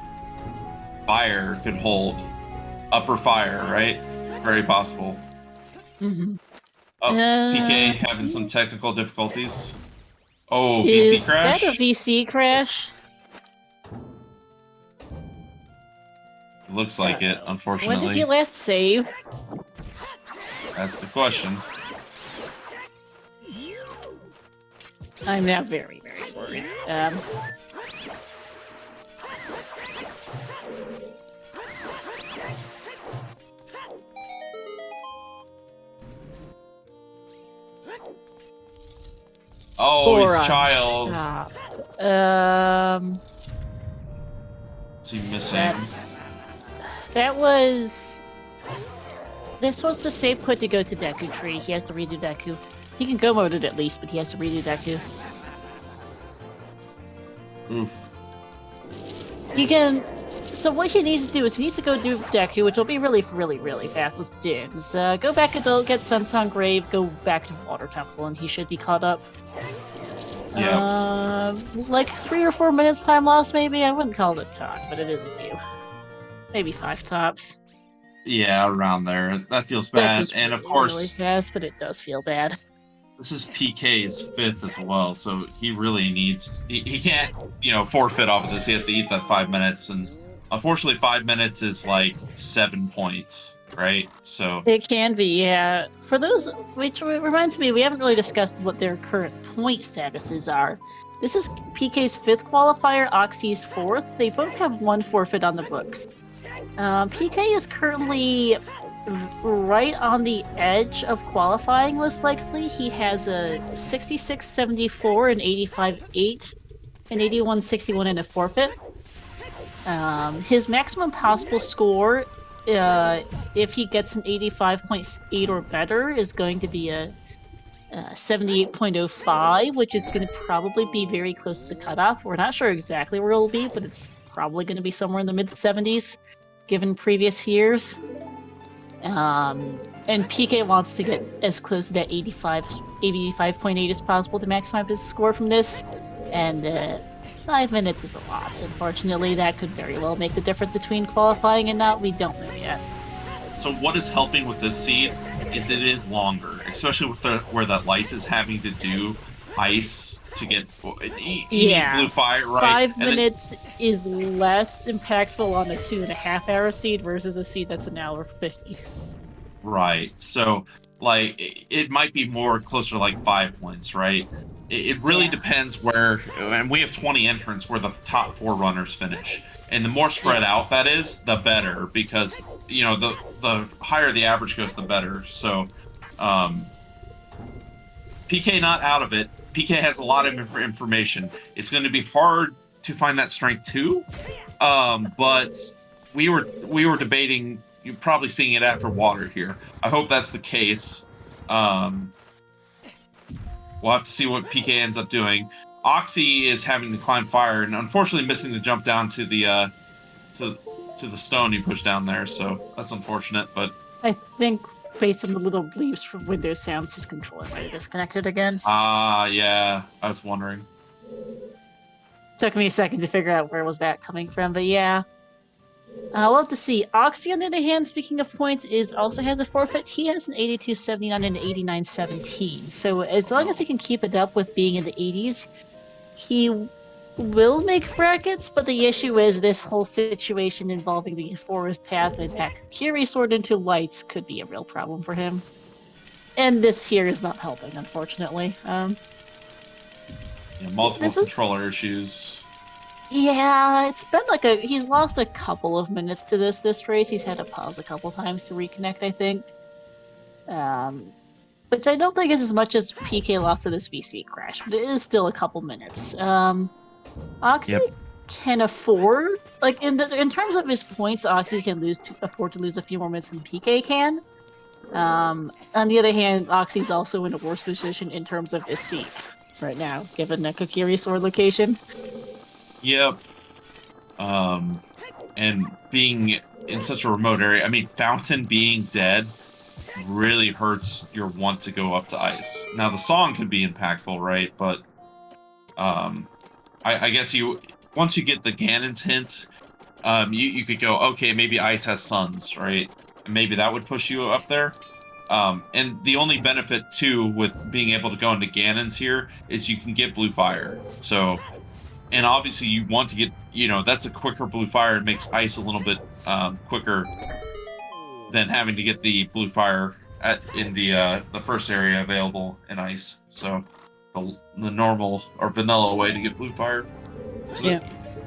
Fire could hold upper fire, right? Very possible. Mm-hmm. Oh, PK having some technical difficulties. Oh, VC crash? Is that a VC crash? It looks like it, unfortunately. When did he last save? That's the question. I'm now very, very worried. Oh, he's child. What's he missing? This was the safe put to go to Deku Tree. He has to redo Deku. He can go mode it at least, but he has to redo Deku. Oof. He can. So what he needs to do is he needs to go do Deku, which will be really, really, really fast with Jims. Go back and get Sunsong Grave, go back to Water Temple, and he should be caught up. Yeah. Like 3 or 4 minutes time loss, maybe? I wouldn't call it a ton, but it is a few. Maybe 5 tops. Yeah, around there. That feels bad. And of course, really fast, but it does feel bad. This is PK's 5th as well, so he really needs... He can't, forfeit off of this. He has to eat that 5 minutes, and unfortunately 5 minutes is like 7 points. right? So It can be, yeah. For those, which reminds me, we haven't really discussed what their current point statuses are. This is PK's 5th qualifier, Oxy's 4th. They both have 1 forfeit on the books. PK is currently right on the edge of qualifying, most likely. He has a 66-74, an 85-8, an 81-61, and a forfeit. His maximum possible score, if he gets an 85.8 or better, is going to be a 78.05, which is going to probably be very close to the cutoff. We're not sure exactly where it'll be, but it's probably going to be somewhere in the mid 70s, given previous years. And PK wants to get as close to that 85.8 as possible to maximize his score from this. And 5 minutes is a lot. Unfortunately, that could very well make the difference between qualifying and not. We don't know yet. So what is helping with this seed is it is longer, especially with where that lights is having to do ice to get Yeah. blue fire, right? 5 minutes is less impactful on a 2.5-hour seed versus a seed that's an hour 50. Right. So like it might be more closer to like 5 points, right? It really depends where, and we have 20 entrants where the top 4 runners finish, and the more spread out that is, the better, because you know the higher the average goes, the better. So, PK not out of it. PK has a lot of information. It's going to be hard to find that strength too, but we were debating. You're probably seeing it after water here. I hope that's the case. We'll have to see what PK ends up doing. Oxy is having to climb fire and unfortunately missing the jump down to the to the stone you pushed down there. So that's unfortunate. But I think based on the little bleeps from Windows sounds, his controller might have disconnected again. Yeah, I was wondering. Took me a second to figure out where was that coming from, but yeah. We'll have to see. Oxy, on the other hand, speaking of points, also has a forfeit. He has an 82-79 and an 89-17. So as long as he can keep it up with being in the 80s, he will make brackets, but the issue is this whole situation involving the forest path and Kakukiri sword into lights could be a real problem for him. And this here is not helping, unfortunately. Multiple controller issues. Yeah, it's been like he's lost a couple of minutes to this race. He's had to pause a couple times to reconnect, I think. Which I don't think is as much as PK lost to this VC crash, but it is still a couple minutes. Oxy can afford, like in terms of his points, Oxy can afford to lose a few more minutes than PK can. On the other hand, Oxy's also in a worse position in terms of his seed right now, given the Kokiri sword location. Yep. And being in such a remote area, I mean, Fountain being dead really hurts your want to go up to ice. Now, the song could be impactful, right? But, I guess once you get the Ganon's hints, you could go, okay, maybe ice has suns, right? And maybe that would push you up there. And the only benefit, too, with being able to go into Ganon's here is you can get blue fire. So... And obviously, you want to get, that's a quicker blue fire. It makes ice a little bit quicker than having to get the blue fire in the first area available in ice. So the normal or vanilla way to get blue fire. So yeah.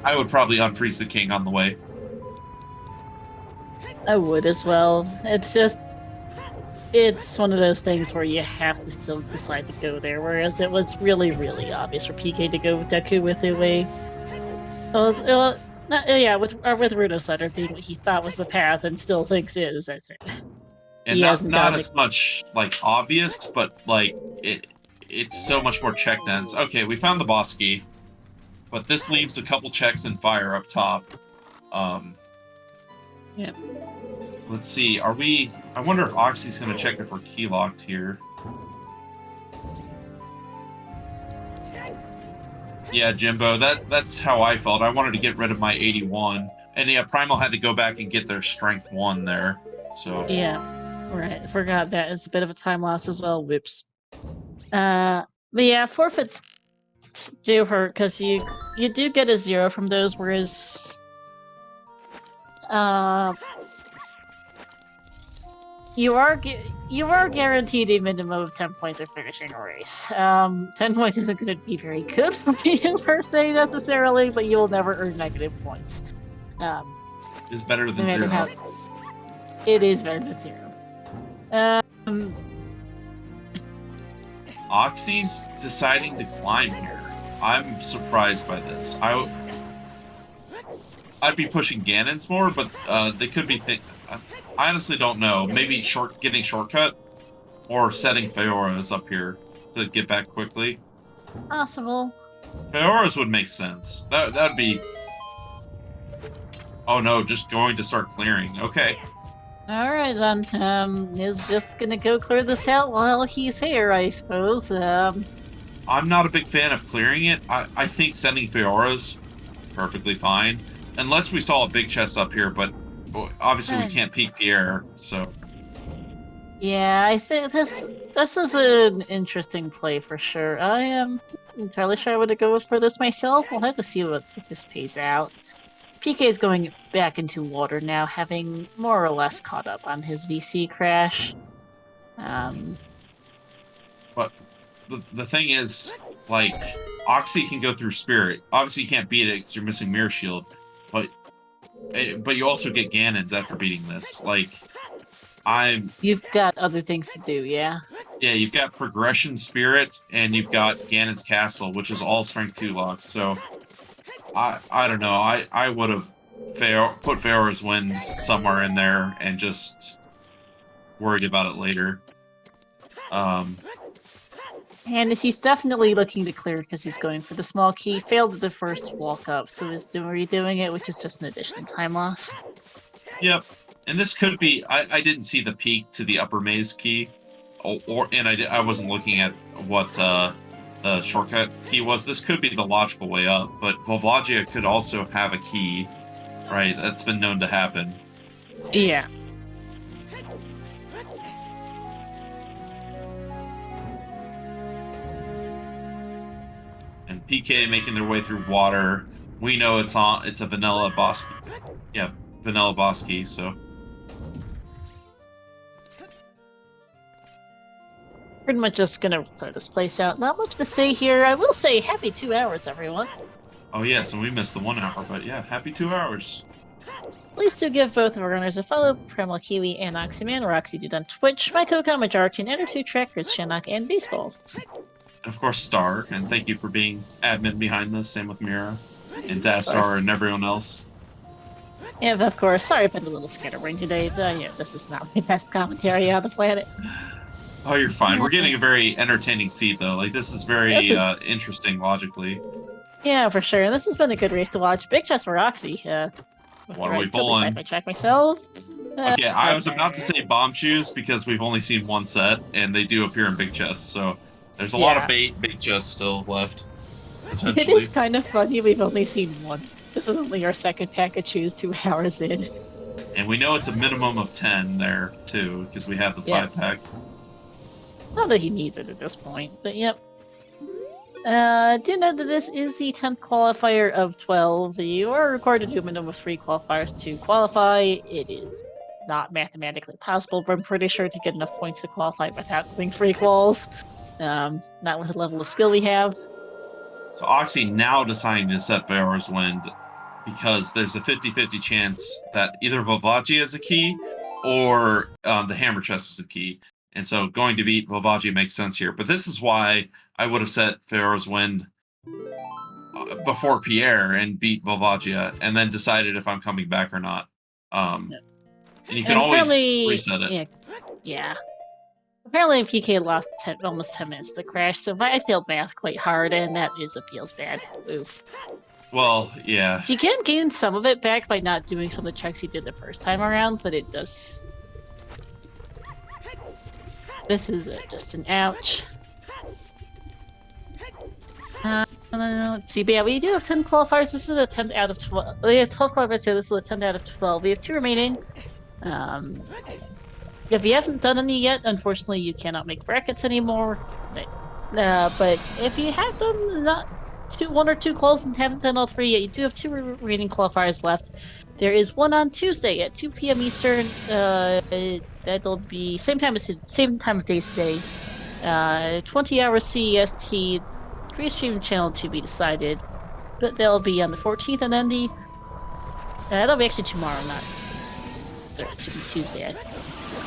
I would probably unfreeze the king on the way. I would as well. It's one of those things where you have to still decide to go there, whereas it was really, really obvious for PK to go with Deku with the way. With Runo Sutter being what he thought was the path and still thinks is. I think. And not as much like obvious, but like it's so much more check dens. Okay, we found the boss key, but this leaves a couple checks and fire up top. Yeah. Let's see, I wonder if Oxy's gonna check if we're key locked here. Yeah, Jimbo, that's how I felt. I wanted to get rid of my 81. And yeah, Primal had to go back and get their strength 1 there. So yeah. Right. I forgot that. It's a bit of a time loss as well. Whoops. But yeah, forfeits do hurt because you do get a 0 from those, whereas you are guaranteed a minimum of 10 points for finishing a race. 10 points isn't going to be very good for you per se necessarily, but you'll never earn negative points. It's better No than matter 0. how, it is better than 0. Oxy's deciding to climb here. I'm surprised by this. I'd be pushing Ganon's more, but they could be I honestly don't know. Maybe getting shortcut or setting Feora's up here to get back quickly. Possible. Feora's would make sense. That'd be. Oh no, just going to start clearing. Okay. Alright then, is just gonna go clear this out while he's here, I suppose. I'm not a big fan of clearing it. I think sending Feora's perfectly fine. Unless we saw a big chest up here, but obviously we can't peek Pierre, so... Yeah, I think this is an interesting play for sure. I am entirely sure what to go with for this myself. We'll have to see if this pays out. PK is going back into water now, having more or less caught up on his VC crash. But the thing is, like, Oxy can go through Spirit. Obviously you can't beat it because you're missing Mirror Shield, but you also get Ganon's after beating this. Like, You've got other things to do, yeah? Yeah, you've got Progression Spirit, and you've got Ganon's Castle, which is all Strength 2 locks, so... I don't know. I would have put Feora's Wind somewhere in there and just worried about it later. And he's definitely looking to clear because he's going for the small key. Failed at the first walk up, so is redoing it, which is just an additional time loss. Yep. And this could be... I didn't see the peak to the upper maze key, and I wasn't looking at what... the shortcut key was. This could be the logical way up, but Volvagia could also have a key, right? That's been known to happen. Yeah. And PK making their way through water. We know it's a vanilla boss. Yeah, vanilla boss key, so... Pretty much just gonna clear this place out. Not much to say here. I will say happy 2 hours, everyone. Oh yes, and we missed the 1 hour, but yeah, happy 2 hours. Please do give both of our runners a follow, Primal Kiwi and Oxyman, or Oxydude on Twitch, my co-comment Jarkin, and our 2 trackers, Shannock and Baseball. And of course, Star, and thank you for being admin behind this, same with Mira, and Dastar, and everyone else. Yeah, of course. Sorry I've been a little scatterbrained today. This is not my best commentary on the planet. Oh, you're fine. We're getting a very entertaining seed, though. Like, this is very interesting logically. Yeah, for sure. This has been a good race to watch. Big chest for Roxy. What are we pulling? I track myself. Okay, I was about to say bomb shoes because we've only seen one set, and they do appear in big chests, so there's a lot of big chests still left. It is kind of funny we've only seen one. This is only our second pack of shoes 2 hours in. And we know it's a minimum of 10 there, too, because we have the 5-pack. Not that he needs it at this point, but yep. Do know that this is the 10th qualifier of 12. You are required to do a minimum of 3 qualifiers to qualify. It is not mathematically possible, but I'm pretty sure to get enough points to qualify without doing 3 quals. Not with the level of skill we have. So Oxy now deciding to set Feora's Wind because there's a 50-50 chance that either Volvagia is a key or the Hammer Chest is a key. And so going to beat Volvagia makes sense here. But this is why I would have set Feora's Wind before Pierre and beat Volvagia, and then decided if I'm coming back or not. And you can always reset it. Yeah. Apparently PK lost almost 10 minutes to the crash, so I failed math quite hard, and that feels bad. Oof. Well, yeah. You can gain some of it back by not doing some of the checks you did the first time around, but it does... This is just an ouch. Let's see, but yeah, we do have 10 qualifiers. This is a 10 out of 12. We have 12 qualifiers, so this is a 10 out of 12. We have 2 remaining. If you haven't done any yet, unfortunately, you cannot make brackets anymore. But if you have done one or two quals and haven't done all 3 yet, you do have 2 remaining qualifiers left. There is one on Tuesday at 2 p.m. Eastern. that'll be same time of day today. 20 hours CEST. Restream channel to be decided, but they'll be on the 14th, and then that'll be actually tomorrow, not Tuesday. I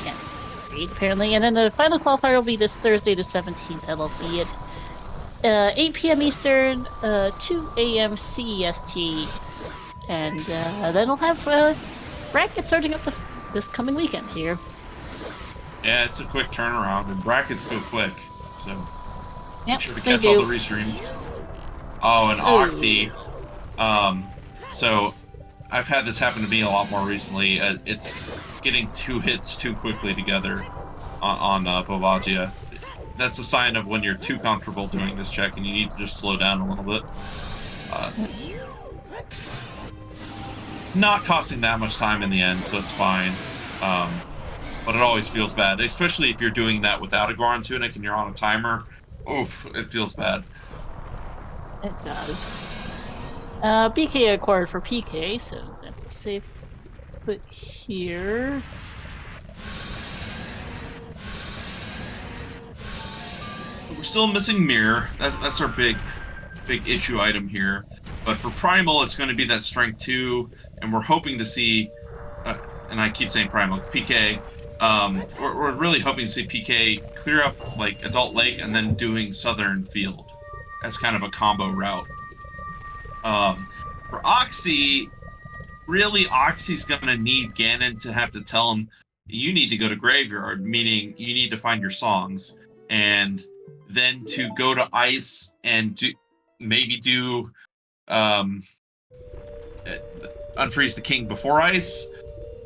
can't read apparently, and then the final qualifier will be this Thursday, the 17th. That'll be at 8 p.m. Eastern, 2 a.m. CEST, and then we'll have brackets starting up this coming weekend here. Yeah, it's a quick turnaround, and brackets go quick, so Yep, make sure to catch all the restreams. Oh, and Oxy. So I've had this happen to me a lot more recently. It's getting 2 hits too quickly together on Vovagia. That's a sign of when you're too comfortable doing this check and you need to just slow down a little bit. Not costing that much time in the end, so it's fine. But it always feels bad, especially if you're doing that without a Goron Tunic and you're on a timer. Oof, it feels bad. It does. BK acquired for PK, so that's a safe put here. So we're still missing Mirror. That's our big issue item here. But for Primal, it's going to be that Strength 2, and we're hoping to see, and I keep saying Primal, PK, we're really hoping to see PK clear up like Adult Lake and then doing Southern Field as kind of a combo route. For Oxy, really Oxy's gonna need Ganon to have to tell him, you need to go to Graveyard, meaning you need to find your songs, and then to go to Ice and maybe do Unfreeze the King before Ice.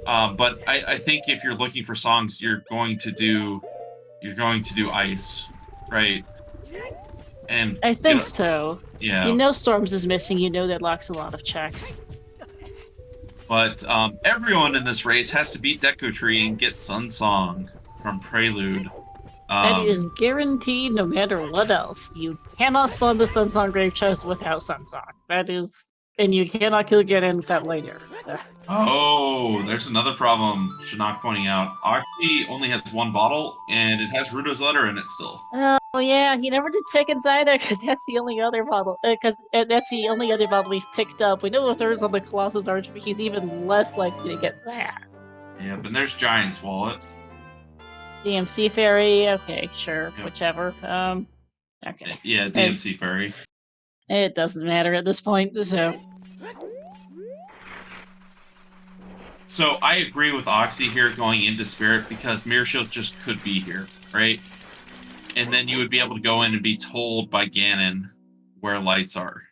But I think if you're looking for songs, you're going to do Ice, right? And I think so. Yeah. You know Storms is missing, you know that locks a lot of checks. But everyone in this race has to beat Deku Tree and get Sun Song from Prelude. That is guaranteed no matter what else. You cannot spawn the Sun Song Grave Chest without Sun Song. That is... And you cannot kill Ganon without later. Oh, there's another problem Shinnok pointing out. Oxy only has 1 bottle, and it has Ruto's letter in it still. Oh yeah, he never did chickens either, because that's the only other bottle. That's the only other bottle we've picked up. We know the third on the Colossus Arch, but he's even less likely to get that. Yeah, but there's Giant's Wallet. DMC Fairy, okay, sure, yep. Whichever. Okay. Yeah, DMC Fairy. It doesn't matter at this point, so... So I agree with Oxy here going into Spirit because Mirror Shield just could be here, right? And then you would be able to go in and be told by Ganon where lights are.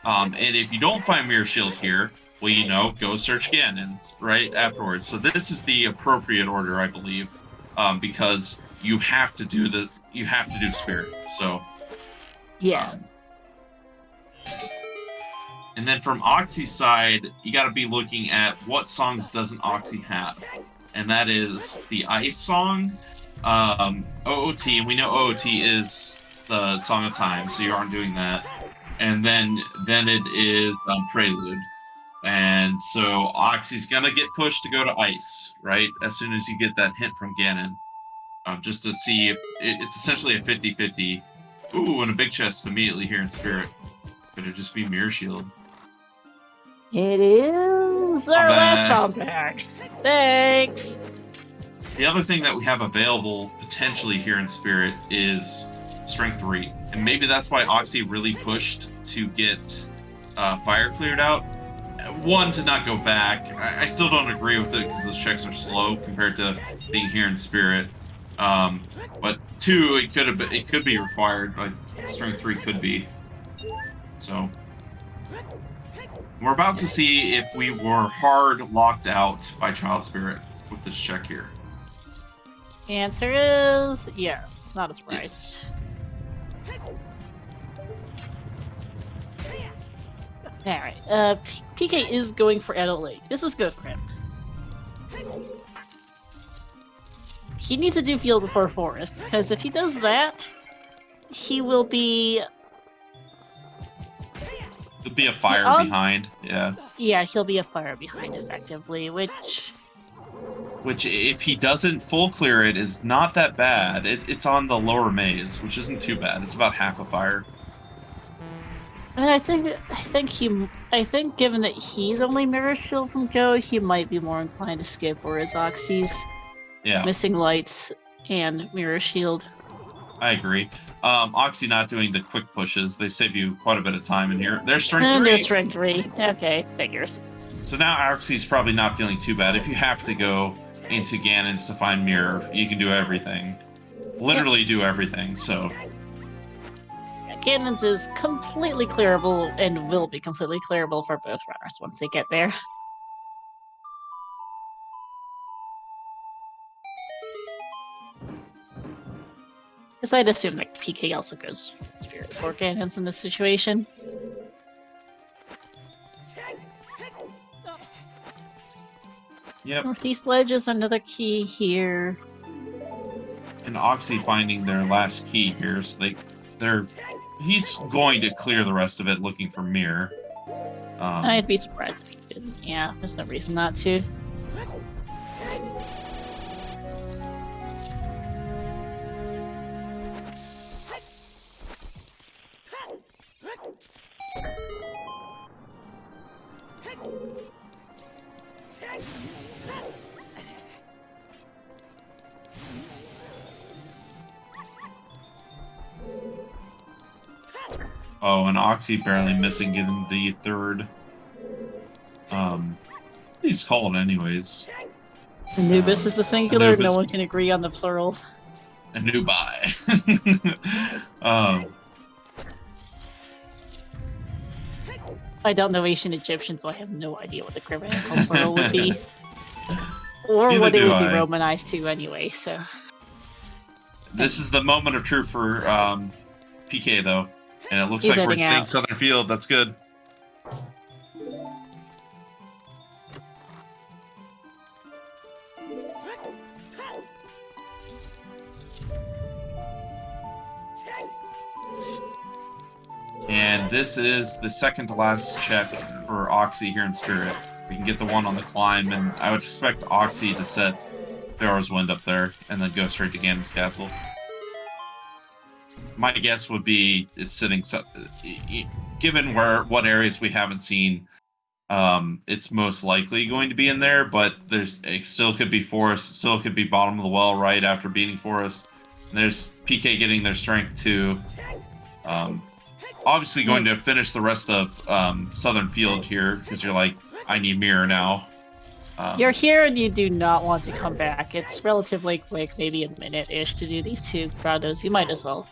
And if you don't find Mirror Shield here, well, you know, go search Ganon right afterwards. So this is the appropriate order, I believe, because you have to do Spirit. So yeah. And then from Oxy's side, you got to be looking at what songs doesn't Oxy have, and that is the Ice song, OOT, and we know OOT is the Song of Time, so you aren't doing that. And then it is Prelude, and so Oxy's gonna get pushed to go to Ice, right? As soon as you get that hint from Ganon, just to see if it's essentially a 50-50. Ooh, and a big chest immediately here in Spirit. Better just be Mirror Shield. It is our last compact. Thanks. The other thing that we have available potentially here in Spirit is Strength 3. And maybe that's why Oxy really pushed to get Fire cleared out. 1, to not go back. I still don't agree with it because those checks are slow compared to being here in Spirit. But 2, it could be required. Like Strength 3 could be. So we're about to see if we were hard locked out by Child Spirit with this check here. The answer is yes. Not a surprise. Yes. Alright, PK is going for Adult Lake. This is good for him. He needs to do Field before Forest, because if he does that, he will be... He'll be a fire behind, yeah. Yeah, he'll be a fire behind, effectively, which... which if he doesn't full clear it is not that bad. It's on the lower maze, which isn't too bad. It's about half a fire. And I think given that he's only Mirror Shield from Joe, he might be more inclined to skip, whereas Oxy's missing lights and Mirror Shield. I agree. Oxy not doing the quick pushes. They save you quite a bit of time in here. There's strength 3. There's strength 3. Okay, figures. So now Oxy's probably not feeling too bad. If you have to go into Ganon's to find Mirror, you can do everything. Literally do everything, so... Ganon's is completely clearable and will be completely clearable for both runners once they get there. Because I'd assume that PK also goes Spirit for Ganon's in this situation. Yep. Northeast Ledge is another key here. And Oxy finding their last key here, so he's going to clear the rest of it looking for Mirror. I'd be surprised if he didn't. Yeah, there's no reason not to. Oh, and Oxy barely missing getting the third. He's called anyways. Anubis is the singular, Anubis. No one can agree on the plural. Anubi. I don't know ancient Egyptian, so I have no idea what the grammatical plural would be. Or what it would be romanized to anyway, so... This is the moment of truth for PK, though. And it looks like we're getting Southern Field. That's good. And this is the second to last check for Oxy here in Spirit. We can get the one on the climb, and I would expect Oxy to set Pharaoh's Wind up there and then go straight to Ganon's Castle. My guess would be it's sitting, given what areas we haven't seen, it's most likely going to be in there, but it still could be Forest, it still could be bottom of the well right after beating Forest. And there's PK getting their strength too. Obviously going to finish the rest of Southern Field here, because you're like, I need Mirror now. You're here and you do not want to come back. It's relatively quick, maybe a minute-ish to do these 2 Grottos. You might as well.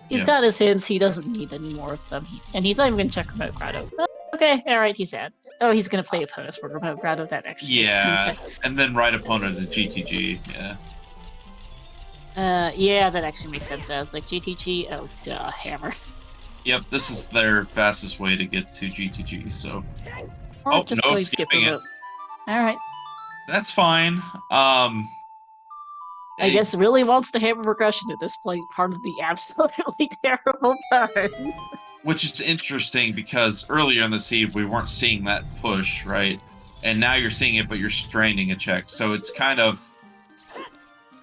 He's got his hints, he doesn't need any more of them. And he's not even going to check Remote Grotto. Oh, okay, alright, he's sad. Oh, he's going to play opponents for Remote Grotto, that actually makes sense. And then right opponent to GTG, yeah, that actually makes sense. I was like, GTG, oh, duh, Hammer. Yep, this is their fastest way to get to GTG, so... Or just no skipping it. Alright. That's fine. I guess really wants to hammer progression at this point, part of the absolutely terrible part. Which is interesting, because earlier in the seed, we weren't seeing that push, right? And now you're seeing it, but you're straining a check, so it's kind of...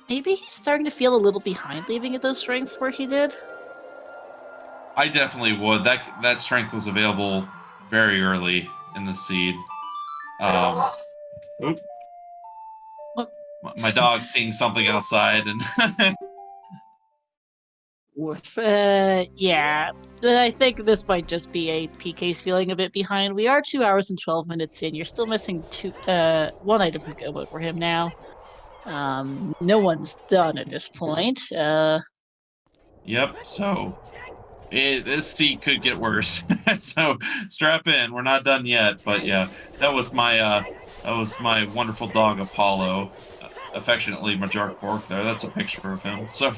Maybe he's starting to feel a little behind leaving at those strengths where he did? I definitely would. That strength was available very early in the seed. Oop. My dog's seeing something outside, and yeah. I think this might just be a PK's feeling a bit behind. We are 2 hours and 12 minutes in. You're still missing 1 item from Go Mode for him now. No one's done at this point. Yep. So this seat could get worse. So strap in. We're not done yet, but yeah, that was my wonderful dog Apollo, affectionately Majark Bork there. That's a picture of him. So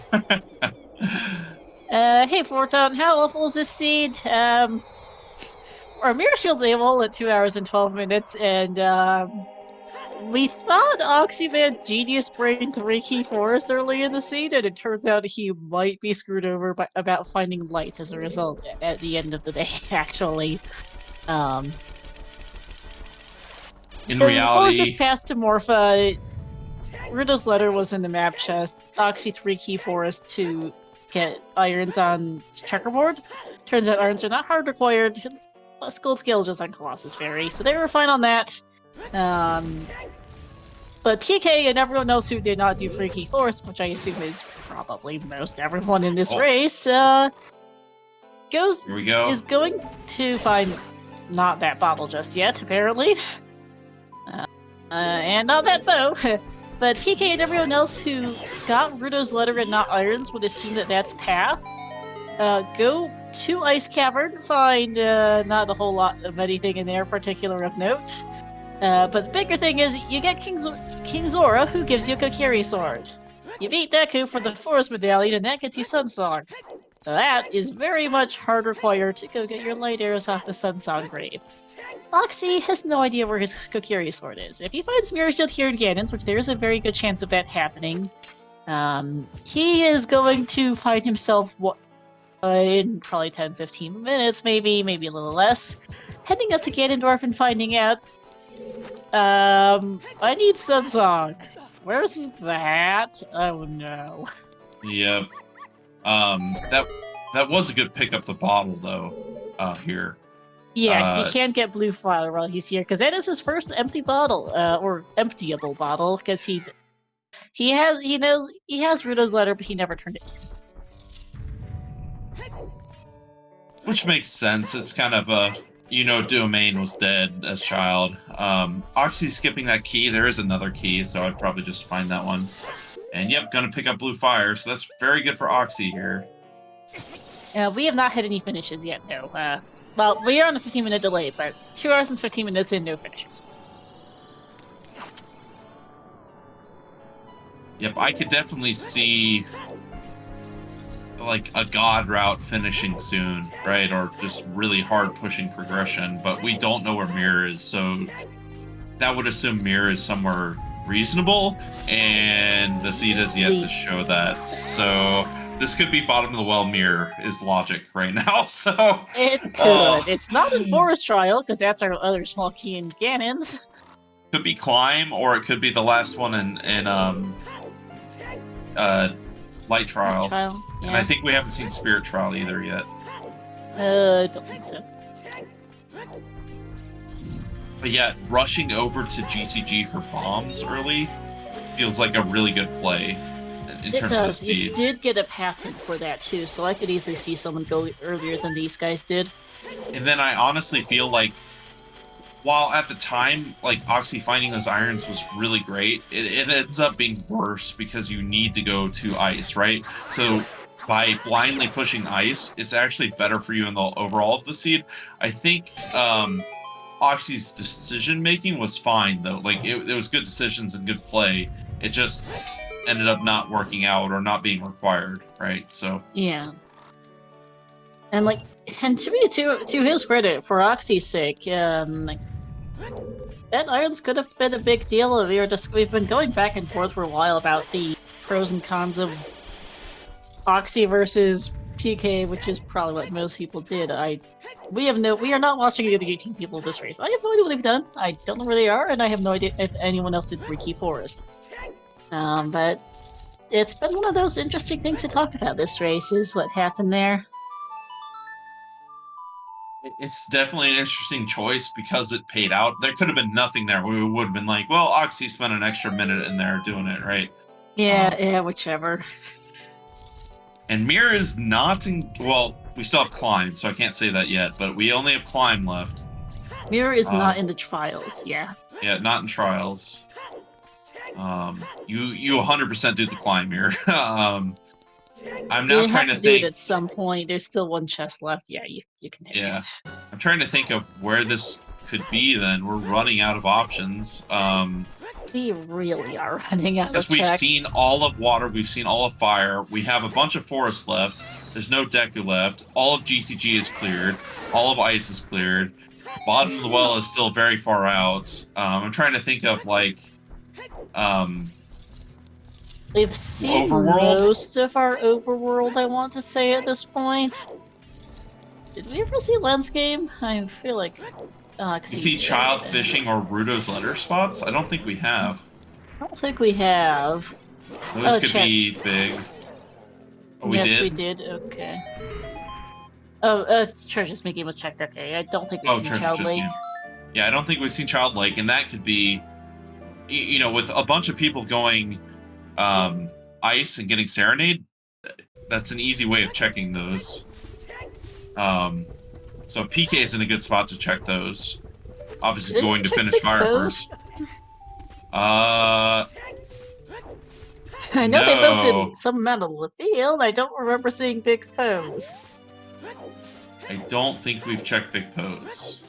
hey Forton, how awful is this seed? Our Mirror Shield's able at 2 hours and 12 minutes, and we thought Oxyman Genius Brain 3 Key Forest early in the seed, and it turns out he might be screwed over about finding lights as a result at the end of the day, actually. In reality, this path to Morpha Rudo's letter was in the map chest. Oxy 3 key forest to get irons on checkerboard. Turns out irons are not hard required. Gold scale is just on Colossus Fairy, so they were fine on that. But PK and everyone else who did not do free key forest, which I assume is probably most everyone in this race, Here we go. is going to find not that bottle just yet, apparently. And not that bow. But PK and everyone else who got Rudo's letter and not irons would assume that that's path. Go to Ice Cavern, find not a whole lot of anything in there particular of note. But the bigger thing is, you get King Zora, who gives you a Kokiri sword. You beat Deku for the Forest Medallion, and that gets you Sunsong. That is very much hard required to go get your light arrows off the Sunsong grave. Oxy has no idea where his Kokiri sword is. If he finds Mirror Shield here in Ganon's, which there is a very good chance of that happening, he is going to find himself in probably 10-15 minutes, maybe a little less, heading up to Ganondorf and finding out, I need Sunsong. Where's that? Oh no. Yep. That was a good pick up the bottle though, here. Yeah, you can't get Blue Flower while he's here, because that is his first empty bottle, or emptyable bottle, because he has Rudo's letter, but he never turned it in. Which makes sense. It's kind of a, Domain was dead as child. Oxy's skipping that key. There is another key, so I'd probably just find that one. And yep, gonna pick up Blue Fire, so that's very good for Oxy here. We have not hit any finishes yet, no. Well, we are on a 15-minute delay, but 2 hours and 15 minutes in, no finishes. Yep, I could definitely see like a god route finishing soon, right? Or just really hard pushing progression, but we don't know where Mirror is, so that would assume Mirror is somewhere reasonable, and the seed has yet to show that. So this could be bottom of the well Mirror is logic right now. So it could. It's not in Forest Trial, because that's our other small key in Ganon's. Could be Climb, or it could be the last one in Light Trial. Yeah. And I think we haven't seen Spirit Trial either yet. Don't think so. But yeah, rushing over to GTG for bombs early feels like a really good play in terms of speed. You did get a path hint for that too, so I could easily see someone go earlier than these guys did. And then I honestly feel like, while at the time, like, Oxy finding those irons was really great, it ends up being worse because you need to go to ice, right? So by blindly pushing ice, it's actually better for you in the overall of the seed. I think Oxy's decision-making was fine, though. Like, it was good decisions and good play. It just ended up not working out or not being required, right? So yeah. And to me, to his credit, for Oxy's sake, that irons could have been a big deal. We've been going back and forth for a while about the pros and cons of Oxy versus PK, which is probably what most people did. We are not watching any of the 18 people of this race. I have no idea what they've done. I don't know where they are, and I have no idea if anyone else did 3 Key Forest. But it's been one of those interesting things to talk about this race, is what happened there. it's definitely an interesting choice because it paid out. There could have been nothing there. We would have been like, well, Oxy spent an extra minute in there doing it, right? Yeah, whichever. And Mirror is not in... Well, we still have Climb, so I can't say that yet, but we only have Climb left. Mirror is not in the trials, yeah. Yeah, not in trials. You 100% do the Climb, Mirror. I'm now trying to think... do it at some point. There's still one chest left. Yeah, you can take it. I'm trying to think of where this could be then. We're running out of options. We really are running out of checks. Because we've seen all of water, we've seen all of fire, we have a bunch of forest left, there's no Deku left, all of GTG is cleared, all of ice is cleared, bottom of the well is still very far out. I'm trying to think of, like... We've seen Overworld? most of our overworld, I want to say, at this point. Did we ever see Lens Game? I feel like... you see Child Fishing or Rudo's Letter spots? I don't think we have. don't think we have. Those could check. be big. Oh, we Yes, did? we did. Okay. Oh, Treasure's Game was checked. Okay, I don't think we've seen Treasure Child Chest Lake. game. Yeah, I don't think we've seen Child Lake, and that could be, you know, with a bunch of people going ice and getting Serenade, that's an easy way of checking those. So PK is in a good spot to check those. Obviously Didn't going to check finish Big fire Pose? first. I know they both did some amount of the field. I don't remember seeing Big Pose. I don't think we've checked Big Pose.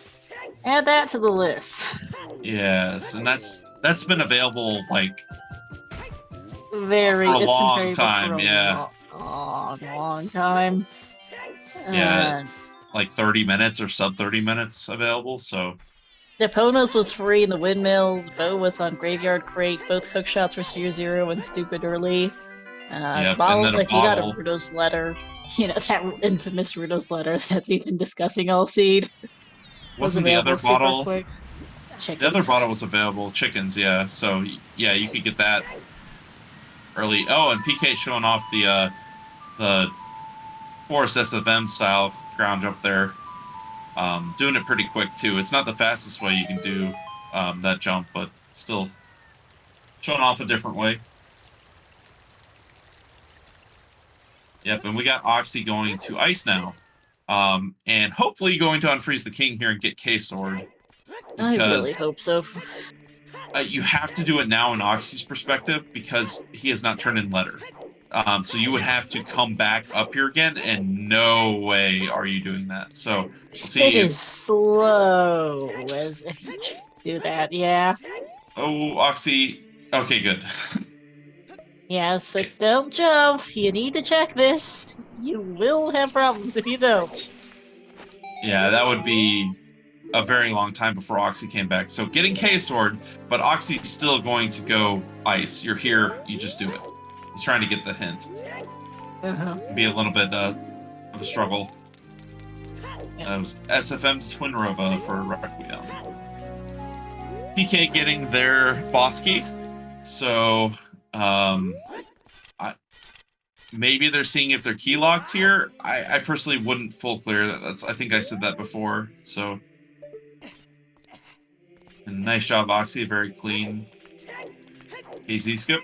Add that to the list. Yes, and that's been available like For a long time. Yeah, long time. yeah, like 30 minutes or sub 30 minutes available. So Deponos was free in the windmills. Bo was on Graveyard Crate. Both hook shots were Sphere Zero and stupid early. yeah, Bottle, and then a he got a bottle. Rudo's letter. You know, that infamous Rudo's letter that we've been discussing all seed. Wasn't the other bottle? Quick. The other bottle was available. Chickens, yeah. So yeah, you could get that early. Oh, and PK showing off the Forest SFM style ground jump there. Doing it pretty quick too. It's not the fastest way you can do that jump, but still showing off a different way. Yep, and we got Oxy going to ice now. And hopefully going to unfreeze the king here and get K-Sword. I really hope so. You have to do it now in Oxy's perspective because he has not turned in letter. So you would have to come back up here again, and no way are you doing that. So we'll see. It is slow as if you do that, yeah. Oh, Oxy. Okay, good. Yes, but don't jump. You need to check this. You will have problems if you don't. Yeah, that would be a very long time before Oxy came back. So getting K-Sword, but Oxy's still going to go ice. You're here, you just do it. He's trying to get the hint. Be a little bit of a struggle. That was SFM to Twin Rova for Requiem. PK getting their boss key. So, maybe they're seeing if they're key locked here. I personally wouldn't full clear. I think I said that before. So, and nice job, Oxy. Very clean. KZ skip.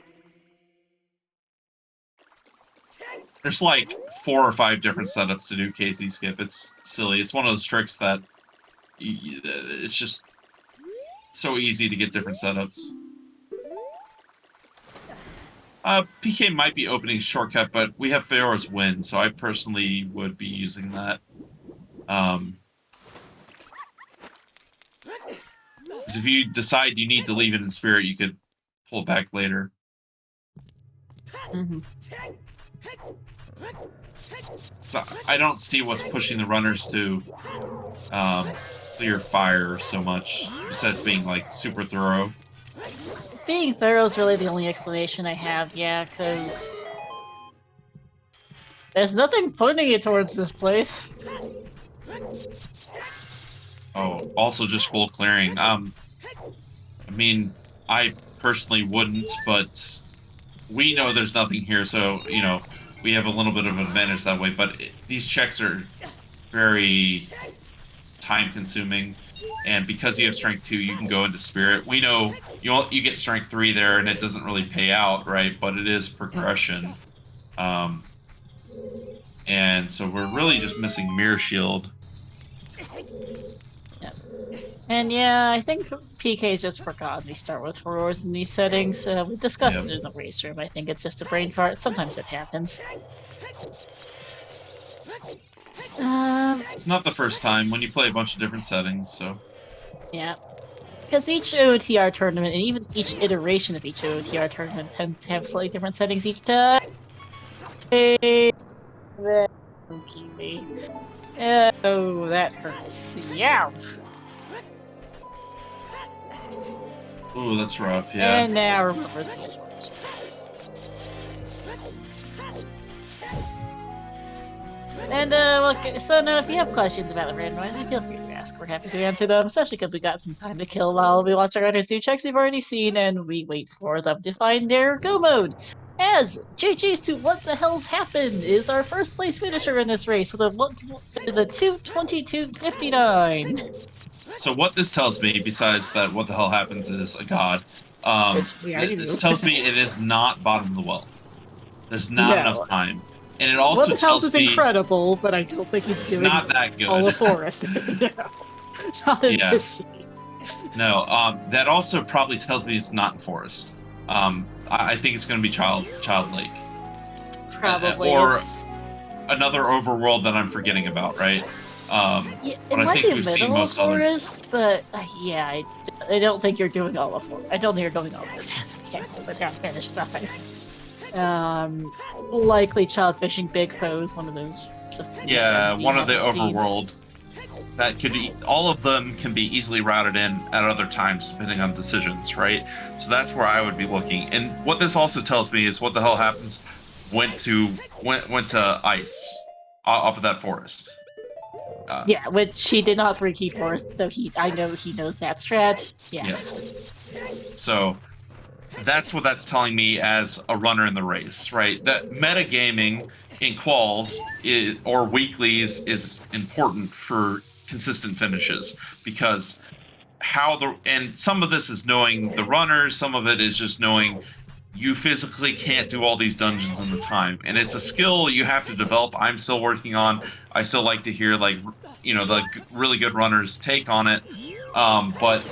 There's like 4 or 5 different setups to do KZ skip. It's silly. It's one of those tricks that it's just so easy to get different setups. PK might be opening shortcut, but we have Feora's win, so I personally would be using that. Because if you decide you need to leave it in spirit, you could pull it back later. So I don't see what's pushing the runners to clear fire so much, besides being like super thorough. Being thorough is really the only explanation I have, yeah, because there's nothing pointing you towards this place. Oh, also just full clearing. I mean, I personally wouldn't, but we know there's nothing here, so, you know, we have a little bit of an advantage that way, but these checks are very time-consuming, and because you have Strength 2, you can go into Spirit. We know you get Strength 3 there, and it doesn't really pay out, right, but it is progression. And so we're really just missing Mirror Shield. And yeah, I think PK's just forgotten they start with roars in these settings. We discussed it in the race room. I think it's just a brain fart. Sometimes it happens. It's not the first time when you play a bunch of different settings, so... Yeah. Because each OOTR tournament, and even each iteration of each OOTR tournament, tends to have slightly different settings each time. Hey, Kiwi. Oh, that hurts. Yeah. Ooh, that's rough, yeah. And now remember CS words. And, well, so now if you have questions about the randomizer, feel free to ask. We're happy to answer them, especially because we got some time to kill while we watch our runners do checks we've already seen, and we wait for them to find their go mode. As JG's to What the Hell's Happened is our first place finisher in this race with the 2:22:59. So what this tells me, besides that what the hell happens is a god, Which we already this knew. tells me it is not bottom of the well. There's not No. enough time. And it What also the Hell's tells is me incredible, but I don't think he's it's doing not that good. all the forest. No. Not in Yeah. this scene. No, that also probably tells me it's not in forest. I think it's going to be Child Lake. Probably. Or it's... another overworld that I'm forgetting about, right? Yeah, it but I might think be we've seen middle of most other. forest, but yeah, I don't think you're doing all of forest. I don't think you're doing all of it. I can't hold it down finish time. Likely child fishing big foes, one of those. Just Yeah, we one of the haven't seen. overworld. That could be, all of them can be easily routed in at other times depending on decisions, right? So that's where I would be looking. And what this also tells me is what the hell happens went to ice off of that forest. Yeah, which he did not 3-key forest, though I know he knows that strat. Yeah. So that's what that's telling me as a runner in the race, right? That metagaming in quals or weeklies is important for consistent finishes, because and some of this is knowing the runners, some of it is just knowing you physically can't do all these dungeons in the time, and it's a skill you have to develop. I'm still working on. I still like to hear the really good runners take on it, but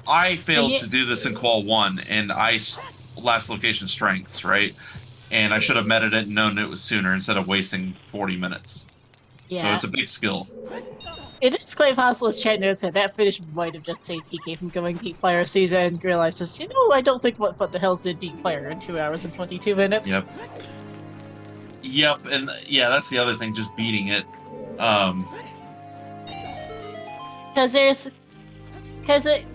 I failed to do this in qual 1, and last location strengths, right? And I should have meted it and known it was sooner instead of wasting 40 minutes. Yeah. So it's a big skill. It is quite possible, as chat notes, that finish might have just saved PK from going deep fire season and realizes, I don't think what the hell's did deep fire in 2 hours and 22 minutes. Yep, and yeah, that's the other thing, just beating it. Because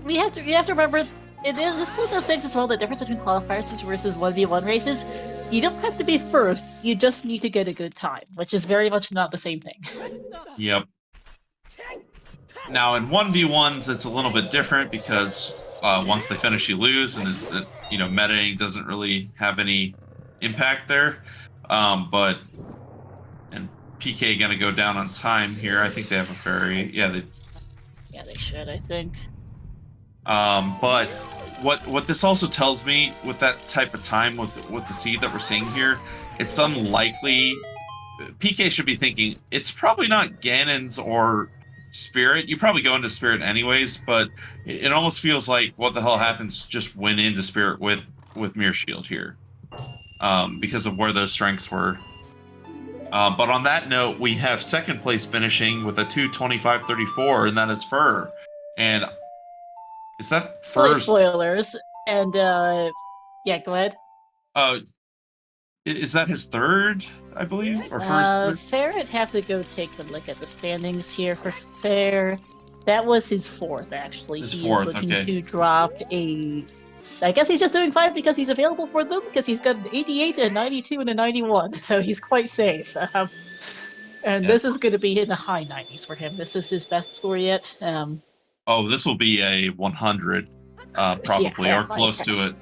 we have to remember, it is just one of those things as well, the difference between qualifiers versus 1v1 races. You don't have to be first, you just need to get a good time, which is very much not the same thing. Yep. Now in 1v1s it's a little bit different because once they finish you lose, and metaing doesn't really have any impact there. And PK gonna go down on time here. I think they have a ferry. Yeah, they should, I think. But what this also tells me with that type of time with the seed that we're seeing here, it's unlikely. PK should be thinking it's probably not Ganon's or Spirit. You probably go into Spirit anyways, but it almost feels like what the hell happens just went into Spirit with Mirror Shield here, because of where those strengths were. But on that note, we have second place finishing with a 2:25:34, and that is Fur. And is that Fur's spoilers? And yeah, go ahead. Is that his third, I believe, or first? Fair, I'd have to go take a look at the standings here for Fair. That was his fourth, actually. He's looking to drop a. I guess he's just doing 5 because he's available for them, because he's got an 88, a 92, and a 91, so he's quite safe. This is going to be in the high 90s for him. This is his best score yet. This will be a 100, probably, or close to it.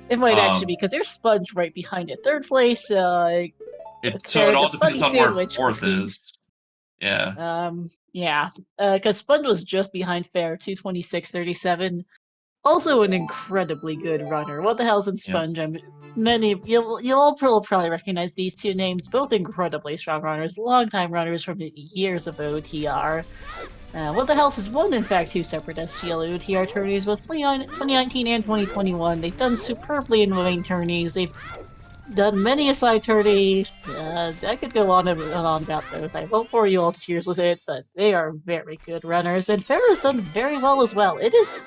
It might actually be, because there's Sponge right behind it. Third place. So it all depends on where fourth is. Yeah. Because Sponge was just behind Fair, 2:26:37. Also an incredibly good runner. What the hell's in Sponge? You'll all probably recognize these two names. Both incredibly strong runners, longtime runners from years of OTR. What the hell's has won, in fact, 2 separate SGL OTR tourneys, both 2019 and 2021. They've done superbly in main tourneys. They've done many a side tourney. I could go on and on about both. I won't bore you all to tears with it, but they are very good runners, and Fair has done very well as well. It is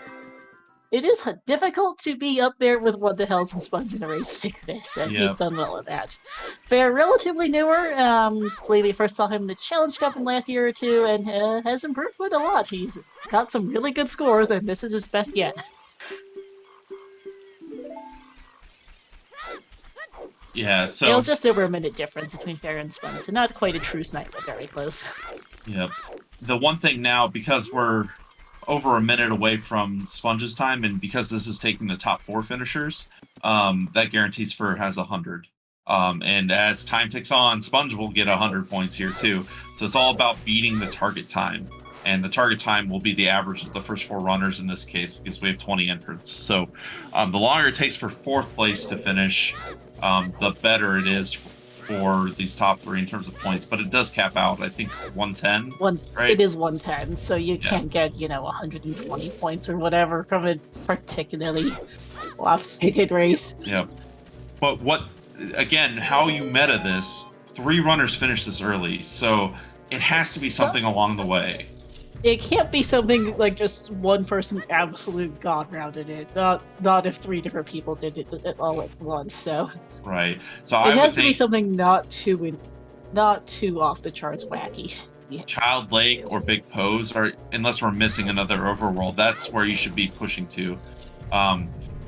difficult to be up there with What the Hell's and Sponge in a race like this, and he's done well at that. Fair, relatively newer. I believe we first saw him in the Challenge Cup in the last year or two, and has improved quite a lot. He's got some really good scores, and this is his best yet. Yeah, so... It was just over a minute difference between Fair and Sponge, so not quite a true snipe, but very close. Yep. the one thing now, because we're over a minute away from Sponge's time, and because this is taking the top 4 finishers, that guarantees Fur has 100. And as time ticks on, Sponge will get 100 points here too. So it's all about beating the target time. And the target time will be the average of the first 4 runners in this case, because we have 20 entrants. So the longer it takes for 4th place to finish, the better it is for these top 3 in terms of points. But it does cap out, I think, 110. Right? It is 110, so you can't get, 120 points or whatever from a particularly lopsided race. Yeah. But again, how you meta this, 3 runners finish this early, so it has to be something along the way. It can't be something like just one person absolute god rounded it. Not if 3 different people did it all at once. So right. So it has to be something not too off the charts wacky. Yeah. Child Lake or Big Pose, or unless we're missing another overworld, that's where you should be pushing to.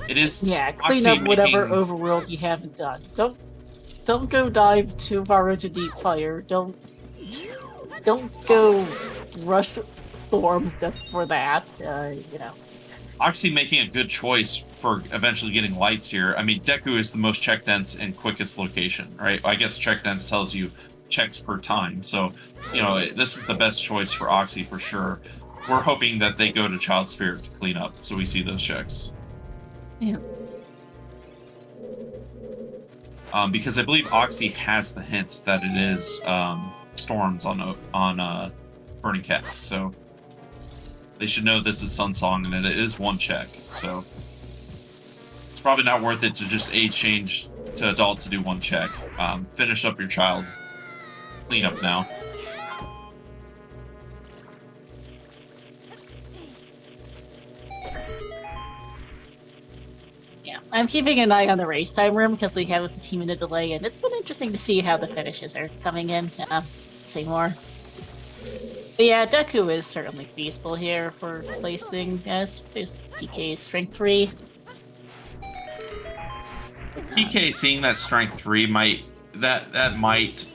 It is clean up whatever overworld you haven't done. Don't go dive too far into deep fire. Don't go rush storm just for that. Oxy making a good choice for eventually getting lights here. I mean, Deku is the most check dense and quickest location, right? I guess check dense tells you checks per time. So, this is the best choice for Oxy for sure. We're hoping that they go to Child Spirit to clean up, so we see those checks. Yeah. Because I believe Oxy has the hint that it is storms on Burning Cat, so they should know this is Sun Song, and it is 1 check. So it's probably not worth it to just age change to adult to do 1 check. Finish up your child. Clean up now. Yeah, I'm keeping an eye on the race time room because we have a 15-minute delay, and it's been interesting to see how the finishes are coming in. Say more. But yeah, Deku is certainly feasible here for placing as PK Strength 3. PK seeing that Strength 3 might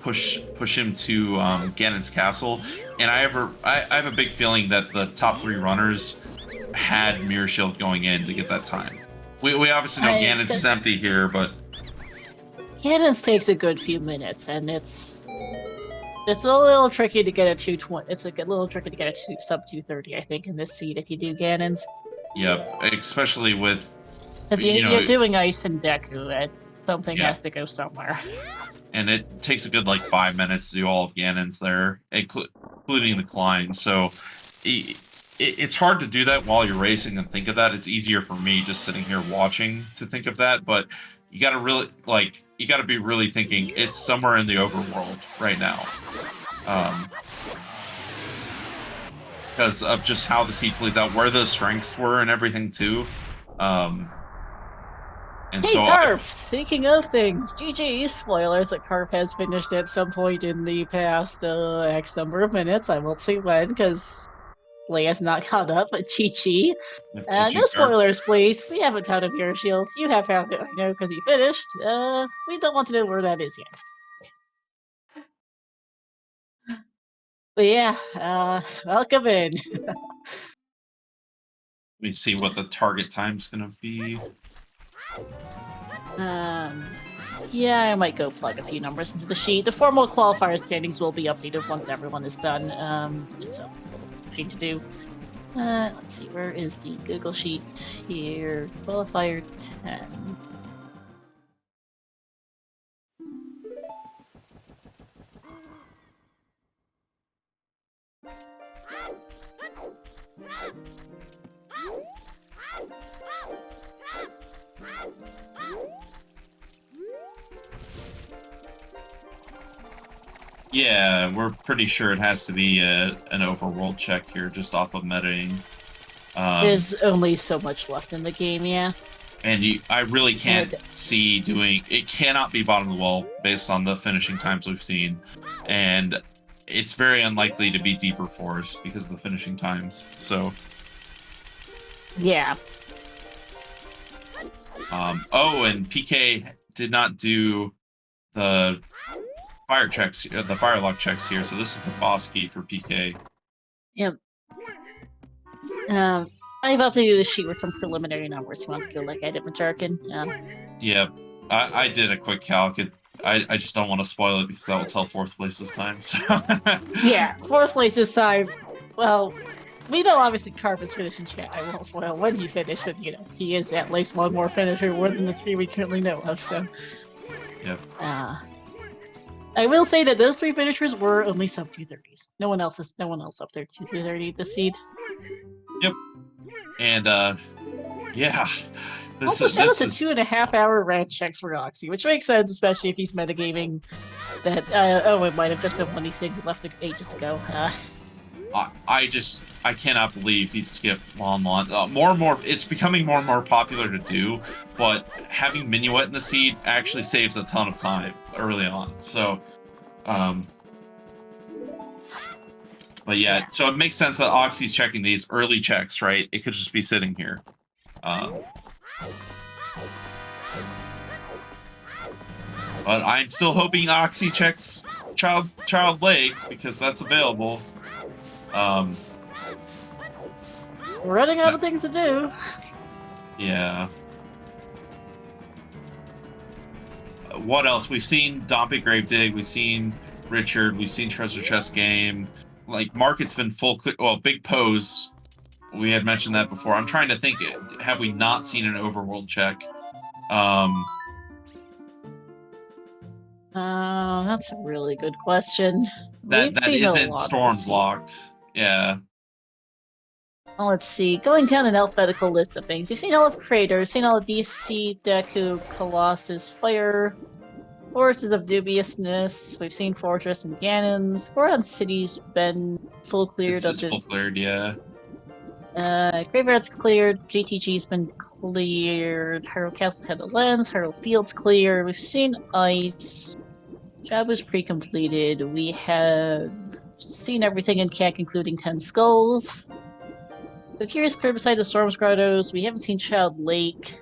push him to Ganon's castle, and I have a big feeling that the top 3 runners had Mirror Shield going in to get that time. We obviously know Ganon's is empty here, but Ganon's takes a good few minutes, and it's a little tricky to get a 220. It's a little tricky to get a sub 230, I think, in this seed if you do Ganon's. Yep, especially with because you're doing Ice and Deku, and something has to go somewhere. And it takes a good 5 minutes to do all of Ganon's there, including the climb. So it's hard to do that while you're racing and think of that. It's easier for me just sitting here watching to think of that, but you got to really be really thinking it's somewhere in the overworld right now, because of just how the seed plays out, where the strengths were and everything too. And hey, Carp! Speaking of things, GG, spoilers that Carp has finished at some point in the past X number of minutes. I won't say when, because Leia's not caught up, but GG. No spoilers, please. We haven't found a Mirror Shield. You have found it, I know, because you finished. We don't want to know where that is yet. But yeah, welcome in. Let me see what the target time's gonna be. Yeah, I might go plug a few numbers into the sheet. The formal qualifier standings will be updated once everyone is done. It's a thing to do. Let's see, where is the Google sheet here? Qualifier 10. Yeah, we're pretty sure it has to be an overworld check here, just off of metaing. There's only so much left in the game, yeah. And I really can't see doing... It cannot be bottom of the well based on the finishing times we've seen. And it's very unlikely to be deeper forest because of the finishing times, so... Yeah. Oh, and PK did not do the fire checks, the fire lock checks here, so this is the boss key for PK. Yep. I've updated the sheet with some preliminary numbers. You want to go look at it, Majarkin? Yep. I did a quick calc. I just don't want to spoil it because that will tell 4th place this time. So. Yeah, 4th place this time. Well, we know obviously Carp is finishing chat. I won't spoil when he finished, and he is at least one more finisher more than the 3 we currently know of. So. Yep. I will say that those 3 finishers were only sub 230s. No one else up there 230 this seed. Yep. And yeah. Also, shout out to 2.5-hour ranch checks for Oxy, which makes sense, especially if he's metagaming that. It might have just been one of these things that left ages ago. I cannot believe he skipped Lon. More and more, it's becoming more and more popular to do, but having Minuet in the seed actually saves a ton of time early on. So, but yeah, so it makes sense that Oxy's checking these early checks, right? It could just be sitting here. But I'm still hoping Oxy checks Child Lake because that's available. We're running out of things to do. Yeah. What else? We've seen Dompe Gravedig, we've seen Richard, we've seen Treasure Chest Game. Like, Market's been full clear. Well, Big Pose. We had mentioned that before. I'm trying to think, have we not seen an overworld check? That's a really good question. That isn't Storms locked. Yeah. Well, let's see. Going down an alphabetical list of things. You've seen all of Crater, seen all of DC, Deku, Colossus, Fire, Forces of Dubiousness. We've seen Fortress and Ganon's. Goron City's been full cleared. It's full cleared, yeah. Graveyard's cleared. GTG's been cleared. Hyrule Castle had the lens. Hyrule Field's clear. We've seen Ice. Jabu's pre-completed. We have seen everything in CAC, including 10 Skulls. The Curious Clear beside the Storm's Grottos. We haven't seen Child Lake.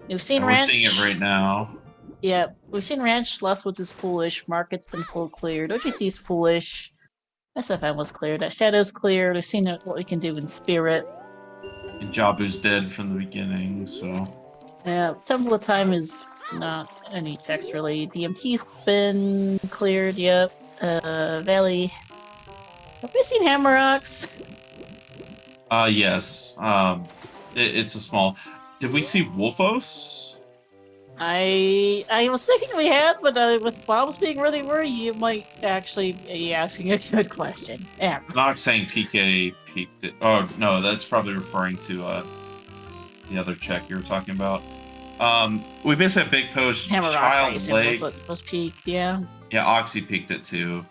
We've seen Ranch. We're seeing it right now. Yeah, we've seen Ranch. Lost Woods is foolish. Market's been full cleared. OGC's foolish. SFM was cleared. Shadow's cleared. We've seen what we can do in Spirit. And Jabu's dead from the beginning, so. Yeah, Temple of Time is not any checks really. DMT's been cleared. Yep. Valley. Have we seen Hammerocks? Yes. It's a small. Did we see Wolfos? I was thinking we had, but with Bob's being really worried, you might actually be asking a good question. Yeah. Not saying PK peaked it. Oh no, that's probably referring to the other check you were talking about. We basically have Big Post, Child Lake was peaked, yeah. Yeah, Oxy peaked it too.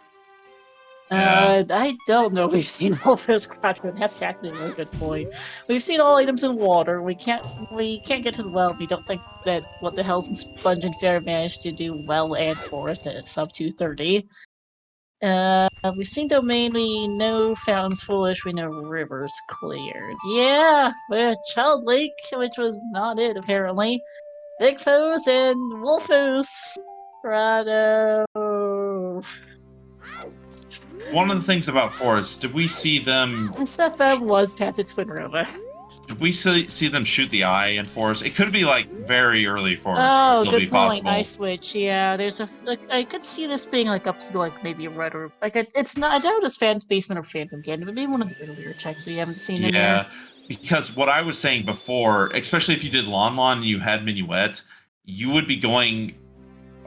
I don't know if we've seen Wolfos Quadrant. That's actually a really good point. We've seen all items in water. We can't get to the well. We don't think that What the Hell's in Sponge and Fair managed to do well and Forest at sub 230. We've seen Domain. We know Fountain's foolish. We know River's cleared. Yeah, but Child Lake, which was not it apparently. Big Foes and Wolfos Grotto. One of the things about Forest, did we see them... SFM was Path to Twin Roma. Did we see them shoot the eye in Forest? It could be like very early Forest. Oh, still good be point. Possible. Eye switch. Yeah, there's I could see this being like up to like maybe a red or like it's not. I doubt it's Phantom Basement or Phantom Canyon, but maybe one of the earlier checks we haven't seen in there. Yeah, because what I was saying before, especially if you did Lon and you had Minuet, you would be going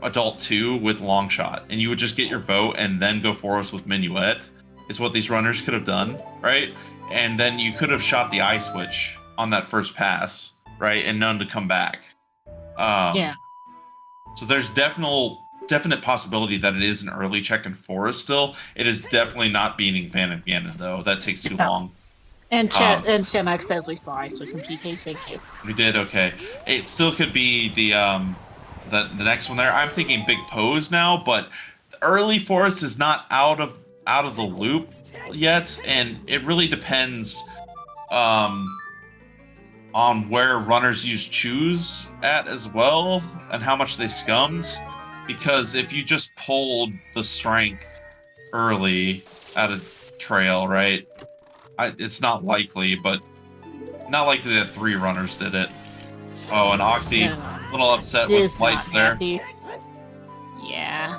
Adult 2 with Longshot, and you would just get your boat and then go Forest with Minuet, is what these runners could have done, right? And then you could have shot the eye switch on that first pass, right? And known to come back. Yeah. So there's definite possibility that it is an early check in Forest still. It is definitely not beating Phantom Ganon, though. That takes too long. And Shemek says we saw eye switch from PK, thank you. We did, okay. It still could be the next one there. I'm thinking Big Pose now, but early Forest is not out of the loop yet, and it really depends on where runners use Choose at as well, and how much they scummed. Because if you just pulled the strength early at a trail, right, It's not likely, but not likely that 3 runners did it. Oh, and Oxy, a little upset with lights there. Happy. Yeah.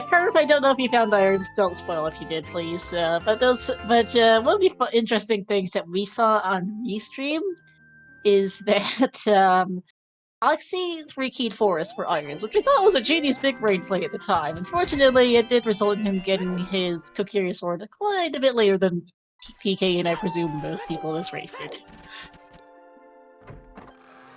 Curve, I don't know if you found irons. Don't spoil if you did, please. But one of the interesting things that we saw on the stream is that Oxy 3-keyed Forest for irons, which we thought was a genius big brain play at the time. Unfortunately, it did result in him getting his Kokiri sword quite a bit later than PK and I presume most people in this race did.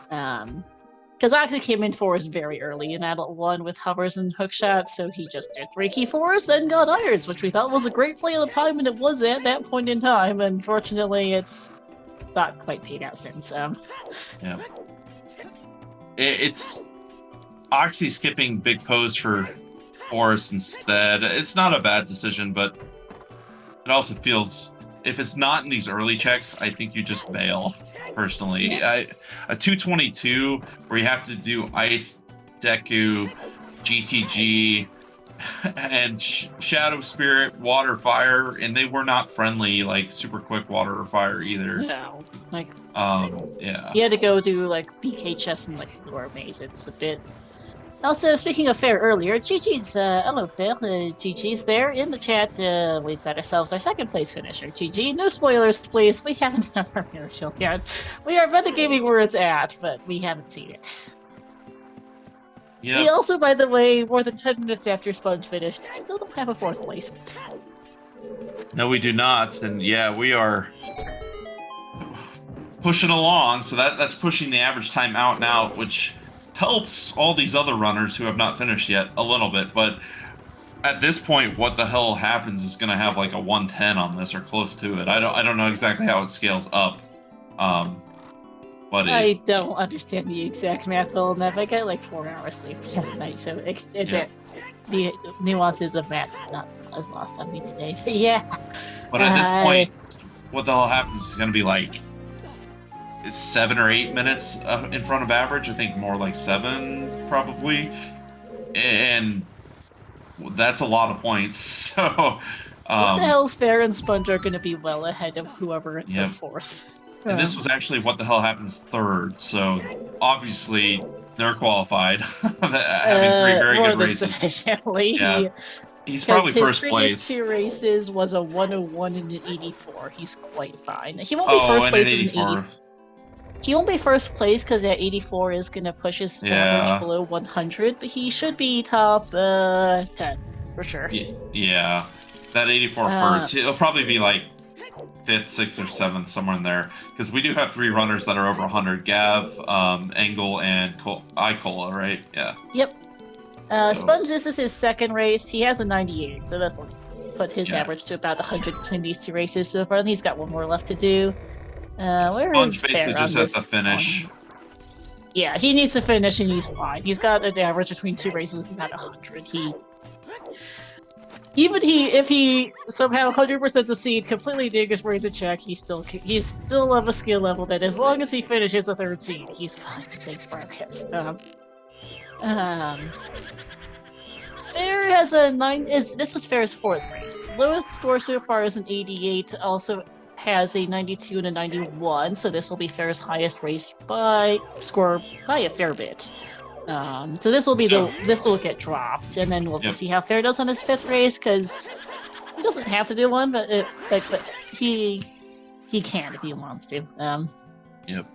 Because Oxy came in Forest very early in Adult 1 with hovers and hookshot, so he just did 3-key Forest and got irons, which we thought was a great play at the time, and it was at that point in time. Unfortunately, it's not quite paid out since. Yeah. It's Oxy skipping big pose for Forest instead. It's not a bad decision, but it also feels, if it's not in these early checks, I think you just bail, personally. A 222 where you have to do Ice, Deku, GTG, and Shadow Spirit, Water, Fire, and they were not friendly, like super quick Water or Fire either. No, like yeah. You had to go do like BK chess and like Lure Maze. It's a bit. Also, speaking of Fair earlier, GG's hello Fair. GG's there in the chat. We've got ourselves our second place finisher. GG. No spoilers, please. We haven't had our miracle yet. We are metagaming where it's at, but we haven't seen it. Yep. We also, by the way, more than 10 minutes after Sponge finished, still don't have a 4th place. No, we do not, and yeah, we are pushing along, so that's pushing the average time out now, which helps all these other runners who have not finished yet a little bit, but at this point, what the hell happens is going to have like a 110 on this or close to it. I don't know exactly how it scales up, but I don't understand the exact math on that. I got like 4 hours sleep last night, so the nuances of math is not as lost on me today. But yeah. But at this point, what the hell happens is going to be like 7 or 8 minutes in front of average. I think more like 7 probably, and that's a lot of points. So what the hell's Fair and Sponge are going to be well ahead of whoever it's in 4th. And this was actually what the hell happens 3rd, so obviously they're qualified, having 3 very good races. Sufficiently. Yeah. He's probably first place. His previous 2 races was a 101 and an 84. He's quite fine. He won't be first place in an 84. He won't be first place because that 84 is going to push his average below 100, but he should be top 10 for sure. Yeah, that 84 hurts. It'll probably be like 5th, 6th, or 7th, somewhere in there, because we do have 3 runners that are over 100. Gav, Angle, and Icola, right? Yeah. Yep. Sponge, this is his 2nd race. He has a 98, so this will put his average to about 100 between these 2 races so far. He's got 1 more left to do. Sponge basically just has to finish. Yeah, he needs to finish and he's fine. He's got an average between 2 races of about 100. If he somehow 100% succeed, completely dig his brains a check, he's still of a skill level that as long as he finishes a 3rd seed, he's fine to take progress. Fair has a 9. This was Fair's 4th race. Lowest score so far is an 88. Also has a 92 and a 91, so this will be Fair's highest race by a fair bit. So this will be this will get dropped, and then we'll have to see how Fair does on his 5th race, because he doesn't have to do one, but he can if he wants to. Yep.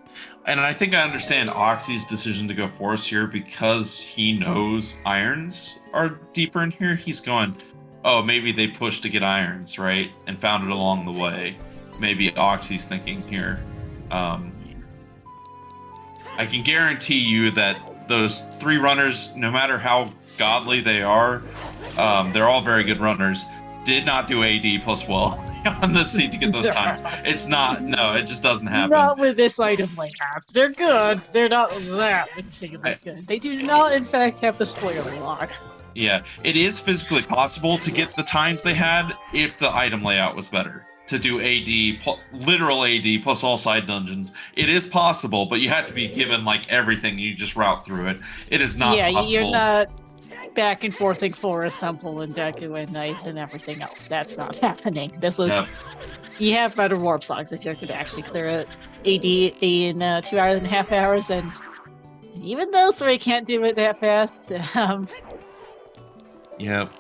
And I think I understand Oxy's decision to go Forest here because he knows irons are deeper in here. He's going, oh, maybe they pushed to get irons, right? And found it along the way. Maybe Oxy's thinking here. I can guarantee you that those 3 runners, no matter how godly they are, they're all very good runners, did not do AD plus well on the seat to get those times. It's not, no, it just doesn't happen. Not with this item layout. They're good, they're not that insanely good. They do not, in fact, have the spoiler log. Yeah, it is physically possible to get the times they had if the item layout was better. To do AD, literal AD plus all side dungeons. It is possible, but you have to be given like everything. You just route through it. It is not possible. You're not. back and forthing Forest Temple and Deku and Ice and everything else. That's not happening. This was you have better warp songs if you could actually clear it AD in 2.5 hours, and even those three can't do it that fast. Yep.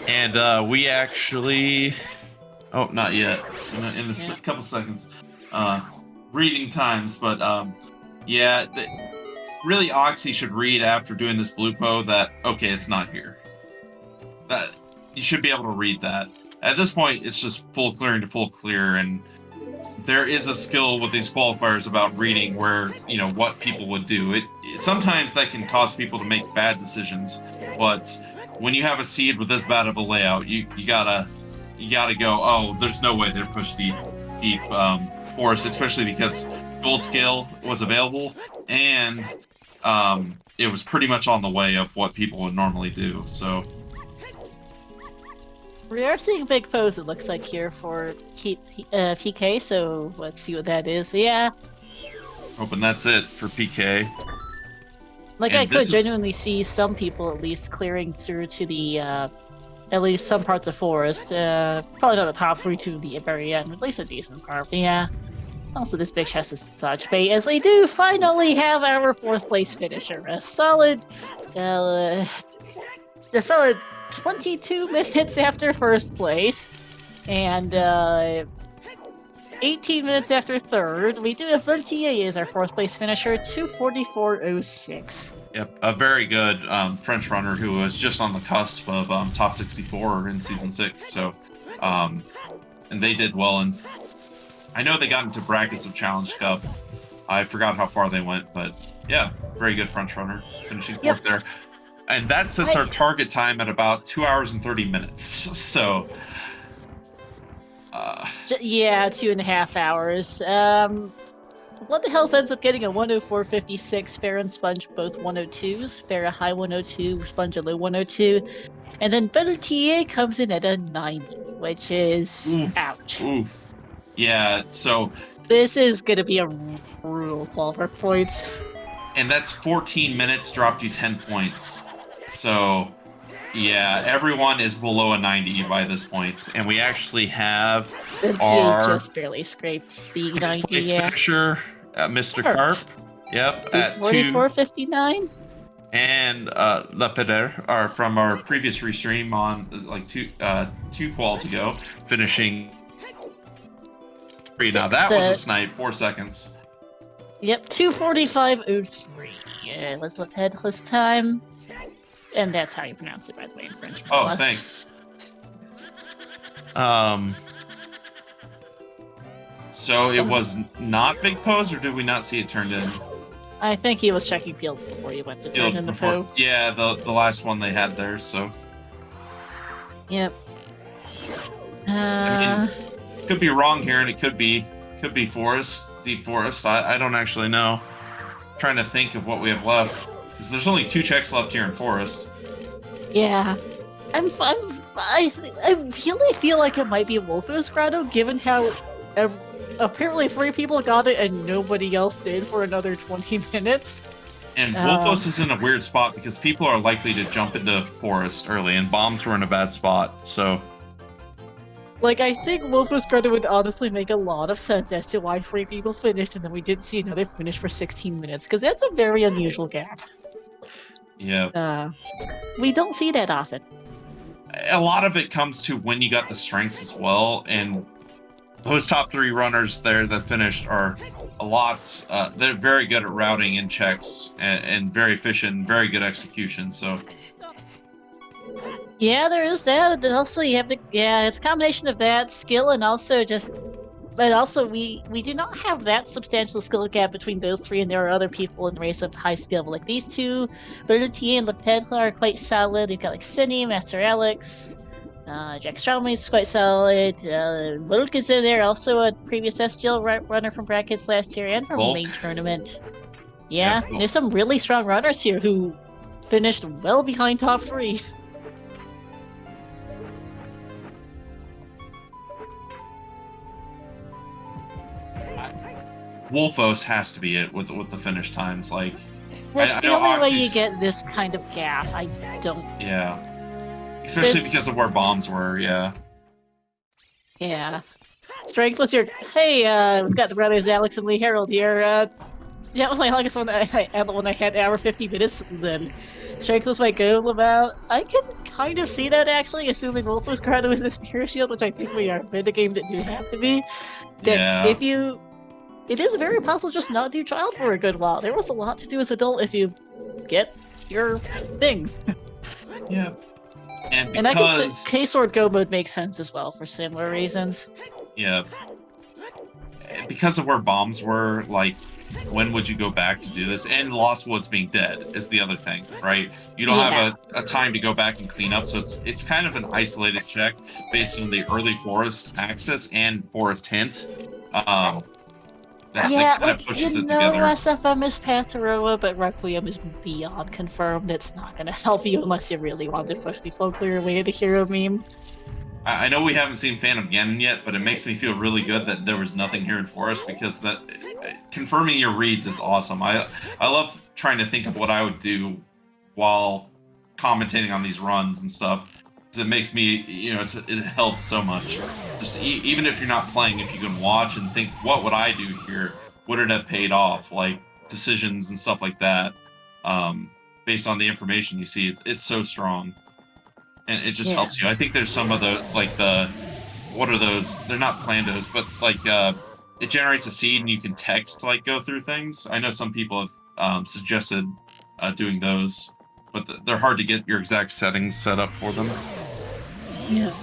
And we actually... Oh, not yet. In a couple seconds. Reading times, but yeah, really Oxy should read after doing this blue po that, okay, it's not here. That you should be able to read that. At this point, it's just full clearing to full clear, and there is a skill with these qualifiers about reading where, you know, what people would do. Sometimes that can cause people to make bad decisions, but when you have a seed with this bad of a layout, you gotta go, oh, there's no way they're pushed deep forest, especially because gold scale was available, and it was pretty much on the way of what people would normally do, so... We are seeing big pose, it looks like, here for PK, so let's see what that is. Yeah. Hoping that's it for PK. Like, and I could genuinely see some people at least clearing through to the, at least some parts of forest. Probably not the top 3 to the very end, at least a decent part, but yeah. Also, this big chest is touch bait, as we do finally have our 4th place finisher. A solid 22 minutes after 1st place, and 18 minutes after 3rd. We do have Vertier as our 4th place finisher, 2:44.06. Yep, a very good French runner who was just on the cusp of top 64 in Season 6, so, and they did well, and I know they got into brackets of Challenge Cup. I forgot how far they went, but yeah, very good French runner, finishing 4th there. And that sets our target time at about 2 hours and 30 minutes, so... yeah, 2.5 hours. What the hell ends up getting a 104.56, Fair and Sponge both 102s, Fair a high 102, Sponge a low 102, and then Belletier comes in at a 90, which is... ouch. Oof. Yeah, so... This is gonna be a brutal qualifier points. And that's 14 minutes, dropped you 10 points. So, yeah, everyone is below a 90 by this point. And we actually have our... just barely scraped the 90, yeah. Finisher, Mr. Carp. Yep, at 2:44.59. And Lepeder are from our previous restream on, like, two quals ago, finishing... Now that was a snipe, 4 seconds. Yep, 2:45.03. Yeah, let's look ahead this time. And that's how you pronounce it, by the way, in French. Oh, thanks. So it was not big pose, or did we not see it turned in? I think he was checking field before he went to turn in the po. Yeah, the last one they had there, so... Yep. I mean, could be wrong here, and it could be forest, deep forest. I don't actually know. I'm trying to think of what we have left. Because there's only 2 checks left here in forest. Yeah. I really feel like it might be Wolfo's Grotto, given how apparently 3 people got it and nobody else did for another 20 minutes. And Wolfos is in a weird spot because people are likely to jump into forest early, and bombs were in a bad spot, so... Like, I think Wolfo's Grotto would honestly make a lot of sense as to why 3 people finished and then we didn't see another finish for 16 minutes, because that's a very unusual gap. Yeah. We don't see that often. A lot of it comes to when you got the strengths as well, and those top 3 runners there that finished are a lot, they're very good at routing in checks, and very efficient, very good execution, so... Yeah, there is that, and also you have to, yeah, it's a combination of that, skill, and also just... But also, we do not have that substantial skill gap between those 3, and there are other people in the race of high skill. Like these 2, Bertier and Lepedla are quite solid. You've got like Cindy, Master Alex, Jack Stromey's quite solid. Luke is in there, also a previous SGL runner from brackets last year and from the main tournament. Yeah, there's some really strong runners here who finished well behind top 3. Wolfos has to be it with the finish times. Like, That's I the know only way you Oxy's- get this kind of gap. I don't. Yeah. Especially This- because of where bombs were, yeah. Yeah. Strength was your. Hey, we've got the brothers Alex and Lee Harold here. Yeah, it was my longest one. I had when I had hour 50 minutes. Then Strength was my goal about. I can kind of see that actually, assuming Wolf's Grotto is the Spirit Shield, which I think we are mid-game that do have to be. That Yeah. if you. It is very possible just not do Child for a good while. There was a lot to do as adult if you get your thing. Yeah. And And I can because... say K-Sword Go mode makes sense as well for similar reasons. Yeah. Because of where bombs were, like, when would you go back to do this? And Lost Woods being dead is the other thing, right? You don't have a time to go back and clean up, so it's kind of an isolated check based on the early forest access and forest hint. That kind of pushes it together. SFM is Pateroa, but Requiem is beyond confirmed. It's not going to help you unless you really want to push the full clear away the hero meme. I know we haven't seen Phantom Ganon yet, but it makes me feel really good that there was nothing here in Forest, because that confirming your reads is awesome. I love trying to think of what I would do while commentating on these runs and stuff. It makes me, it helps so much. Just even if you're not playing, if you can watch and think, what would I do here? Would it have paid off? Like decisions and stuff like that. Based on the information you see, it's so strong. And it just helps you. I think there's some of the, what are those? They're not plandos, but it generates a seed and you can text, go through things. I know some people have suggested doing those, but they're hard to get your exact settings set up for them. Yeah.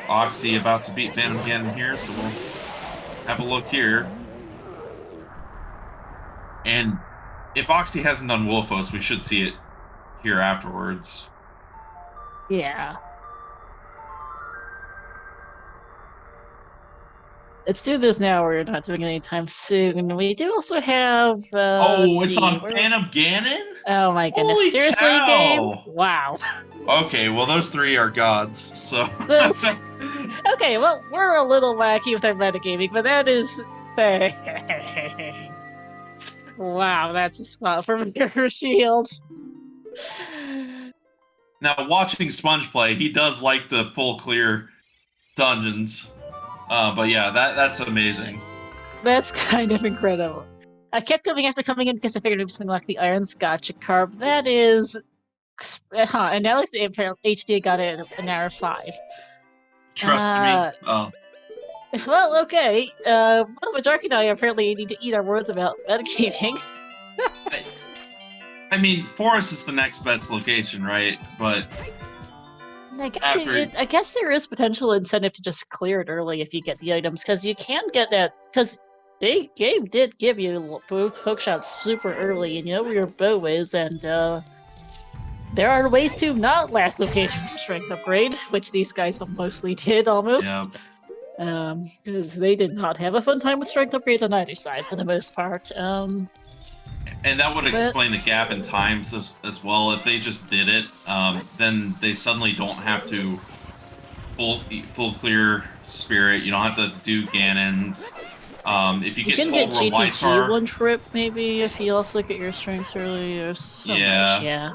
Oxy about to beat Phantom Ganon here, so we'll have a look here. And if Oxy hasn't done Wolfos, we should see it here afterwards. Yeah. Let's do this now. We're not doing it anytime soon. We do also have. It's on Phantom Ganon? Oh my goodness! Holy Seriously, cow! game? Wow. Okay, well those three are gods, so. Okay, well we're a little wacky with our metagaming, but that is. Wow, that's a spot for Mirror Shield. Now, watching Sponge play, he does like the full clear dungeons. But yeah, that's amazing. That's kind of incredible. I kept coming in because I figured it was something like the Iron Scotch Carb. That is... and Alex HD got it in an hour 5. Trust me. Oh. Well, okay. Majark and I apparently need to eat our words about metagaming. I mean, Forest is the next best location, right? But I guess I guess there is potential incentive to just clear it early if you get the items, because you can get that. Because the game did give you both hookshots super early, and you know where your bow is, and there are ways to not last location for strength upgrade, which these guys mostly did almost. Yeah. Because they did not have a fun time with strength upgrades on either side for the most part. And that would explain the gap in times as well. If they just did it, then they suddenly don't have to full clear spirit. You don't have to do Ganons. If you can get get lights GTT one trip maybe if you also get your strengths early or so much, yeah.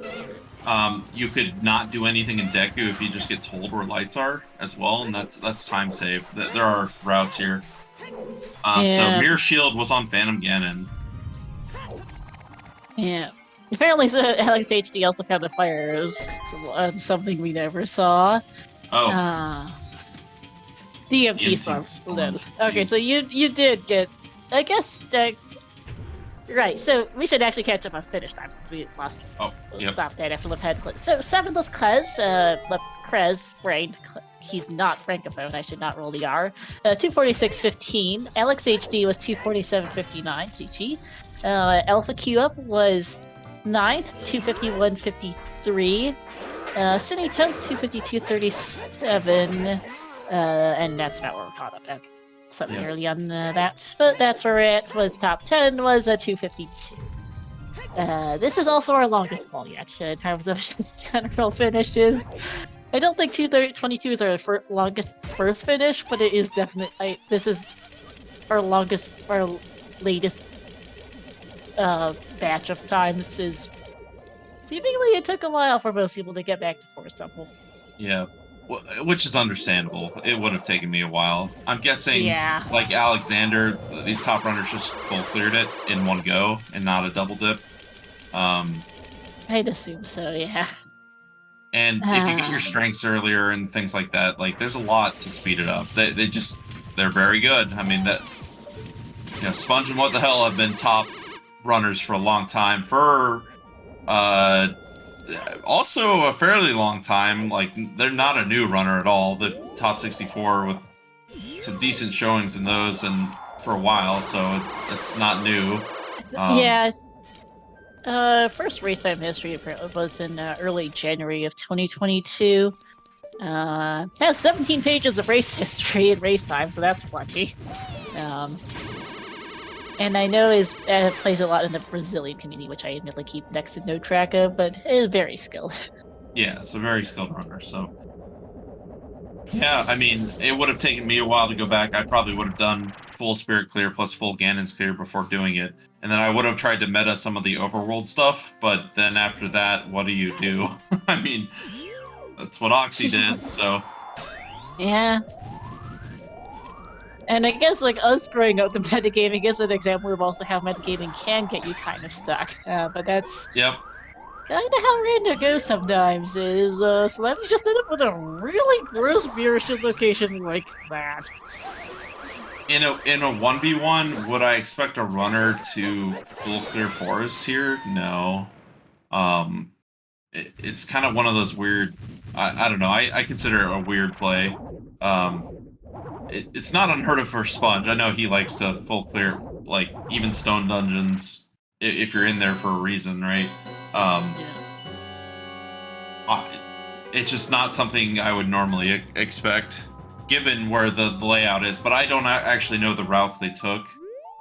You could not do anything in Deku if you just get told where lights are as well, and that's time saved. There are routes here. So Mirror Shield was on Phantom Ganon. Yeah. Apparently, Alex HD also found a fire. It was something we never saw. Oh. DMT storms. Okay, so you did get. I guess. Right, so we should actually catch up on finish time since we lost. Stopped that after Leped. So 7th Krez, brain. He's not Francophone. I should not roll the R. 246.15. Alex HD was 247.59. GG. Alpha Q up was 9th, 251.53. Cine 10th, 252.37. And that's about where we're caught up. Okay. Something early on that, but that's where it was. Top 10 was a 252. This is also our longest call yet in terms of just general finishes. I don't think 222 is our longest first finish, but it is definitely. This is our longest, our latest batch of times is seemingly it took a while for most people to get back to Forest Temple. Yeah, which is understandable. It would have taken me a while. I'm guessing, Yeah. like Alexander, these top runners just full cleared it in one go and not a double dip. I'd assume so, yeah. And if you get your strengths earlier and things like that, like there's a lot to speed it up. They're very good. I mean that, Sponge and What the Hell have been top runners for a long time. For also a fairly long time. Like they're not a new runner at all. The top 64 with some decent showings in those and for a while, so it's not new. Yeah. First race time history was in early January of 2022. Has 17 pages of race history and race time, so that's plenty. And I know plays a lot in the Brazilian community, which I admittedly keep next to no track of, but is very skilled. Yeah, it's a very skilled runner, so... Yeah, I mean, it would have taken me a while to go back. I probably would have done full Spirit Clear plus full Ganon's Clear before doing it. And then I would have tried to meta some of the overworld stuff, but then after that, what do you do? I mean, that's what Oxy did, so... Yeah. And I guess, like, us growing up, the metagaming is an example of also how metagaming can get you kind of stuck. But that's Yep. kind of how random goes sometimes, is sometimes you just end up with a really gross viewership location like that. In a 1v1, would I expect a runner to full clear forest here? No. It's kind of one of those weird... I don't know, I consider it a weird play. It's not unheard of for Sponge. I know he likes to full clear, like, even stone dungeons, if you're in there for a reason, right? It's just not something I would normally expect, given where the layout is, but I don't actually know the routes they took.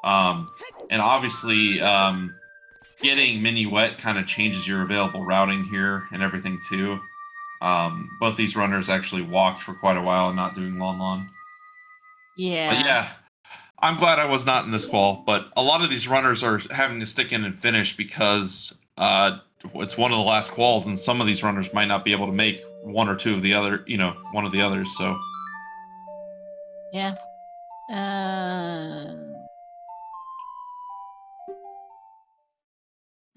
And obviously, getting Mini Wet kind of changes your available routing here and everything, too. Both these runners actually walked for quite a while and not doing Lon. Yeah. But yeah, I'm glad I was not in this qual, but a lot of these runners are having to stick in and finish because it's one of the last quals, and some of these runners might not be able to make one or two of the other, one of the others, so. Yeah.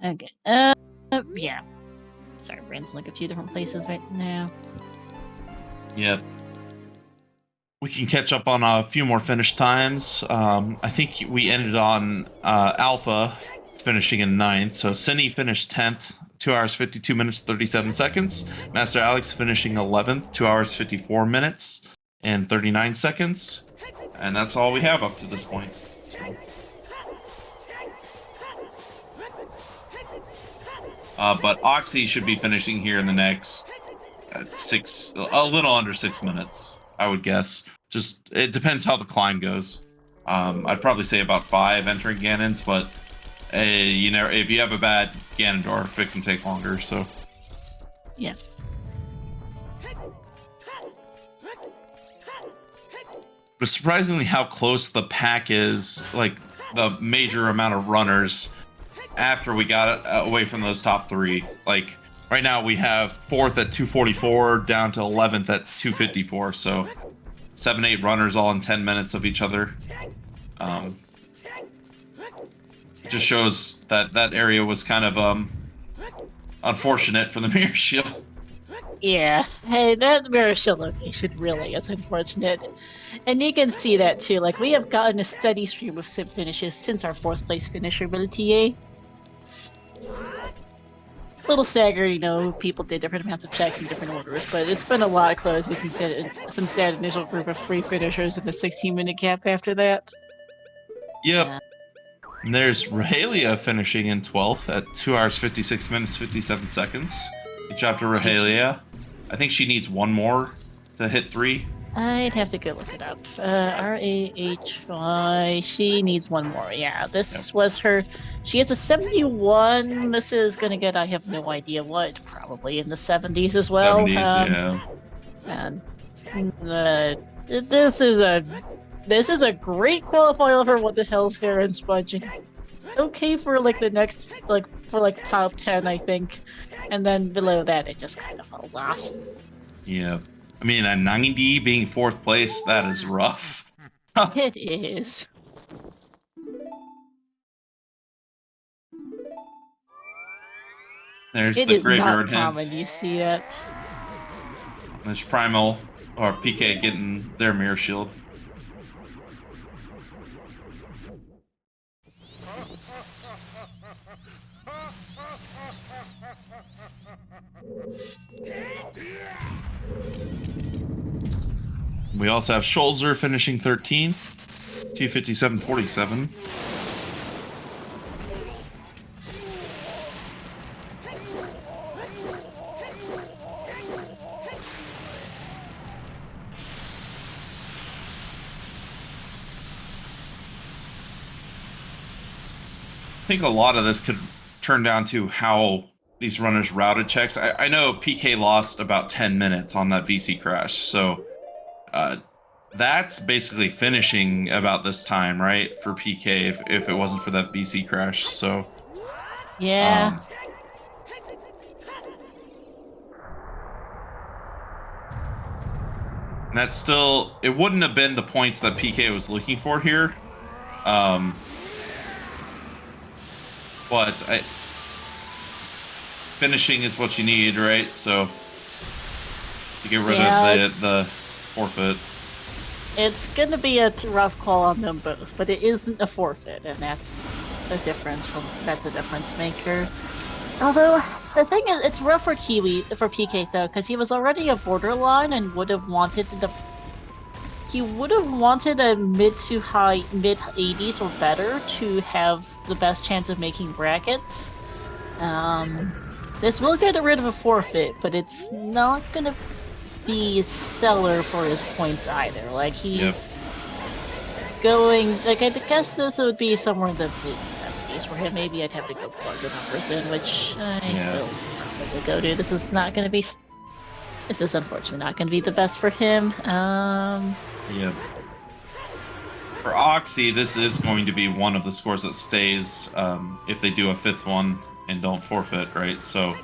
Okay. Yeah. Sorry, brain's like a few different places right now. Yep. We can catch up on a few more finish times. I think we ended on Alpha finishing in 9th. So Cine finished 10th, 2 hours 52 minutes 37 seconds. Master Alex finishing 11th, 2 hours 54 minutes and 39 seconds. And that's all we have up to this point. So. But Oxy should be finishing here in the next a little under 6 minutes, I would guess. Just, it depends how the climb goes. I'd probably say about 5 entering Ganon's, but if you have a bad Ganondorf, it can take longer, so. Yeah. But surprisingly how close the pack is, like the major amount of runners after we got away from those top 3. Like, right now we have 4th at 244 down to 11th at 254, so 7-8 runners all in 10 minutes of each other. It just shows that that area was kind of unfortunate for the Mirror Shield. Yeah, hey, that Mirror Shield location really is unfortunate. And you can see that too, like, we have gotten a steady stream of sim finishes since our 4th place finisher with the TA. Little staggered, people did different amounts of checks in different orders, but it's been a lot closer since that initial group of 3 finishers and the 16-minute gap after that. Yep. And there's Rahalia finishing in 12th at 2 hours 56 minutes 57 seconds. Good job to Rahalia. I think she needs one more to hit 3. I'd have to go look it up. RAHY. She needs one more. Yeah, this was her. She has a 71. This is gonna get, I have no idea what, probably in the 70s as well. 70s, yeah. And this is a This is a great qualifier for what the hell's fair and sponging. Okay for like the next top 10, I think. And then below that it just kind of falls off. Yeah. I mean, a 90 being 4th place, that is rough. It is. There's It the is graveyard not common, hint. you see it. There's Primal or PK getting their mirror shield. We also have Scholzer finishing 13th, 257.47. I think a lot of this could turn down to how these runners routed checks. I know PK lost about 10 minutes on that VC crash, so that's basically finishing about this time, right, for PK if it wasn't for that VC crash. So yeah. And that's still, it wouldn't have been the points that PK was looking for here. But finishing is what you need, right? So to get rid of the forfeit. It's gonna be a rough call on them both, but it isn't a forfeit, and that's a difference maker. Although the thing is, it's rough for PK though, because he was already a borderline and would have wanted a mid 80s or better to have the best chance of making brackets. This will get rid of a forfeit, but it's not gonna be stellar for his points either. Like, he's going, like, I guess this would be somewhere in the mid-70s for him. Maybe I'd have to go plug the numbers in, which I will probably go do. This is unfortunately not gonna be the best for him. Yeah. For Oxy, this is going to be one of the scores that stays if they do a 5th one and don't forfeit, right? So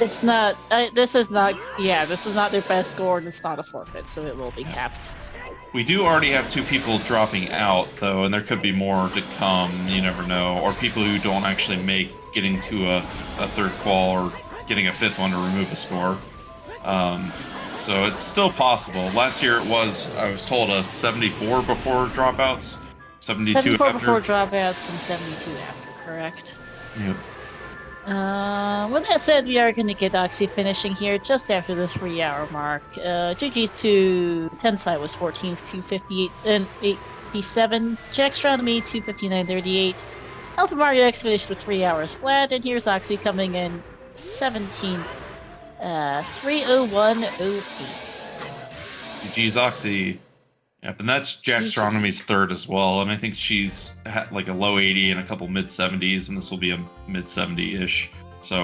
it's not. This is not their best score, and it's not a forfeit, so it will be capped. We do already have 2 people dropping out, though, and there could be more to come. You never know, or people who don't actually make getting to a 3rd qual or getting a 5th one to remove a score. So it's still possible. Last year it was, I was told, a 74 before dropouts, 72 74 after. before dropouts and 72 after, correct? Yep. With that said, we are going to get Oxy finishing here just after the 3-hour mark. GG's to Tensai was 14th, 258 and 857. Jackstronomy 259.38. Alpha Mario X finished with 3 hours flat, and here's Oxy coming in 17th, 3:01.08. GG's Oxy. Yep, and that's Jackstronomy's 3rd as well, and I think she's had like a low 80 and a couple mid 70s, and this will be a mid 70-ish. So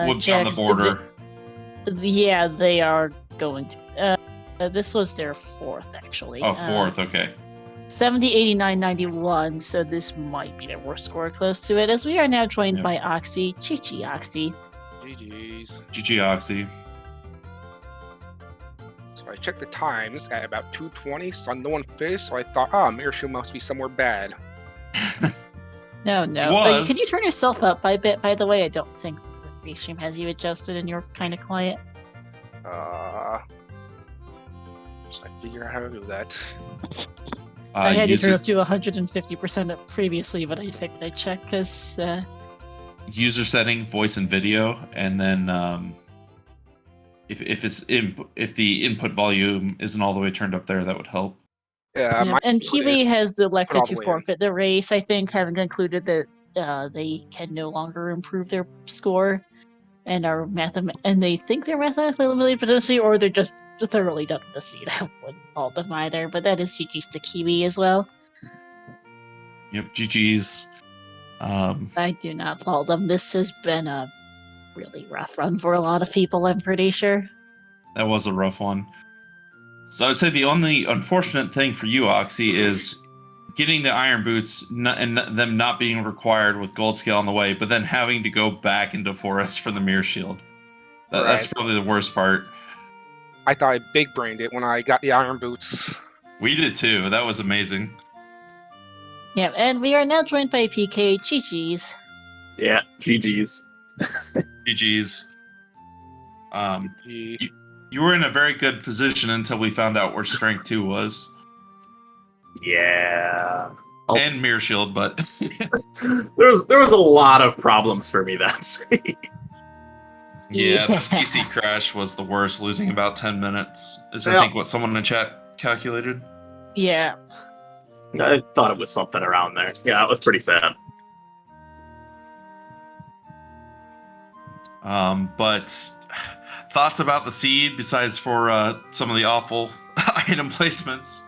would be on the border. Yeah, they are going to. This was their 4th, actually. Oh, 4th, okay. 70, 89, 91, so this might be their worst score close to it, as we are now joined by Oxy. GG Oxy. GG's. GG Oxy. So I checked the times at about 2:20, saw no one finished, so I thought, Mirror Shield must be somewhere bad. No. Can you turn yourself up by the way? I don't think the restream has you adjusted and you're kind of quiet. So I figure out how to do that. I had you turn up to 150% previously, but I figured I'd check because... user setting, voice and video, and then if the input volume isn't all the way turned up there, that would help. Yeah, and Kiwi has elected to forfeit the race, I think, having concluded that they can no longer improve their score and they think they're mathematically potentially, or they're just thoroughly done with the seed. I wouldn't fault them either, but that is GG's to Kiwi as well. Yep, GG's. I do not fault them. This has been a really rough run for a lot of people, I'm pretty sure. That was a rough one. So I would say the only unfortunate thing for you, Oxy, is getting the iron boots and them not being required with gold scale on the way, but then having to go back into forest for the mirror shield. That's Right. probably the worst part. I thought I big brained it when I got the iron boots. We did too. That was amazing. Yeah, and we are now joined by PK GG's. Yeah, GG's. GG's. Gee. You were in a very good position until we found out where Strength 2 was. Yeah. And Mirror Shield, but... there was a lot of problems for me that scene. Yeah, the PC crash was the worst, losing about 10 minutes. Is I think what someone in the chat calculated. Yeah. I thought it was something around there. Yeah, it was pretty sad. But thoughts about the seed, besides for some of the awful item placements?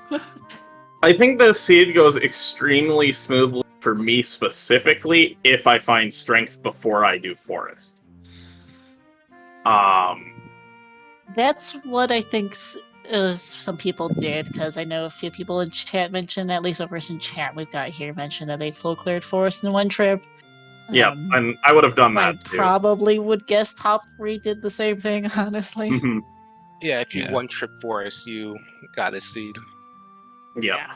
I think the seed goes extremely smoothly for me specifically if I find strength before I do forest. That's what I think some people did, because I know a few people in chat mentioned, at least one person in chat we've got here mentioned that they full cleared forest in one trip. Yeah, and I would have done I that too. probably would guess top 3 did the same thing, honestly. Mhm. Yeah, if you one trip forest, you got a seed. Yeah.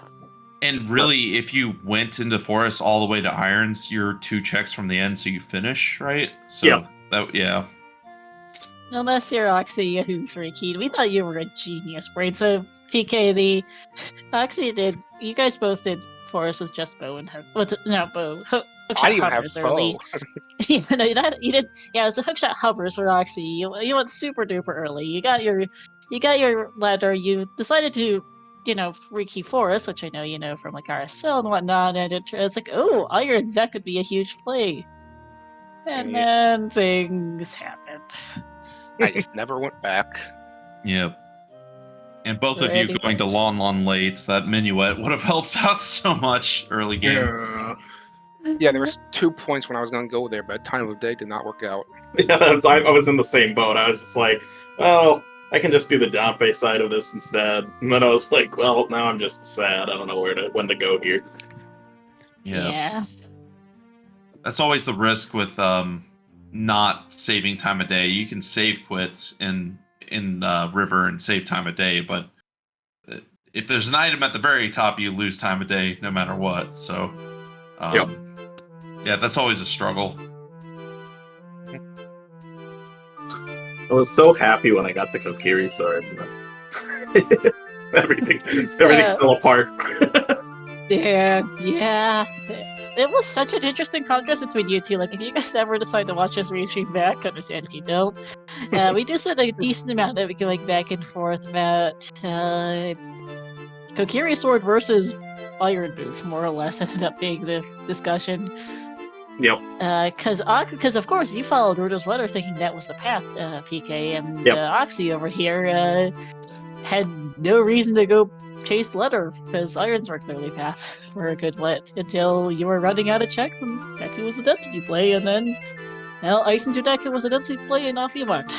And really, if you went into forest all the way to irons, you're 2 checks from the end, so you finish, right? So yeah. Unless you're Oxy who 3 keyed. We thought you were a genius, brain. So PK, the Oxy did. You guys both did forest with just bow and bow. I even have hovers early. bow. No, you did. Yeah, it was a hookshot hovers for Oxy. You went super duper early. You got your ladder. You decided to, freaky forest, which I know you know from like RSL and whatnot. And it's like, oh, irons, that could be a huge play. And then things happened. I just never went back. Yep. And both of you going to Lon late, that minuet would have helped out so much early game. Yeah, there was 2 points when I was going to go there, but time of day did not work out. Yeah, I was in the same boat. I was just like, oh, I can just do the Dompe side of this instead. And then I was like, well, now I'm just sad. I don't know when to go here. Yeah. That's always the risk with not saving time of day. You can save quit in river and save time of day, but if there's an item at the very top, you lose time of day no matter what. So yeah, that's always a struggle. I was so happy when I got the Kokiri sword. everything fell apart. Yeah. It was such an interesting contrast between you two. Like, if you guys ever decide to watch this restream back, understand if you don't. We do spend a decent amount of it going back and forth about Kokiri sword versus iron boots, more or less, ended up being the discussion. Yep. Because of course you followed Rudo's letter thinking that was the path, PK, and Oxy over here had no reason to go chase letter because irons were clearly path for a good lit until you were running out of checks and Deku was the density play, and then Ice into Deku was a density play and off you went.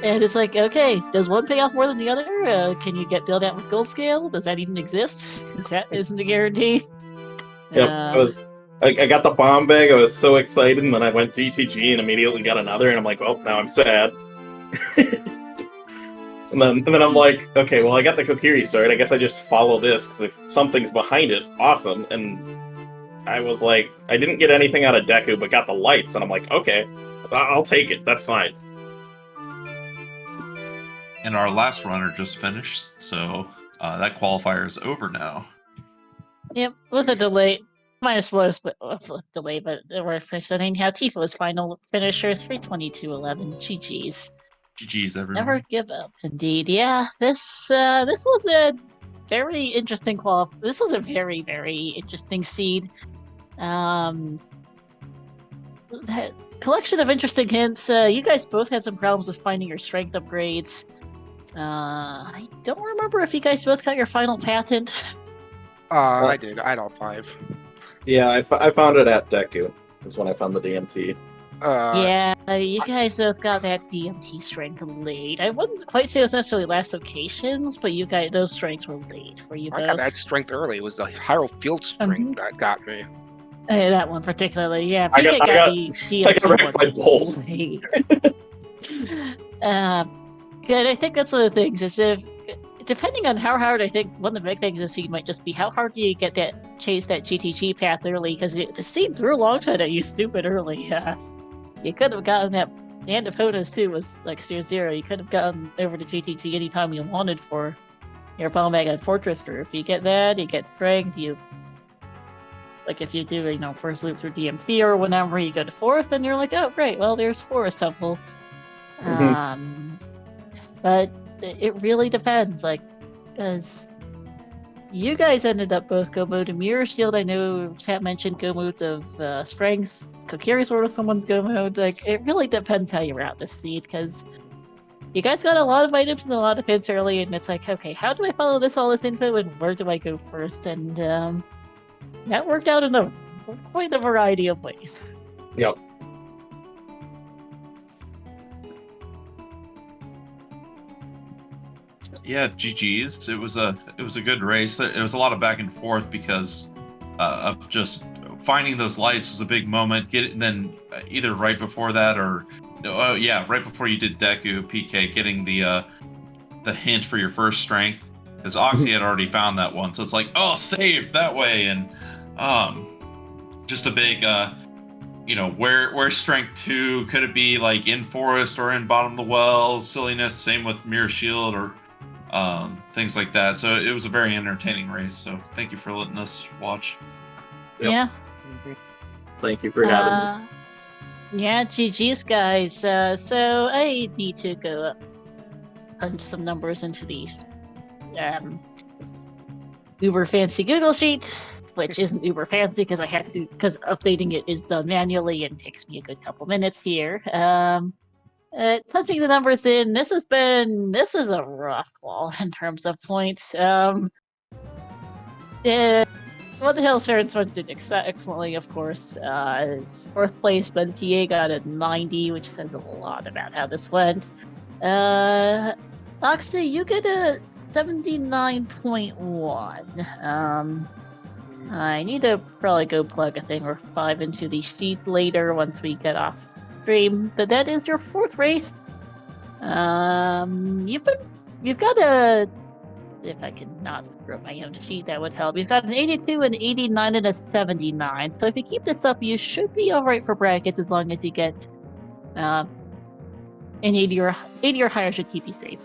And it's like, okay, does one pay off more than the other? Can you get billed out with gold scale? Does that even exist? Because that isn't a guarantee. Yep, I got the bomb bag, I was so excited, and then I went to ETG and immediately got another, and I'm like, well, now I'm sad. and then I'm like, okay, well, I got the Kokiri sword, I guess I just follow this, because if something's behind it, awesome. And I was like, I didn't get anything out of Deku, but got the lights, and I'm like, okay, I'll take it, that's fine. And our last runner just finished, so that qualifier is over now. Yep, with a delay. Minus was, but with a delay, but we're finished. Anyhow, Tifo's final finisher, 322.11. GG's. GG's, everyone. Never give up. Indeed, yeah. This was a very interesting This was a very, very interesting seed. That collection of interesting hints. You guys both had some problems with finding your strength upgrades. I don't remember if you guys both got your final path hint. I did. I had all 5. Yeah, I found it at Deku. That's when I found the DMT. Yeah, you guys both got that DMT strength late. I wouldn't quite say it was necessarily last locations, but you guys, those strengths were late for you I both. got that strength early. It was the Hyrule Field strength that got me. That one particularly, yeah. I PK got- got the I got DMT wrecked by both. one late. Good. I think that's one of the things is if, depending on how hard, I think one of the big things this seed might just be how hard do you get that chase that GTG path early? Because the seed threw a long shot at you stupid early. You could have gotten that. The end of Hodas too was like 0-0. You could have gotten over to GTG anytime you wanted for your Bombag and Fortress Group. You get that, you get strength, you like if you do, first loop through DMC or whenever, you go to Forest and you're like, oh great, well there's Forest Temple. But it really depends, like, because you guys ended up both go mode to Mirror Shield. I know chat mentioned go modes of Strengths. Kokiri's sort of someone's go mode. Like, it really depends how you route this seed, because you guys got a lot of items and a lot of hints early, and it's like, okay, how do I follow all this info, and where do I go first? And that worked out in quite a variety of ways. Yep. Yeah, GG's. It was a good race. It was a lot of back and forth because of just finding those lights was a big moment. Then either right before that or right before you did Deku PK, getting the hint for your first strength, because Oxy had already found that one. So it's like, oh, saved that way, and just a big where's strength 2? Could it be like in forest or in bottom of the well? Silliness. Same with Mirror Shield or things like that. So it was a very entertaining race. So thank you for letting us watch. Yep. Yeah. Thank you for having me. Yeah, GG's guys. So I need to go up, punch some numbers into these uber fancy Google sheet, which isn't uber fancy because I have to, because updating it is done manually and takes me a good couple minutes here. Touching the numbers in, this is a rough wall in terms of points. Well, the Hill Servants did excellently, of course. Fourth place, but TA got a 90, which says a lot about how this went. Oxley, you get a 79.1. I need to probably go plug a thing or 5 into the sheet later once we get off stream. But that is your fourth race. You've got a, if I can not screw up my own sheet, that would help. You've got an 82, an 89, and a 79. So if you keep this up, you should be alright for brackets as long as you get an 80 or higher should keep you safe.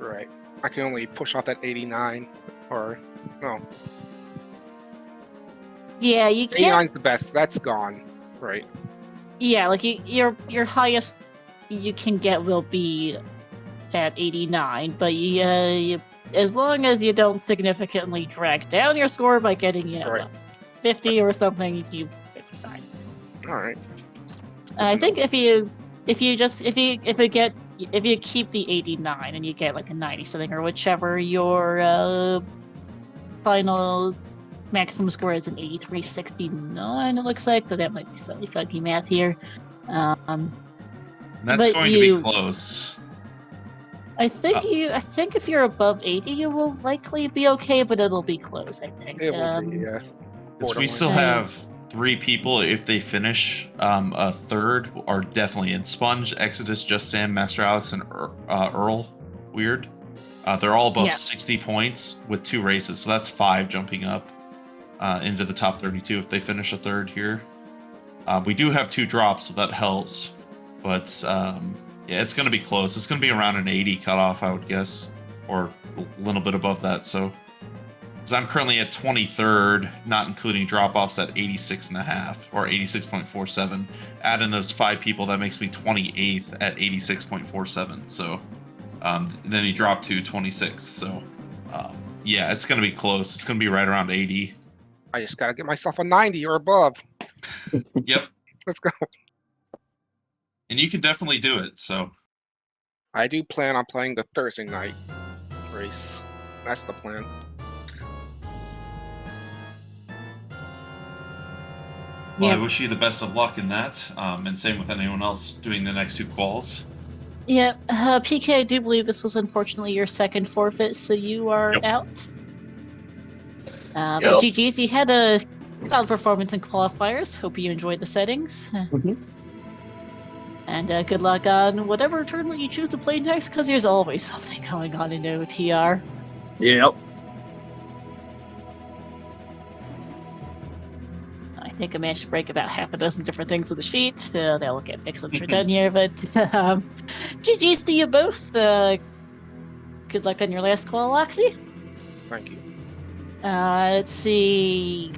Right. I can only push off that 89, or no. Yeah, you can't. 89's the best. That's gone. Right. Yeah, like your highest you can get will be at 89, but you as long as you don't significantly drag down your score by getting Right. 50 or something, you it's fine. All right. I think if you keep the 89 and you get like a 90 something or whichever, your final maximum score is an 83.69. It looks like, so that might be slightly funky math here. That's but going to be close. I think if you're above 80, you will likely be okay, but it'll be close, I think. It will be, yeah. Because we still have 3 people, if they finish a third, are definitely in Sponge, Exodus, Just Sam, Master Alex, and Earl. Weird. They're all above 60 points with 2 races, so that's 5 jumping up into the top 32 if they finish a third here. We do have 2 drops, so that helps. But yeah, it's going to be close. It's going to be around an 80 cutoff, I would guess, or a little bit above that. So, because I'm currently at 23rd, not including drop-offs at 86.5 or 86.47. Add in those 5 people, that makes me 28th at 86.47. So, then you drop to 26th. So, yeah, it's going to be close. It's going to be right around 80. I just gotta get myself a 90 or above. Yep. Let's go. And you can definitely do it, so. I do plan on playing the Thursday night race. That's the plan. Well, I Yeah. wish you the best of luck in that, and same with anyone else doing the next 2 quals. Yeah, PK, I do believe this was unfortunately your second forfeit, so you are Yep. out. But Yep. GG's, you had a solid performance in qualifiers. Hope you enjoyed the settings. And good luck on whatever tournament you choose to play next, because there's always something going on in OTR. Yep. I think I managed to break about half a dozen different things with the sheet. They'll get fixed once we're done here, but GG's to you both. Good luck on your last call, Loxy. Thank you. Let's see.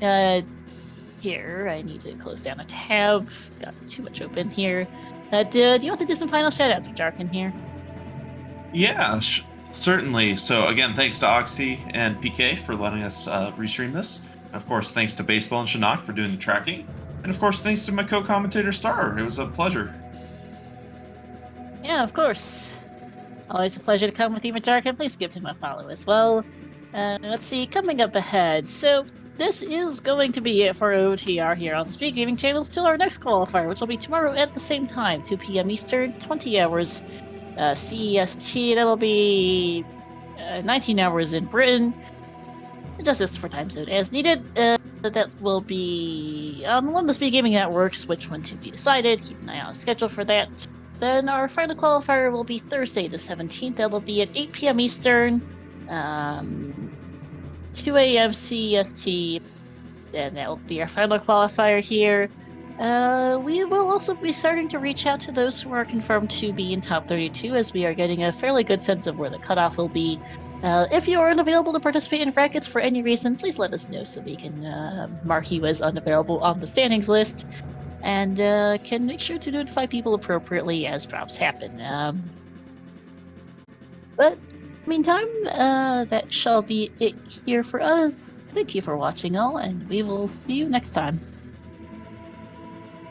Here, I need to close down a tab. Got too much open here. Do you want to do some final shoutouts for Jarkin here? Yeah, certainly. So again, thanks to Oxy and PK for letting us restream this. Of course, thanks to Baseball and Shinnok for doing the tracking. And of course, thanks to my co-commentator Star. It was a pleasure. Yeah, of course. Always a pleasure to come with you, Jarkin. Please give him a follow as well. Let's see, coming up ahead. So, this is going to be it for OTR here on the Speedgaming channel till our next qualifier, which will be tomorrow at the same time, 2 p.m. Eastern, 20 hours CEST. That'll be 19 hours in Britain. Adjust this for time zone as needed. That will be on one of the Speedgaming networks, which one to be decided. Keep an eye on the schedule for that. Then our final qualifier will be Thursday the 17th. That'll be at 8 p.m. Eastern, 2 a.m. CEST. Then that will be our final qualifier here. We will also be starting to reach out to those who are confirmed to be in top 32, as we are getting a fairly good sense of where the cutoff will be. If you are unavailable to participate in brackets for any reason, please let us know so we can mark you as unavailable on the standings list, and can make sure to notify people appropriately as drops happen. But meantime, that shall be it here for us. Thank you for watching all, and we will see you next time.